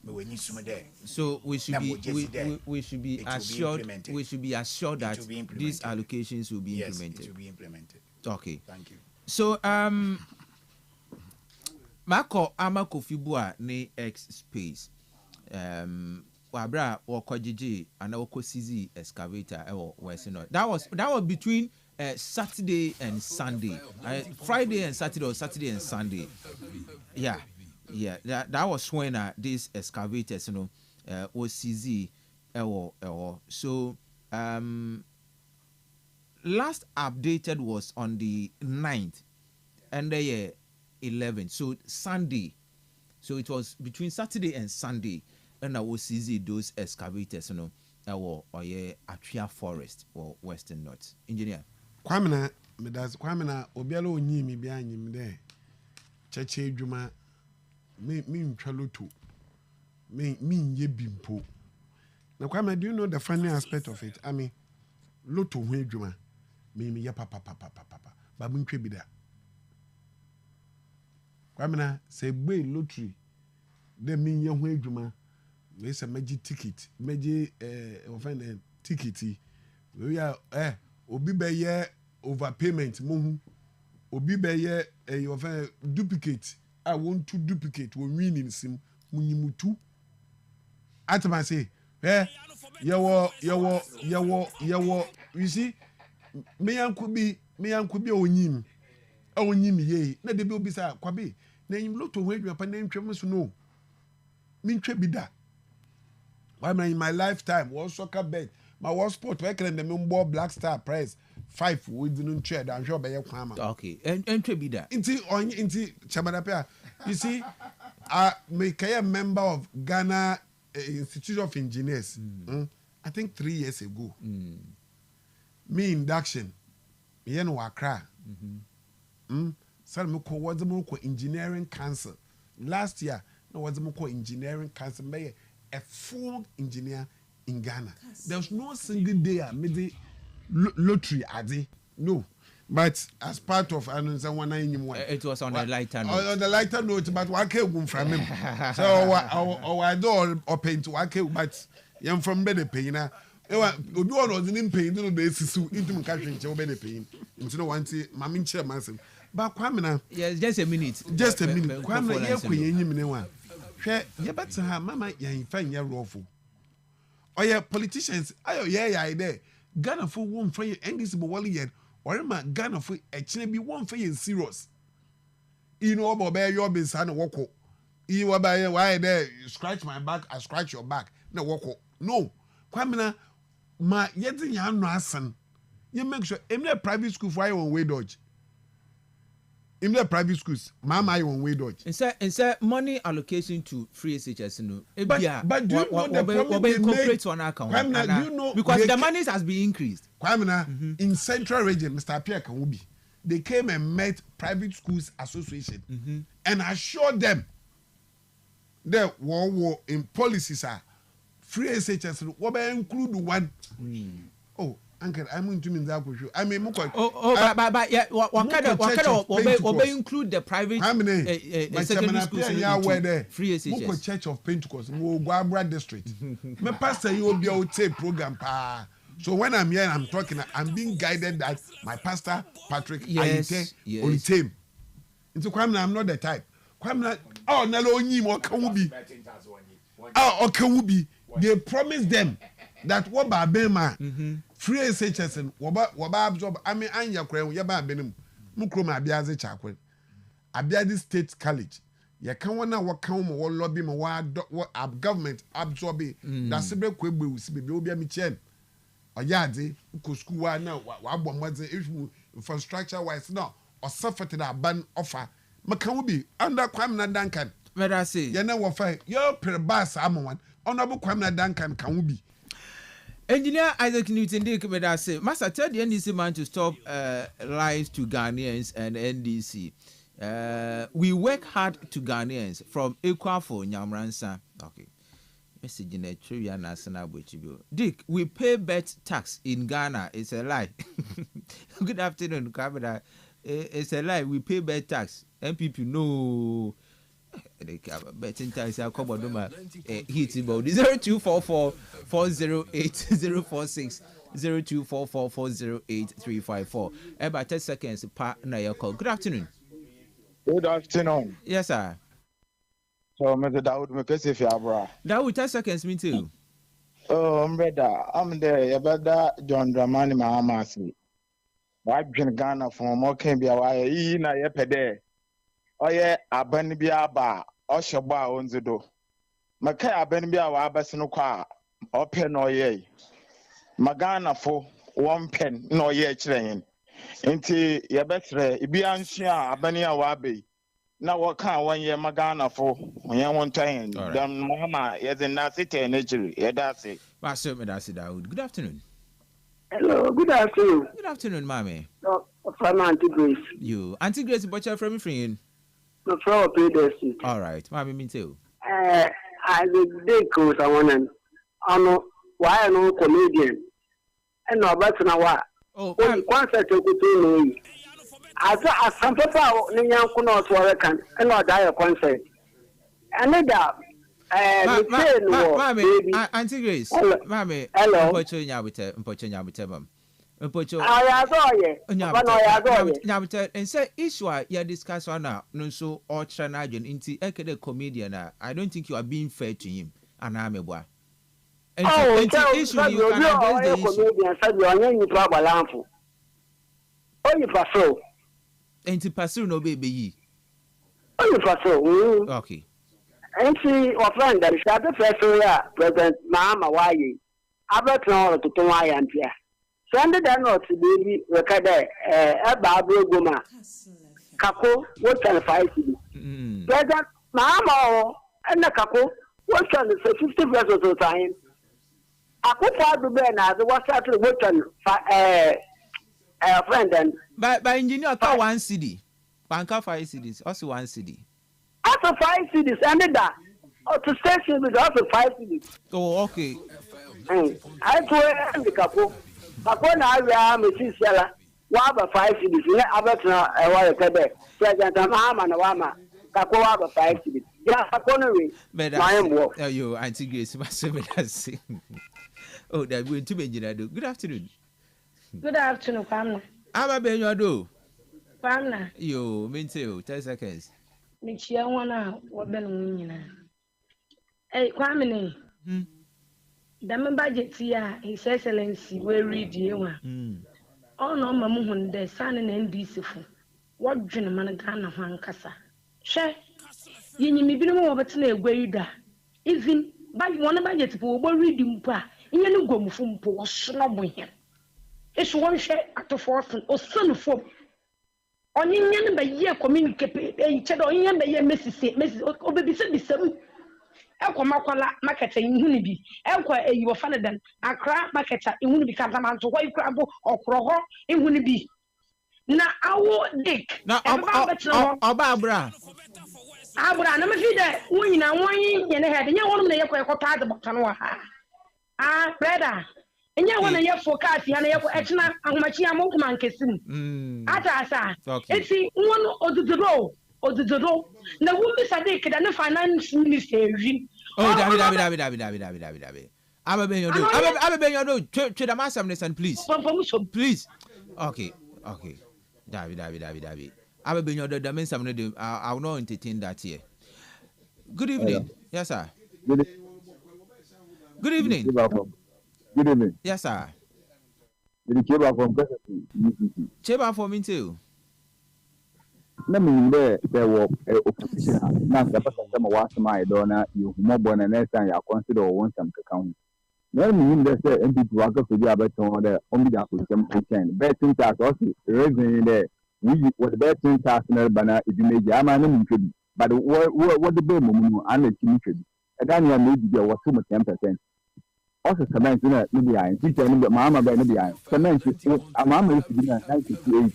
Me we need some there. So we should be assured that these allocations will be implemented. It will be implemented. Okay. Thank you. So Mako Amakofibua ne X space. Wabra Wakojiji and Oko CZ excavator that was between Saturday and Sunday. Friday and Saturday or Saturday and Sunday. Yeah. That was when these excavators, was CZ so last updated was on the 9th and the 11th. So Sunday. So it was between Saturday and Sunday. And I was CZ those excavators, or Atria Forest or Western North. Engineer. Kwamina, Obialo Ni mi behind him there. Cheche Juma, me Chaloto, me ye bimpo. Now, Kwame, do you know the funny aspect of it? I mean, Loto we Juma, me ya papa, Babun Trebida. Kwamina, say, boy, lottery, they mean your way Juma. There's a magic ticket, offend ticket. We are obi be ye overpayment mohu. Obi be ye offend duplicate. I want to duplicate when winning sim munimutu. Atama say, yawo. You see, me could be onyim. Onyim ye. Na de be obisa kwabe. Na yim loto we dwa pa na ntwem so no. Min twa bi da. Why in my lifetime, one soccer bet, my one sport, where can the Mumbo Black Star prize 5 within trade. I'm sure by your kwama. Okay, and to be that. Inti Chamadapia. You see, make a member of Ghana Institute of Engineers. I think 3 years ago. Me induction. Me no Accra. Salmoko was the Moko Engineering Council. Last year, no was the Moko Engineering Council. May a full engineer in Ghana. There's no single day I made the lottery. No. But as part of it was on the lighter note. On the lighter note, but what came from him? So I don't open to what but I'm from better pain. Obi one was in pain, no dey sisu into my country nche better pain. Into no want say mama nche massive. But Kwamina, yes, just a minute. Kwamina ye kwen enyim ne wa. Hwe ye better ha mama ye fa nye rofo. Oye politicians ayo ye there. Ghana for one for NDC bo wali yet. Or ma Ghana for actually be one for you serious. You know about your business and walk. You were by why there you scratch my back, I scratch your back. No walk. No. Kwamina ma yeti ya no asan. You make sure in the private school for your way dodge. In the private schools, mama you on way dodge. And say money allocation to free SHS no. But do you know the problem they make on account? Kwamina, do you know because the money has been increased. Kwamina, in Central Region, Mr. Pierre Kawubi, they came and met Private Schools Association and assured them that war in policies are free SHS will include one. Oh, Uncle, I'm going to mean that with you. I mean, but yeah, what kind of include the private secondary schools in free SHS? Church of Pentecost, Guabra District. My pastor, you will be able to take program. So when I'm here, I'm talking, I'm being guided that my pastor, Patrick, Ayite, on team. Into Kwamina, I'm not the type. Kwamina, oh, Nalo Nyim or Kawubi. Oh, Kawubi. They promised them that what Bema free SHS and Waba absorb. I mean, Anya Kram, Yaba Benim, Mukroma Abiaze Chakwen, Abiadi State College. Ya can one now what come or lobby what government absorbing that Sibre Quebu will be a Michen. Or Yadi, who school now, what was the issue infrastructure wise now, or suffered that ban offer. Makawubi, under Kwamina Duncan. But I say, you know what, you're per bass, Amon, honorable Kwamina Duncan can be. Engineer Isaac Newton Dick, but I say, Master, tell the NDC man to stop lies to Ghanaians and NDC. We work hard to Ghanaians from Equafo, Nyamransa. Okay. Message in a trivia national Dick, we pay bet tax in Ghana. It's a lie. Good afternoon, Kabada. It's a lie. We pay bet tax. MPP, no. Betting tax. I'll come on. Hit about 0244 408 046 0244 408 354. About 10 seconds. Na your call. Good afternoon. Good afternoon. Yes, sir. So, Mr. Dawood, Mekesi Fiabra. Dawood, 10 seconds, me too. Oh, I'm ready. I'm there. About John Dramani Mahamasi. I've been Ghana from Mokin Biawai, na Yepede. Oh, yeah, Abanibia Ba, Oshaba on the door. Maka Abanibia Abasinoqua, open or ye. Magana for 1 pen, no ye train. Inti Yabetre, Ibiansia, Abania Wabi. Now what kind 1 year Magana for when you want time? Then Mama, yes, and that's it, naturally. Yeah, that's it. Good afternoon. Hello, good afternoon. Good afternoon, Mommy. From Auntie Grace. You, Auntie Grace, but you're from me. No, from Peterson. All right, Mommy, me too. I did go someone and why I know comedian. And no, but now what? Oh, concert to go to as some people, Nyan Kuno to work and not die a concert. And that. Mommy, Auntie Grace, Mommy, hello. And say issue you discuss on now, no so or Tranajan into a comedian. I don't think you are being fair to him, and I'm a boy. And issue you can address the issue. Oh, you pass and to pursue no baby. Oh, you pass okay. And see, or friend, that is the first President Mama, why you? I've got to know to my auntie. Sunday that not baby recorded a Barbara Goma. Kako, what can 5 cities? President Mama and the Kako, what can the 50 pesos of time? I put out the Ben as a what's after what can friend and by engineer car 1 CD. Banka 5 cities, also 1 CD. Also 5 cities, and that. Oh, to station with also 5 cities. Oh, okay. I told the couple. Kako na area me sisiala. Wa ba 5 cities. Ne abetna e wa rekede. President Mahama na wama. Kako wa ba 5 cities. Ya kako no we. My work. You Auntie Grace, say. Oh, that we to be do. Good afternoon. Good afternoon, Pamela. I'm a ben you do. Pamela. You mean to 10 seconds. Michia wana wabena mwingine. Hey, Kwame. The budget here, His Excellency, will read you. Oh no, Mamuhun, the son and NDC. What gentleman Ghana Hankasa? Share. You may be more of a tale where you die. Even by one budget for reading pa, in any go from poor snob with him. It's one share at the fourth or son of four. On in by year communicate a cheddar in the year Mrs. Obi said the same. Elko makwala market in Hunibi. Elko you were funny than a crab market in Hunibi Cantaman to white crab or croho in Hunibi. Na awo dick. Na Barbara. Abra, no me fide. When na one in head, and you want me to go to the bottom. Ah, brother. And you want to hear forecast, and you have extra and machine monkman kissing. Atasa. It's one or the row. Or the door. Now, who is a dick and the finance minister? Oh, David. I'm a ben your do. To the master, please. Please. Okay. David. I'm a ben your do. I will not entertain that here. Good evening. Yes, sir. Good evening. Good evening. Yes, sir. Cheba for me too. Let me there were opposition. Now, the person was my donor, you more born and next time you consider one some account. Let me just say, and people work for the other the only that with some pretend. Betting tax also raising there. We was betting tax in Albana if you made Yaman could. But what the baby and the team should. And then you maybe there was 10%. Also, cement in the eye. Teacher, Mamma by the eye. Cement is a mamma is 92.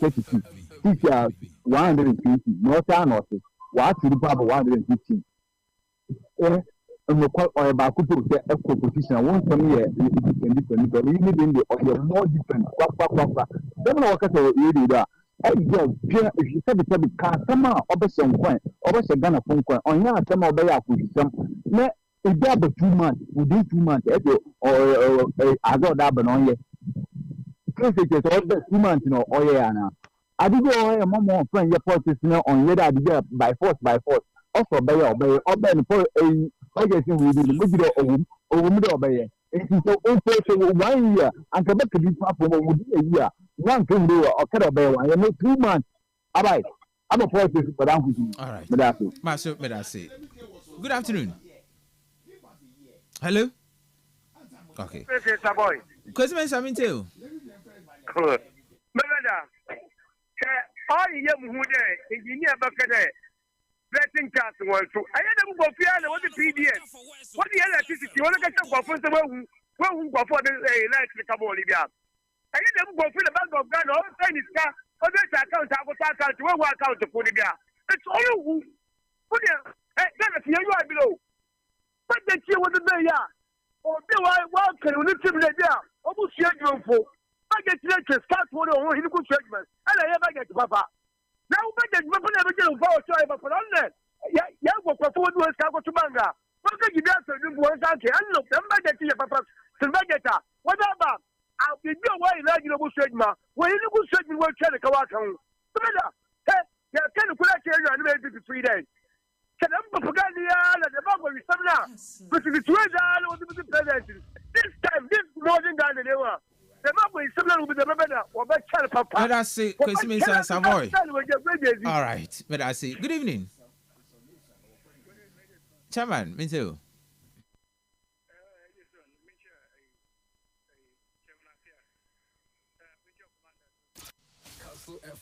Teacher 150, no time or what to the Papa 150. And we call or about a proposition. One from here, different, but you need in the more different. Don't know what you do that. If you said the car, some over some coin, over a gun of phone coin, on your some of the acquisition. If there be 2 months, within 2 months, or I got that, but on here. Because it is all the 2 months, oh yeah, now. I did go a more friend your politics on whether I did by force. Also, by or for a legacy will be the middle or middle of a it's so unfortunate 1 year and come back to this platform would be a year. One can do or cut a bear 2 months. All right. I'm a politics, but I'm all right. Master, good afternoon. Hello? Okay. Question something too. Good. All you who there, engineer Bakade, betting cast one too. I had them go piano, what the PDS, what the electricity, what the go for the who go for the electric Bolivia. I had them go for the bank of Ghana, all Chinese car, or this account, I will start to work out to Bolivia. It's all who put it, Ghana, you are below. But the chill with the day, or do I welcome you to the day, almost your for. I get to start for the whole Hindu judgment, and I ever get Papa. Now, but the weapon never get a vote to for on that. Yeah, what for was Cago to Manga. What can you do to do one country? And look, them by the Papa, Sylvageta. What about? I'll be no way like you know, Shedma. When you go shake me, will tell the Kawaka. Hey, yeah, can you put that here and maybe 3 days? Can I forget the the Bible with some now? But the treasure was the president. This time, this morning, than they were. Let us see, Christmas Savoy. All right, let us see. Good evening, Chairman. Me too.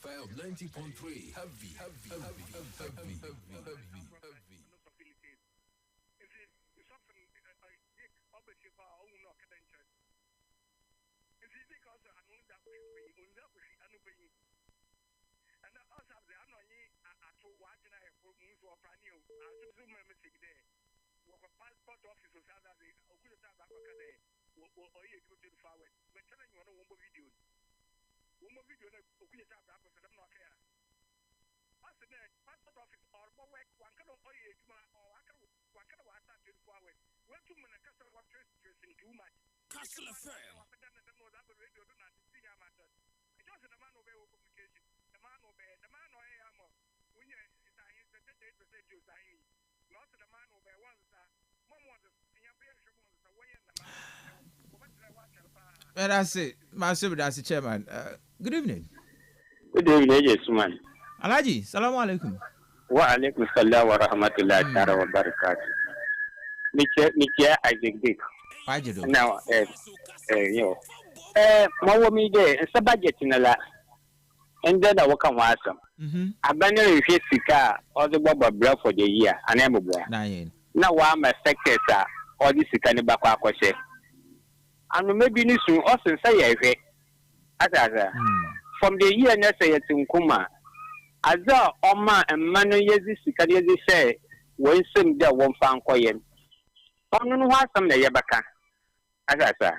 Kastle 90.3. Heavy. Passport office or Saturday, or could have back or you go to the far west. But telling you one more video. One more video, okay, I'm not here. Passport office or work, one can or one can watch that to the far west. When two men are Kastle dressing too much. Kastle FM. I don't know that radio do not see your matter. I just a man obey communication. The man obey, the man or ammo. When you're the 8% you sign. Not the man obey once. And that's it. Massive, that's the chairman. Good evening. Good evening, yes, man. Alaji, salamu alaikum. Wa alaikum salam wa rahmatullahi ta'ala wa barakatuh. Mikia Isaac Dick. Now, Mawa me there, it's a budget in a lot. And then I work on awesome. I banner if you car or the Bob Bra for the year, and I'm a boy. Now, I'm affected, sir, or this is kind of back. And maybe you soon also say, from the year necessary to Kuma, as a Oma and Manu Yezi Sikadi say, when some there won't find quiet. I don't know what some the Yabaka. As I say,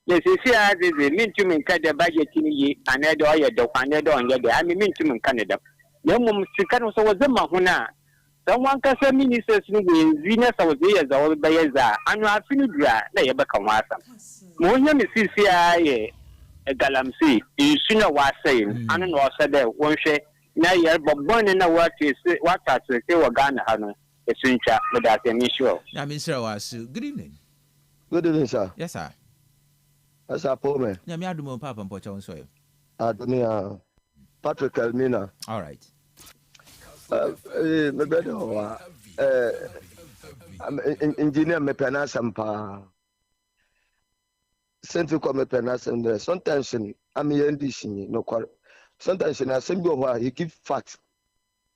yes, you see, as is a mean to me, the budget in ye, and I do your dog, and I don't get the I mean to me, Canada. No mum, Sikan was the Mahuna. Someone can say ministers in Venus of the years old by Yaza, and I feel dry, they ever come awesome. Moya Missis, a galamsey, you sooner was saying, and I know said that one share, now you're born in a word is what I say, were Ghana, a cincha without any show. I mean, sir, was good evening. Good evening, sir. Yes, sir. As a poor man. Yamiadumo Papa and Pochon soil. Adonia Patrick Elmina. All right. Engineer me penasam Central come penasam there. Sometimes I'm in this no qual. Sometimes I send you where he give facts.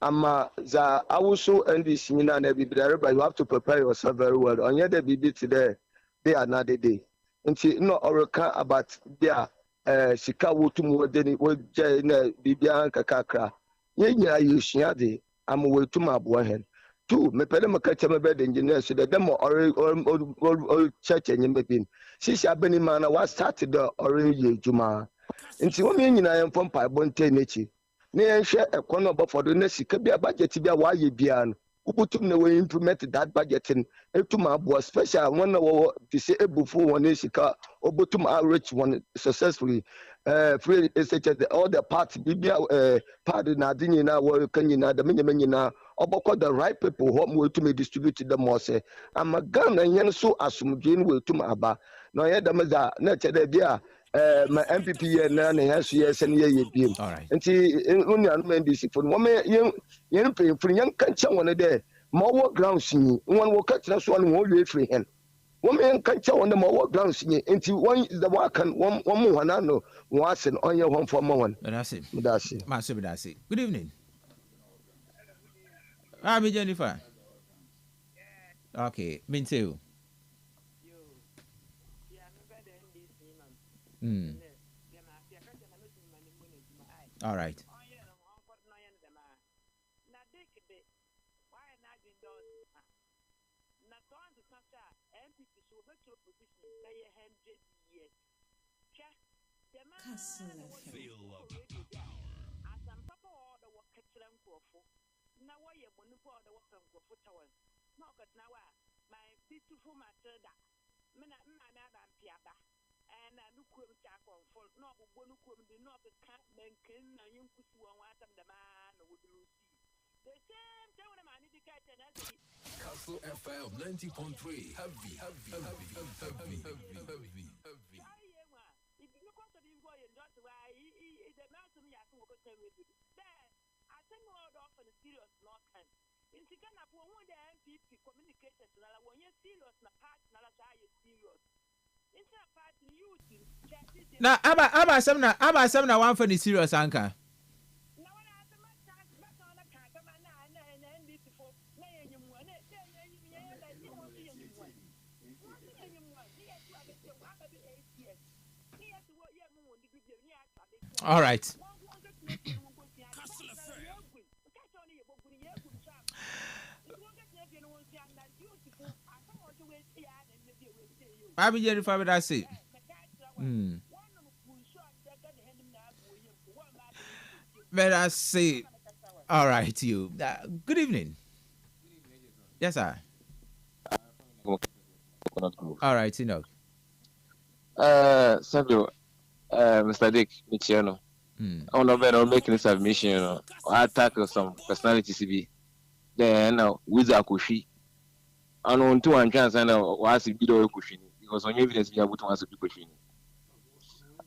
The also end this and but you have to prepare yourself very well. On your day be today, day another day. And she no oracle about their Chicago to more than it would Bibian Kakakra. Yeah, you shady. I'm away to my boy. Two, me pedal catch my bed engineer so that them or church and you she shall be in man. I was started the orange Juma. And she woman I am from Pibonte Nachi. Near share a corner for the next could be a budget to be a why you be an. Who put him the way implemented that budget in to my boy special one to say a before one is or but to my rich one successfully. Free all the parts, Bibia, party Nadini now, working in the minimum about the right people who will to me distribute them more. Say, I'm a gun and yen so assume Jane will to my bar. No, yet the Maza, not a dear. My MPP and none has yes and ye beam. All right. And she only unmanned this for woman young paying for young cancer one a day. More work ground singing, one will catch us one more free hand. Woman can't tell on the more ground singing into one is the work and one more I know once and on your home for one. That's it. That's it. Massive, that's it. Good evening. I'm Jennifer. Okay, me too. All right. And I look at Jack on full, not one who could be not the cat, then can I you could see one the man would lose. The same time I need to catch an Kastle FM 90.3. Heavy. If you look at the boy and just why the man to me, I can tell you. There, I think all off on a serious law time. In Tigana, one the MPP communicated when you're serious, na part, na serious. Na aba some na one for the serious anchor. All right. Baby Jerry Faber, that's it. But I say, all right, you. Good evening. Yes, sir. All right, Enoch. Samuel, Mr. Dick, Michiano. I want to better making a submission, you know. I tackle some personalities to be. Then now, with a cushy. I know two and chance and was a bit of cushion because on evidence we are able to answer the question.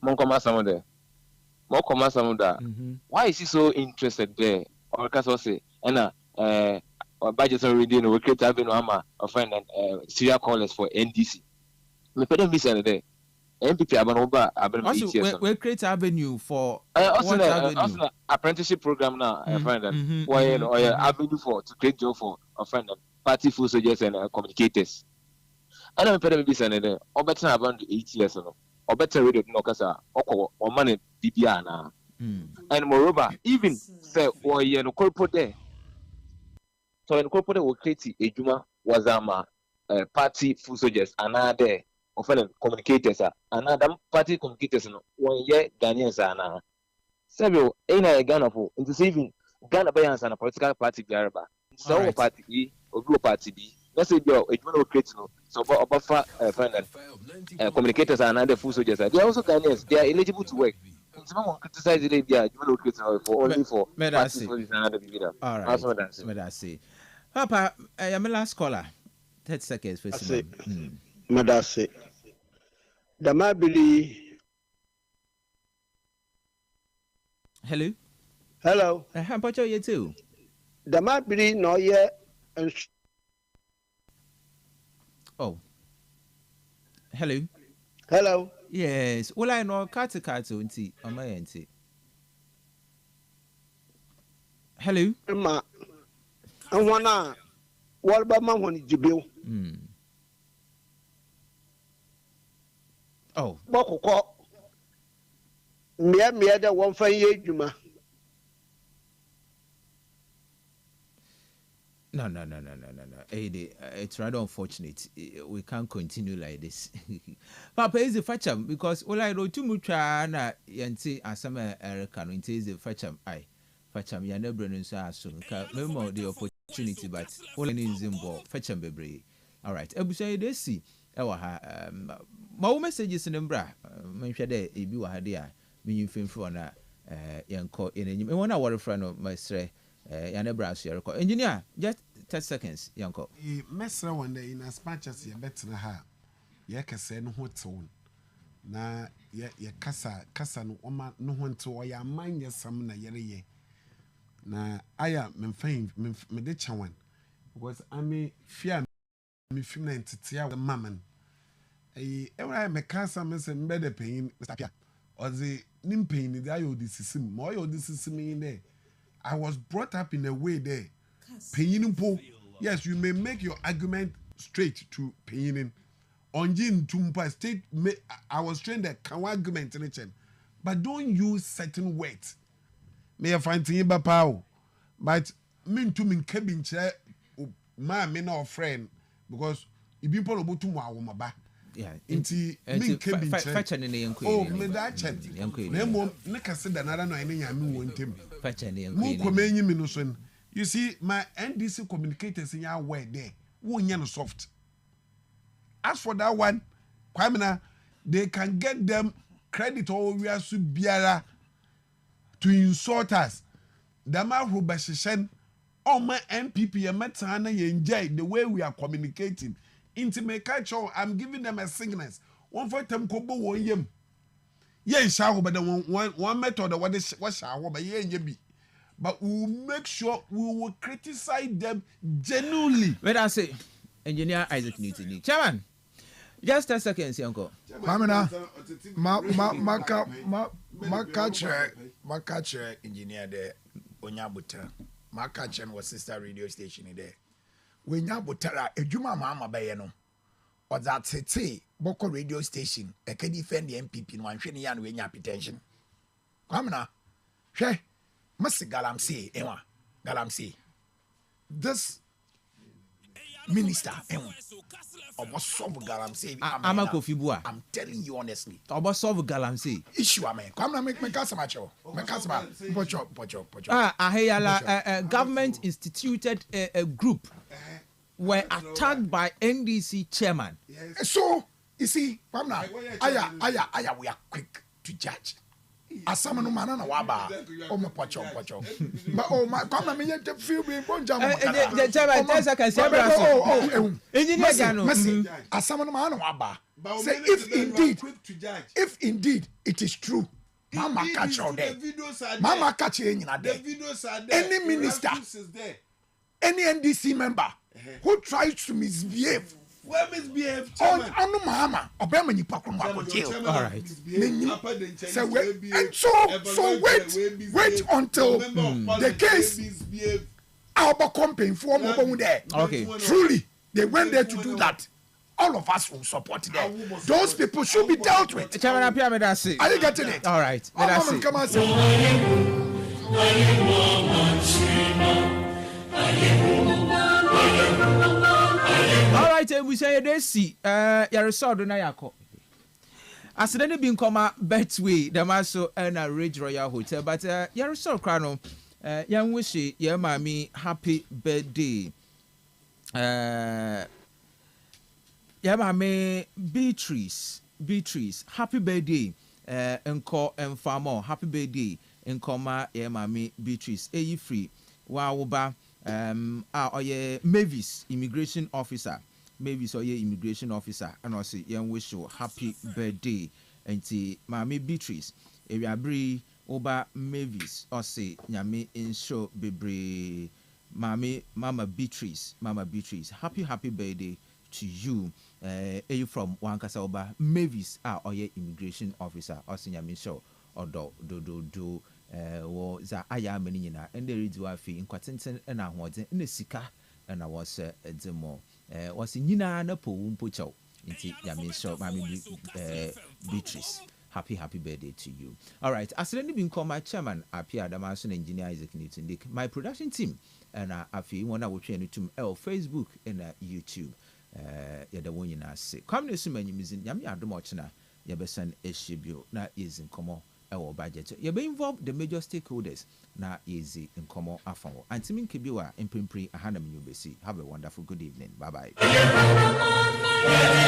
More some there. More some there. Why is he so interested there? Or can I say, and budget already in the create avenue a friend and serial callers for NDC. Me pay them this there. MPP also we create avenue for also apprenticeship program now a friend and avenue for to create job for a friend and party full soldiers and communicators. And I'm pay them this there. Or better about 8 years no. Or better radio no kasa or money BBR na. And moreover, even say no corporate there. So in corporate will create a juma was party full soldiers another often communicators another party communicators no 1 year Ghanaians na several a Ghana for into saving Ghana by and a political party garaba so party E or group party B let's say your a juma will create no so buffer friend and communicators and other full soldiers they are also Ghanaians they are eligible to work. Someone criticize it for only for party for this another bibida. All right. I see. Papa, I am a last caller. 30 seconds for Madase. The Mabili. Hello. Hello. How about you too? The Mabili no yet. Oh. Hello. Hello. Yes. Well, I know Katu unti on my auntie. Hello. Ma. And one what about my one is bill? Oh. Boko. Mia that 1 5 year juma. No. It's rather unfortunate. We can't continue like this. Papa is a fetcham because all I wrote to Mutra na yanti asama Erica is a fetcham. I fetcham yana brennan so no the opportunity, but all I need is in ball fetcham bebre. All right. Ebusha de see. My messages in Embra. Mention there a be wahadia. Meaning film for na yanko in any one hour friend of my stray. Engineer, just 10 seconds, Yanko. Mesra one day in as much as you better ha. Ye can say no tone. Na ye kasa no oma no one to ya mind your some na ye. Na aya memfame me de chawan. Because I may fear me feeling to tear the mammon. Every me cancer miss and better pain, Mr. Pia. Or the nim pain, the ayo this is him, more this is me in there. I was brought up in a way there. Paying yes, you may make your argument straight to paying. On Jin Tumpa state, I was trained that can argument in it, but don't use certain words. May I find thing about power, but mean to mean cabin chair, my men or friend, because if people are about to wow, yeah, inti min cabin chair. Oh, me that chat. Nemo, Nika said another no any yamu won't him. You see, my NDC communicators in your way there, won't soft. As for that one, Kwamina, they can get them credit or we are subiara to insult us. Dama Rubashishan, all my MPP and Matana enjoy the way we are communicating. Intimate culture, I'm giving them a sickness. One for them kobo one yem. Yes, shall but the one method what is what shall but ye. But we will make sure we will criticize them genuinely. When I say Engineer Isaac Newton, Chairman, just 10 seconds, Uncle. Mamina, my catcher engineer there, Onyabuta, my catcher was sister radio station there. When Yabutara, a Juma Mama Bayano, or that say Boko radio station e can defend the MPP no anhwe ne ya no enya hypertension kwamna hwe masi galamsey enwa galamsey this minister enwa obo solve galamsey ama Kofi Bua. I'm telling you honestly obo solve galamsey issue amen kwamna make customer cho pocho government instituted a group were attacked by NDC chairman. Yes. So you see, Pamna, aya, we are quick to judge. Asama no mana na waba. Oh my pocho. But oh my, Pamna me yet feel me bonja. Engineer Gano. Asama no mana waba. Say if indeed it is true. Mama catch all there. Mama catch you there. Any minister, any NDC member who tries to misbehave. Where misbehave? On Mama, Obama ni pakun wako jail. All right. So wait until the case. Our campaign for there. Okay. Truly, they went there to do that. All of us will support them. Those people should be dealt with. Are you getting it? All right. Come on, say. All right, we say this. Your resort na yako. As then been come Betway, the maso and a Ridge Royal Hotel, but your resort crano. Young wishy, your mommy, happy birthday. Yeah, mommy, Beatrice, happy birthday. Encore and far more, happy birthday. In comma, yeah, mommy, Beatrice, free. Wow, Mavis, immigration officer. Mavis or immigration officer, and also young wish you happy birthday. And see, mommy Beatrice, if you are Oba Mavis, or say, Yami in show bebre, Mama Beatrice, happy birthday to you. You from Wankasa Oba Mavis, or your immigration officer, or Yami show, or do. Za aya menina and the redu afi in kwatinten and ahoden in the sika and I was demo was in yina na po umpocho inti yami so mami Beatrice happy birthday to you. All right, as then been called my chairman appear Damason engineer Isaac Newton Dick, my production team and afi one will train to Facebook and YouTube yeah the one you say come to some many music yami adomochna yabesan eshibio na is in common our budget. You be involved the major stakeholders na easy in common afon. And Timin Kibiwa in Pimpri Ahanam Ubesi. Have a wonderful good evening. Bye bye.